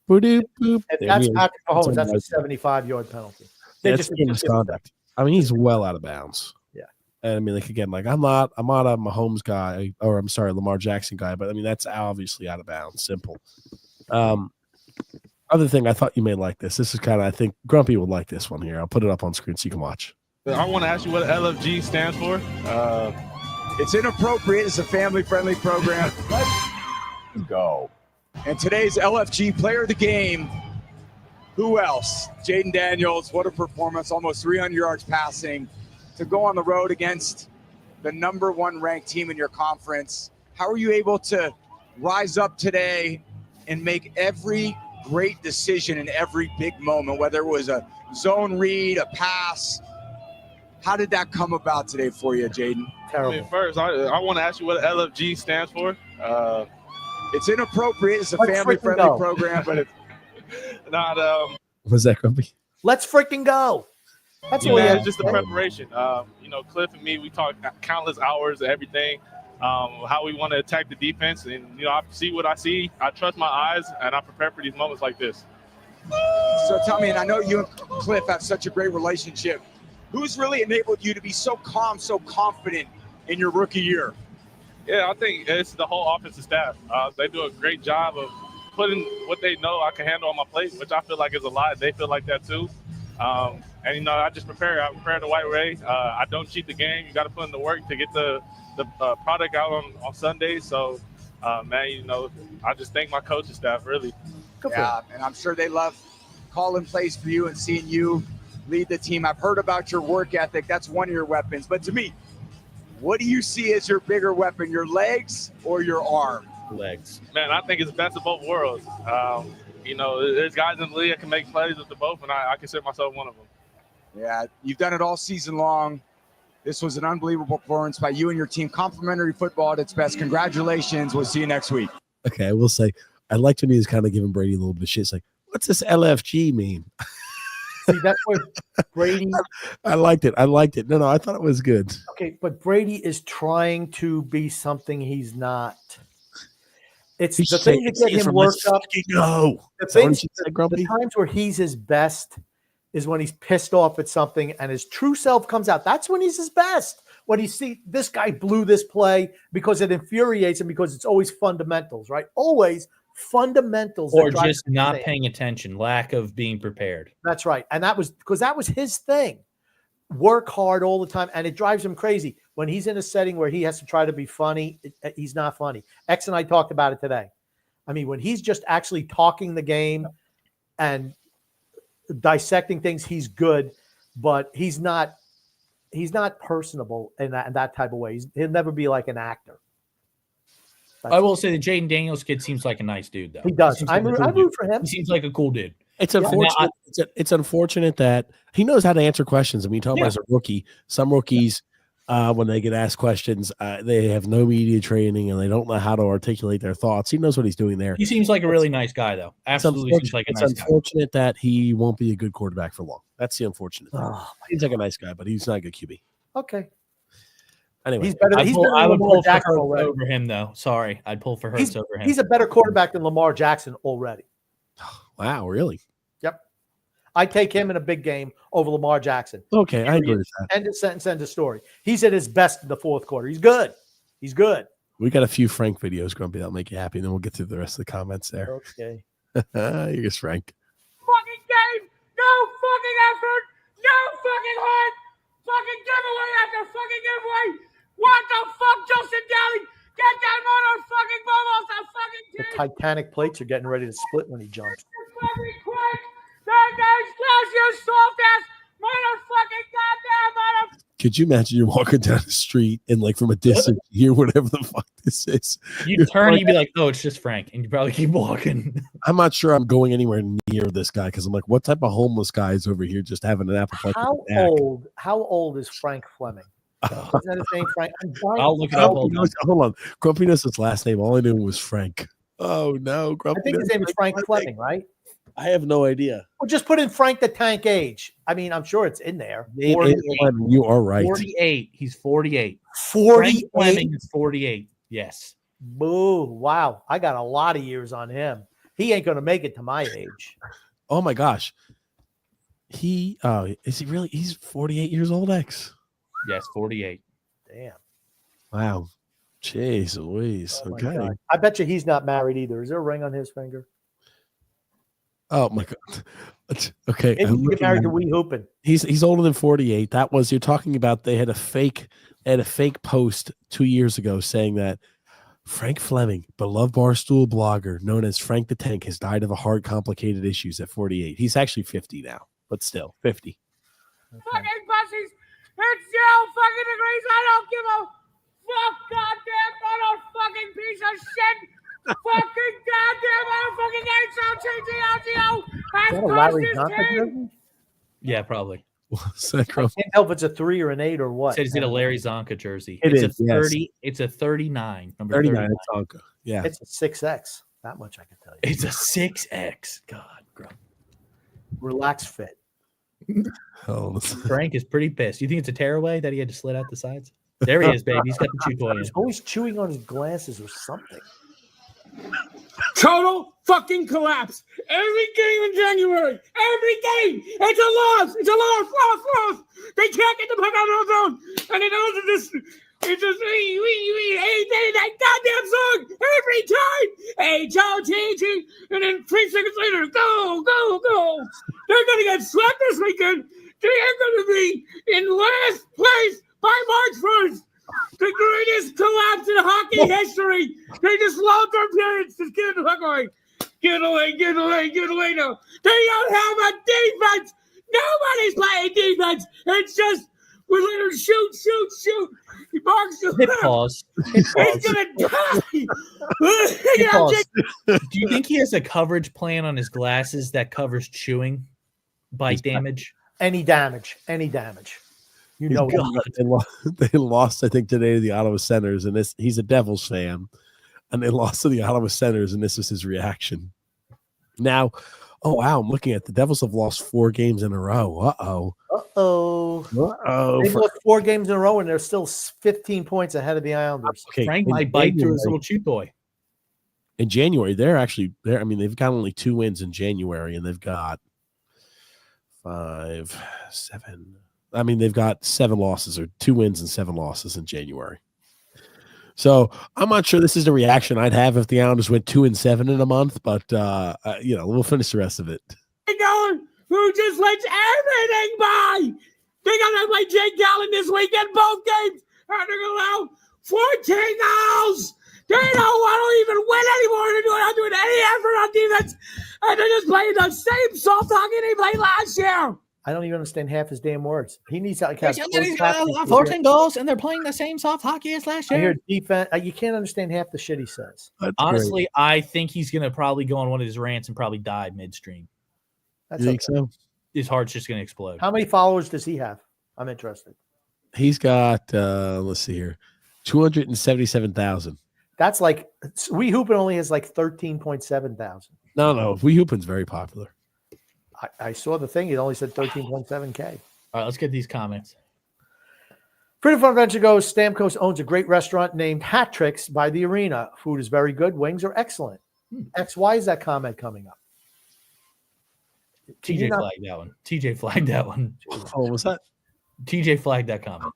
Boop, boop. If that's Patrick Mahomes, that's a 75-yard penalty. That's misconduct. I mean, he's well out of bounds. Yeah. And I mean, like, again, like I'm not a Mahomes guy, or I'm sorry, Lamar Jackson guy, but I mean, that's obviously out of bounds. Simple. Other thing, I thought you may like this. This is kind of, I think Grumpy would like this one here. I'll put it up on screen so you can watch. I want to ask you what LFG stands for. It's inappropriate. It's a family-friendly program. Go. And today's LFG player of the game, who else? Jaden Daniels, what a performance, almost 300 yards passing to go on the road against the number 1 ranked team in your conference. How are you able to rise up today and make every great decision in every big moment, whether it was a zone read, a pass? How did that come about today for you, Jaden? I mean, first, I want to ask you what LFG stands for. It's inappropriate. It's a Let's family-friendly freaking go. program, but it's not. Was that Grumpy? Let's freaking go. That's You all know, we have it's just to the say. preparation. Cliff and me, we talk countless hours of everything, how we want to attack the defense. And, I see what I see. I trust my eyes, and I prepare for these moments like this. So tell me, and I know you and Cliff have such a great relationship, who's really enabled you to be so calm, so confident in your rookie year? Yeah, I think it's the whole offensive staff. They do a great job of putting what they know I can handle on my plate, which I feel like is a lot. They feel like that too. And, I just prepare. I prepare the right way. I don't cheat the game. You got to put in the work to get the product out on Sundays. So, I just thank my coaching staff, really. Yeah, and I'm sure they love calling plays for you and seeing you lead the team. I've heard about your work ethic. That's one of your weapons. But to me, what do you see as your bigger weapon, your legs or your arm? Legs. Man, I think it's best of both worlds. There's guys in the league that can make plays with the both, and I consider myself one of them. Yeah, you've done it all season long. This was an unbelievable performance by you and your team. Complimentary football at its best. Congratulations. We'll see you next week. Okay, I will say, I liked when he was kind of giving Brady a little bit of shit. It's like, what's this LFG mean? See, that's where Brady. I liked it. No, I thought it was good. Okay, but Brady is trying to be something he's not. It's He's the thing that saying get him from worked let's up. fucking go. The, Is that what things, you said, the Grumpy? times where he's his best is when he's pissed off at something and his true self comes out. That's when he's his best. When you see this guy blew this play because it infuriates him because it's always fundamentals, right? Always fundamentals. Or that drive just not everything. paying attention, lack of being prepared. That's right. And that was because that was his thing. Work hard all the time. And it drives him crazy. When he's in a setting where he has to try to be funny, he's not funny. X and I talked about it today. I mean, when he's just actually talking the game and dissecting things, he's good, but he's not personable in that type of way. He'll never be like an actor. I will say the Jaden Daniels kid seems like a nice dude, though. He does. Seems I like a cool root dude. for him. He seems like a cool dude. It's unfortunate. It's unfortunate that he knows how to answer questions. I mean, talking about as a rookie, some rookies, when they get asked questions, they have no media training and they don't know how to articulate their thoughts. He knows what he's doing there. He seems like a really nice guy, though. Absolutely seems like a it's nice guy. unfortunate that he won't be a good quarterback for long. That's the unfortunate thing. Oh, He's like a nice guy, but he's not a good QB. Okay. Anyway, He's better. I would Lamar pull for Jackson Hurts already. over him, though. Sorry, I'd pull for Hurts over him. He's a better quarterback than Lamar Jackson already. Wow, really? Yep. I take him in a big game over Lamar Jackson. Okay, I agree with that. End of sentence, end of story. He's at his best in the fourth quarter. He's good. He's good. We got a few Frank videos, Grumpy, that'll make you happy, and then we'll get through the rest of the comments there. Okay. Here's Frank. Fucking game, no fucking effort, no fucking heart, fucking giveaway after fucking giveaway. What the fuck, Justin Daly? Get that motherfucking ball off the fucking The team. Titanic plates are getting ready to split when he jumps. Fucking quick. That guy's class, you soft ass motherfucking goddamn mother. Could you imagine you're walking down the street and like from a distance you hear whatever the fuck this is? You turn and you'd be like, "Oh, it's just Frank," and you probably keep walking. I'm not sure I'm going anywhere near this guy because I'm like, what type of homeless guy is over here just having an apple pie? How old is Frank Fleming? Isn't that his name, Frank? I'll look it up. Hold on. Grumpy knows his last name. All I knew was Frank. Oh no, Grumpy. I think his name is Frank Fleming, right? I have no idea. Well, just put in Frank the Tank Age. I mean, I'm sure it's in there. Name 48. You are right. 48. He's 48. 48. Frank Fleming is 48. Yes. Boo. Wow. I got a lot of years on him. He ain't going to make it to my age. Oh my gosh. Is he really? He's 48 years old, X. Yes, 48. Damn. Wow. Jeez Louise. Oh my Okay. God. I bet you he's not married either. Is there a ring on his finger? Oh my God. Okay. Maybe I'm he get looking married at to it. Wee Hoopin. He's older than 48. That was you're talking about. They had a fake post 2 years ago saying that Frank Fleming, beloved Barstool blogger known as Frank the Tank, has died of a heart complicated issues at 48. He's actually 50 now, but still 50. Fucking pussies. It's 0 fucking degrees. I don't give a fuck, goddamn motherfucking piece of shit. Fucking goddamn motherfucking HOTTLGO. Is that a Larry Johnson jersey? Yeah, probably. I can't tell if it's a 3 or an 8 or what. Said he's in a Larry Zonka jersey. It It's is, a yes. 30. It's a 39. Number 39. 39. It's Zonka. Yeah. It's a 6X. That much I can tell you. It's a 6X. God, bro. Relax fit. Oh, Frank is pretty pissed. You think it's a tearaway that he had to slit out the sides? There he is, baby. He's got the chew toy in. He's always chewing on his glasses or something. Total fucking collapse. Every game in January. Every game. It's a loss. It's a loss. They can't get the puck out of the zone. And it also just, it's just, that goddamn song every time. H-O-T-T. And then 3 seconds later, go. They're going to get swept this weekend. They are going to be in last place by March 1st. The greatest collapse in hockey history. They just lost their parents. Just get the fuck away. Get away now. They don't have a defense. Nobody's playing defense. It's just, we're letting them shoot. He marks the Hit pause. He's going to die. Hit pause. Do you think he has a coverage plan on his glasses that covers chewing bite damage? Any damage. You know, they lost, I think, today to the Ottawa Senators, and he's a Devils fan, and they lost to the Ottawa Senators, and this is his reaction. Now, oh wow, I'm looking at the Devils have lost 4 games in a row. They've lost 4 games in a row, and they're still 15 points ahead of the Islanders. Okay, Frank might bite through his little chew toy. In January, they're actually there. I mean, they've got only 2 wins in January, and they've got 5, 7. I mean, they've got 7 losses or 2 wins and 7 losses in January. So I'm not sure this is the reaction I'd have if the Islanders went 2-7 in a month, but we'll finish the rest of it. Gallen, who just lets everything by. They got to play Jake Gallen this weekend, both games. And they're going to allow 14 goals. They don't want to even win anymore. They're not doing any effort on defense. And they're just playing the same soft hockey they played last year. I don't even understand half his damn words. He needs to have 14 goals, and they're playing the same soft hockey as last I year. hear defense. You can't understand half the shit he says. Honestly, I think he's going to probably go on one of his rants and probably die midstream. That's You think so? His heart's just going to explode. How many followers does he have? I'm interested. He's got let's see here, 277,000. That's like We Hoopin' only has like 13.7 thousand. No, We Hoopin's very popular. I saw the thing. It only said 13.7K. All right, let's get these comments. Freedom Fund Venture goes, Stamkos owns a great restaurant named Hat Tricks by the arena. Food is very good. Wings are excellent. X, why is that comment coming up? TJ flagged that one. TJ flagged that one. Oh, what was that? TJ flagged that comment.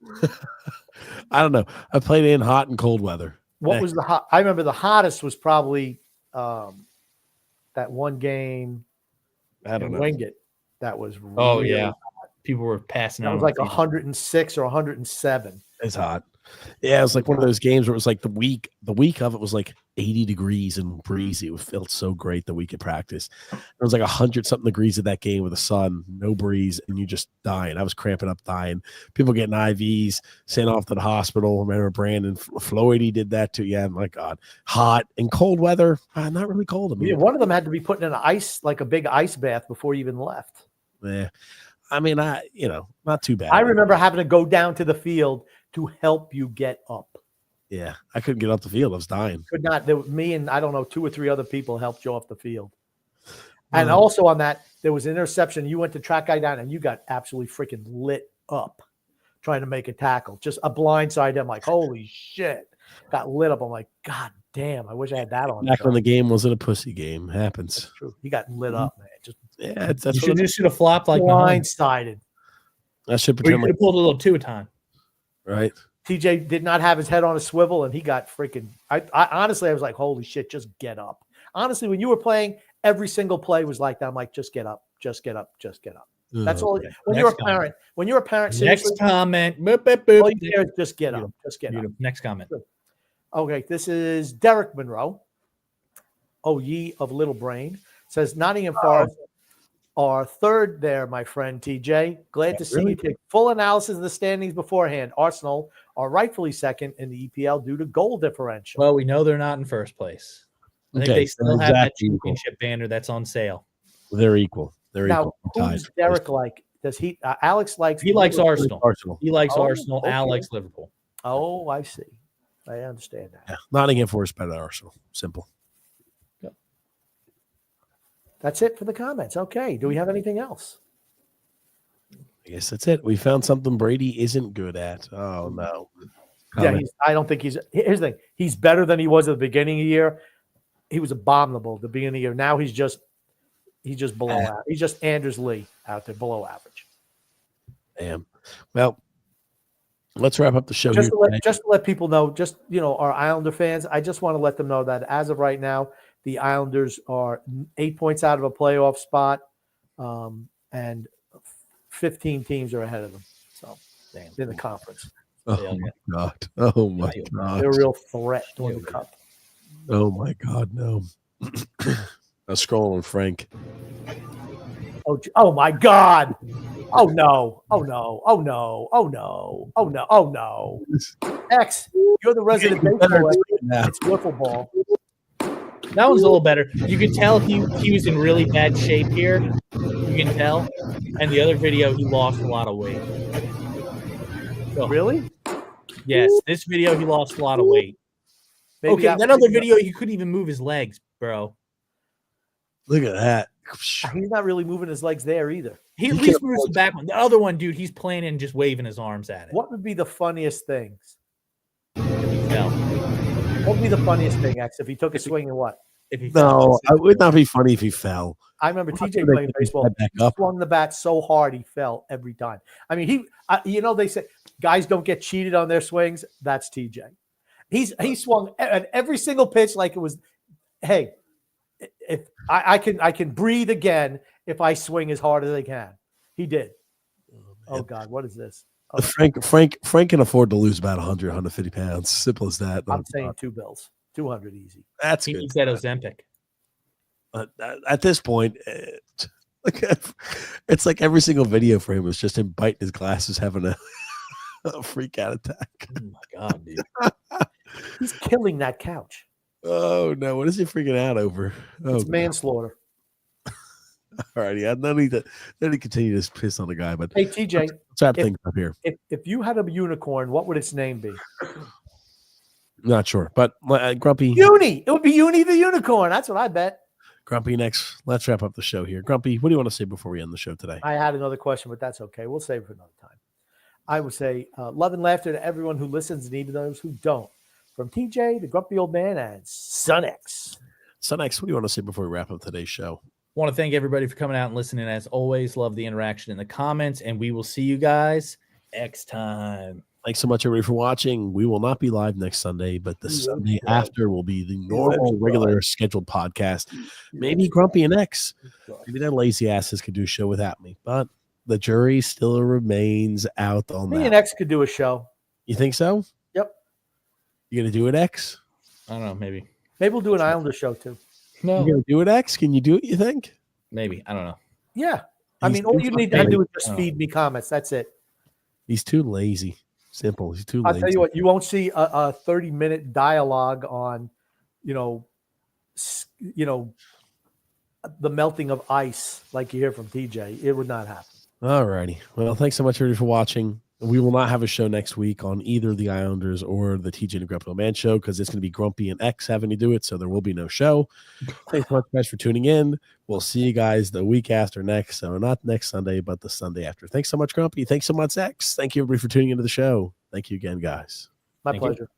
I don't know. I played in hot and cold weather. What was the hot? I remember the hottest was probably that one game. I don't know. Wingate. That was Oh, really yeah. hot. People were passing That out. was like 106 or 107. It's hot. Yeah, it was like one of those games where it was like the week of it was like 80 degrees and breezy. It felt so great the week of practice. It was like 100-something degrees of that game with the sun, no breeze, and you just dying. I was cramping up, dying. People getting IVs, sent off to the hospital. Remember Brandon Floyd, he did that too. Yeah, my God. Hot and cold weather. Not really cold. I mean, Yeah, one of them had to be put in like a big ice bath before he even left. yeah. I mean, not too bad. I remember having to go down to the field to help you get up. Yeah, I couldn't get off the field. I was dying. Could not. Me and I don't know 2 or 3 other people helped you off the field. And also on that, there was an interception. You went to track guy down, and you got absolutely freaking lit up trying to make a tackle. Just a blindside. I'm like, holy shit! Got lit up. I'm like, God damn! I wish I had that on. Back when the game wasn't a pussy game. Happens. That's true. He got lit up, man. Just that's You should have flopped like blindsided. I should Or you pretend could have pulled a little 2 at time. right. TJ did not have his head on a swivel, and he got freaking. I honestly, I was like, holy shit! Just get up. Honestly, when you were playing, every single play was like that. I'm like, just get up, just get up, just get up. That's all. When you're a parent, seriously, Next comment. all you hear is just get up, just get up. Next comment. Okay, this is Derek Monroe. Oh, ye of little brain. Says Nottingham Forest are third there, my friend TJ. Glad to see you take full analysis of the standings beforehand. Arsenal are rightfully second in the EPL due to goal differential. Well, we know they're not in first place. I think they still have that championship banner that's on sale. They're equal. They're Now, equal. who's Derek like? Does he? Alex likes. He likes Arsenal. Arsenal. He likes Oh, Arsenal. okay. Al likes Liverpool. Oh, I see. I understand that. Yeah. Nottingham Forest better than Arsenal. Simple. That's it for the comments. Okay. Do we have anything else? I guess that's it. We found something Brady isn't good at. Oh no. Yeah, I don't think he's. Here's the thing. He's better than he was at the beginning of the year. He was abominable at the beginning of the year. Now he's just below average. He's just Anders Lee out there below average. Damn. Well, let's wrap up the show Just here. to let people know, our Islander fans, I just want to let them know that as of right now, the Islanders are 8 points out of a playoff spot, and 15 teams are ahead of them. So in the conference. Oh my God. Oh my God. They're a real threat to win the cup. Oh my God, no. I was scrolling Frank. Oh my God. Oh no. Oh no. Oh no. Oh no. Oh no. Oh no. X, you're the resident baseball expert. It's wiffle ball. That one's a little better. You can tell he was in really bad shape here. You can tell. And the other video, he lost a lot of weight. So, really? Yes. This video, he lost a lot of weight. Maybe okay, that other video, he couldn't even move his legs, bro. Look at that. He's not really moving his legs there either. He at least moves the back one. The other one, dude, he's playing and just waving his arms at it. What would be the funniest things? No. What would be the funniest thing, X, if he took a swing and what? If he No, it would not be funny if he fell. I remember TJ playing baseball. He swung the bat so hard he fell every time. I mean, they say guys don't get cheated on their swings. That's TJ. He swung at every single pitch like it was. Hey, if I can breathe again if I swing as hard as I can. He did. Oh God, what is this? Oh. Frank can afford to lose about 100, 150 pounds. Simple as that. I'm saying $2 bills, 200 easy. That's he good. needs that Ozempic. At this point, it's like every single video for him was just him biting his glasses, having a freak out attack. Oh my God, dude. He's killing that couch. Oh no, what is he freaking out over? Oh, it's manslaughter. All righty, I don't need to continue to piss on the guy, but hey TJ, let's wrap things up here. If you had a unicorn, what would its name be? Not sure, but Grumpy. Uni. It would be Uni the unicorn. That's what I bet. Grumpy next. Let's wrap up the show here. Grumpy, what do you want to say before we end the show today? I had another question, but that's okay. We'll save it for another time. I would say love and laughter to everyone who listens and even those who don't. From TJ, the Grumpy Old Man, and Sunx. Sunx, what do you want to say before we wrap up today's show? Want to thank everybody for coming out and listening. As always, love the interaction in the comments, and we will see you guys next time. Thanks so much, everybody, for watching. We will not be live next Sunday, but the Sunday after will be the normal, regular scheduled podcast. Maybe Grumpy and X. Maybe their lazy asses could do a show without me, but the jury still remains out on that. Me and X could do a show. You think so? Yep. You gonna do it, X? I don't know. Maybe we'll do an Islander show too. No. You gonna do it, X? Can you do it? You think? Maybe. I don't know. Yeah. I mean, all you need to do is just feed me comments. That's it. He's too lazy. Simple. He's too lazy. I'll tell you what, you won't see a 30-minute dialogue on, the melting of ice like you hear from TJ. It would not happen. All righty. Well, thanks so much, everybody, for watching. We will not have a show next week on either the Islanders or the TJ and Grumpy Old Man show because it's going to be Grumpy and X having to do it, so there will be no show. Thanks so much, guys, for tuning in. We'll see you guys the week after next, so not next Sunday, but the Sunday after. Thanks so much, Grumpy. Thanks so much, X. Thank you, everybody, for tuning into the show. Thank you again, guys. My pleasure.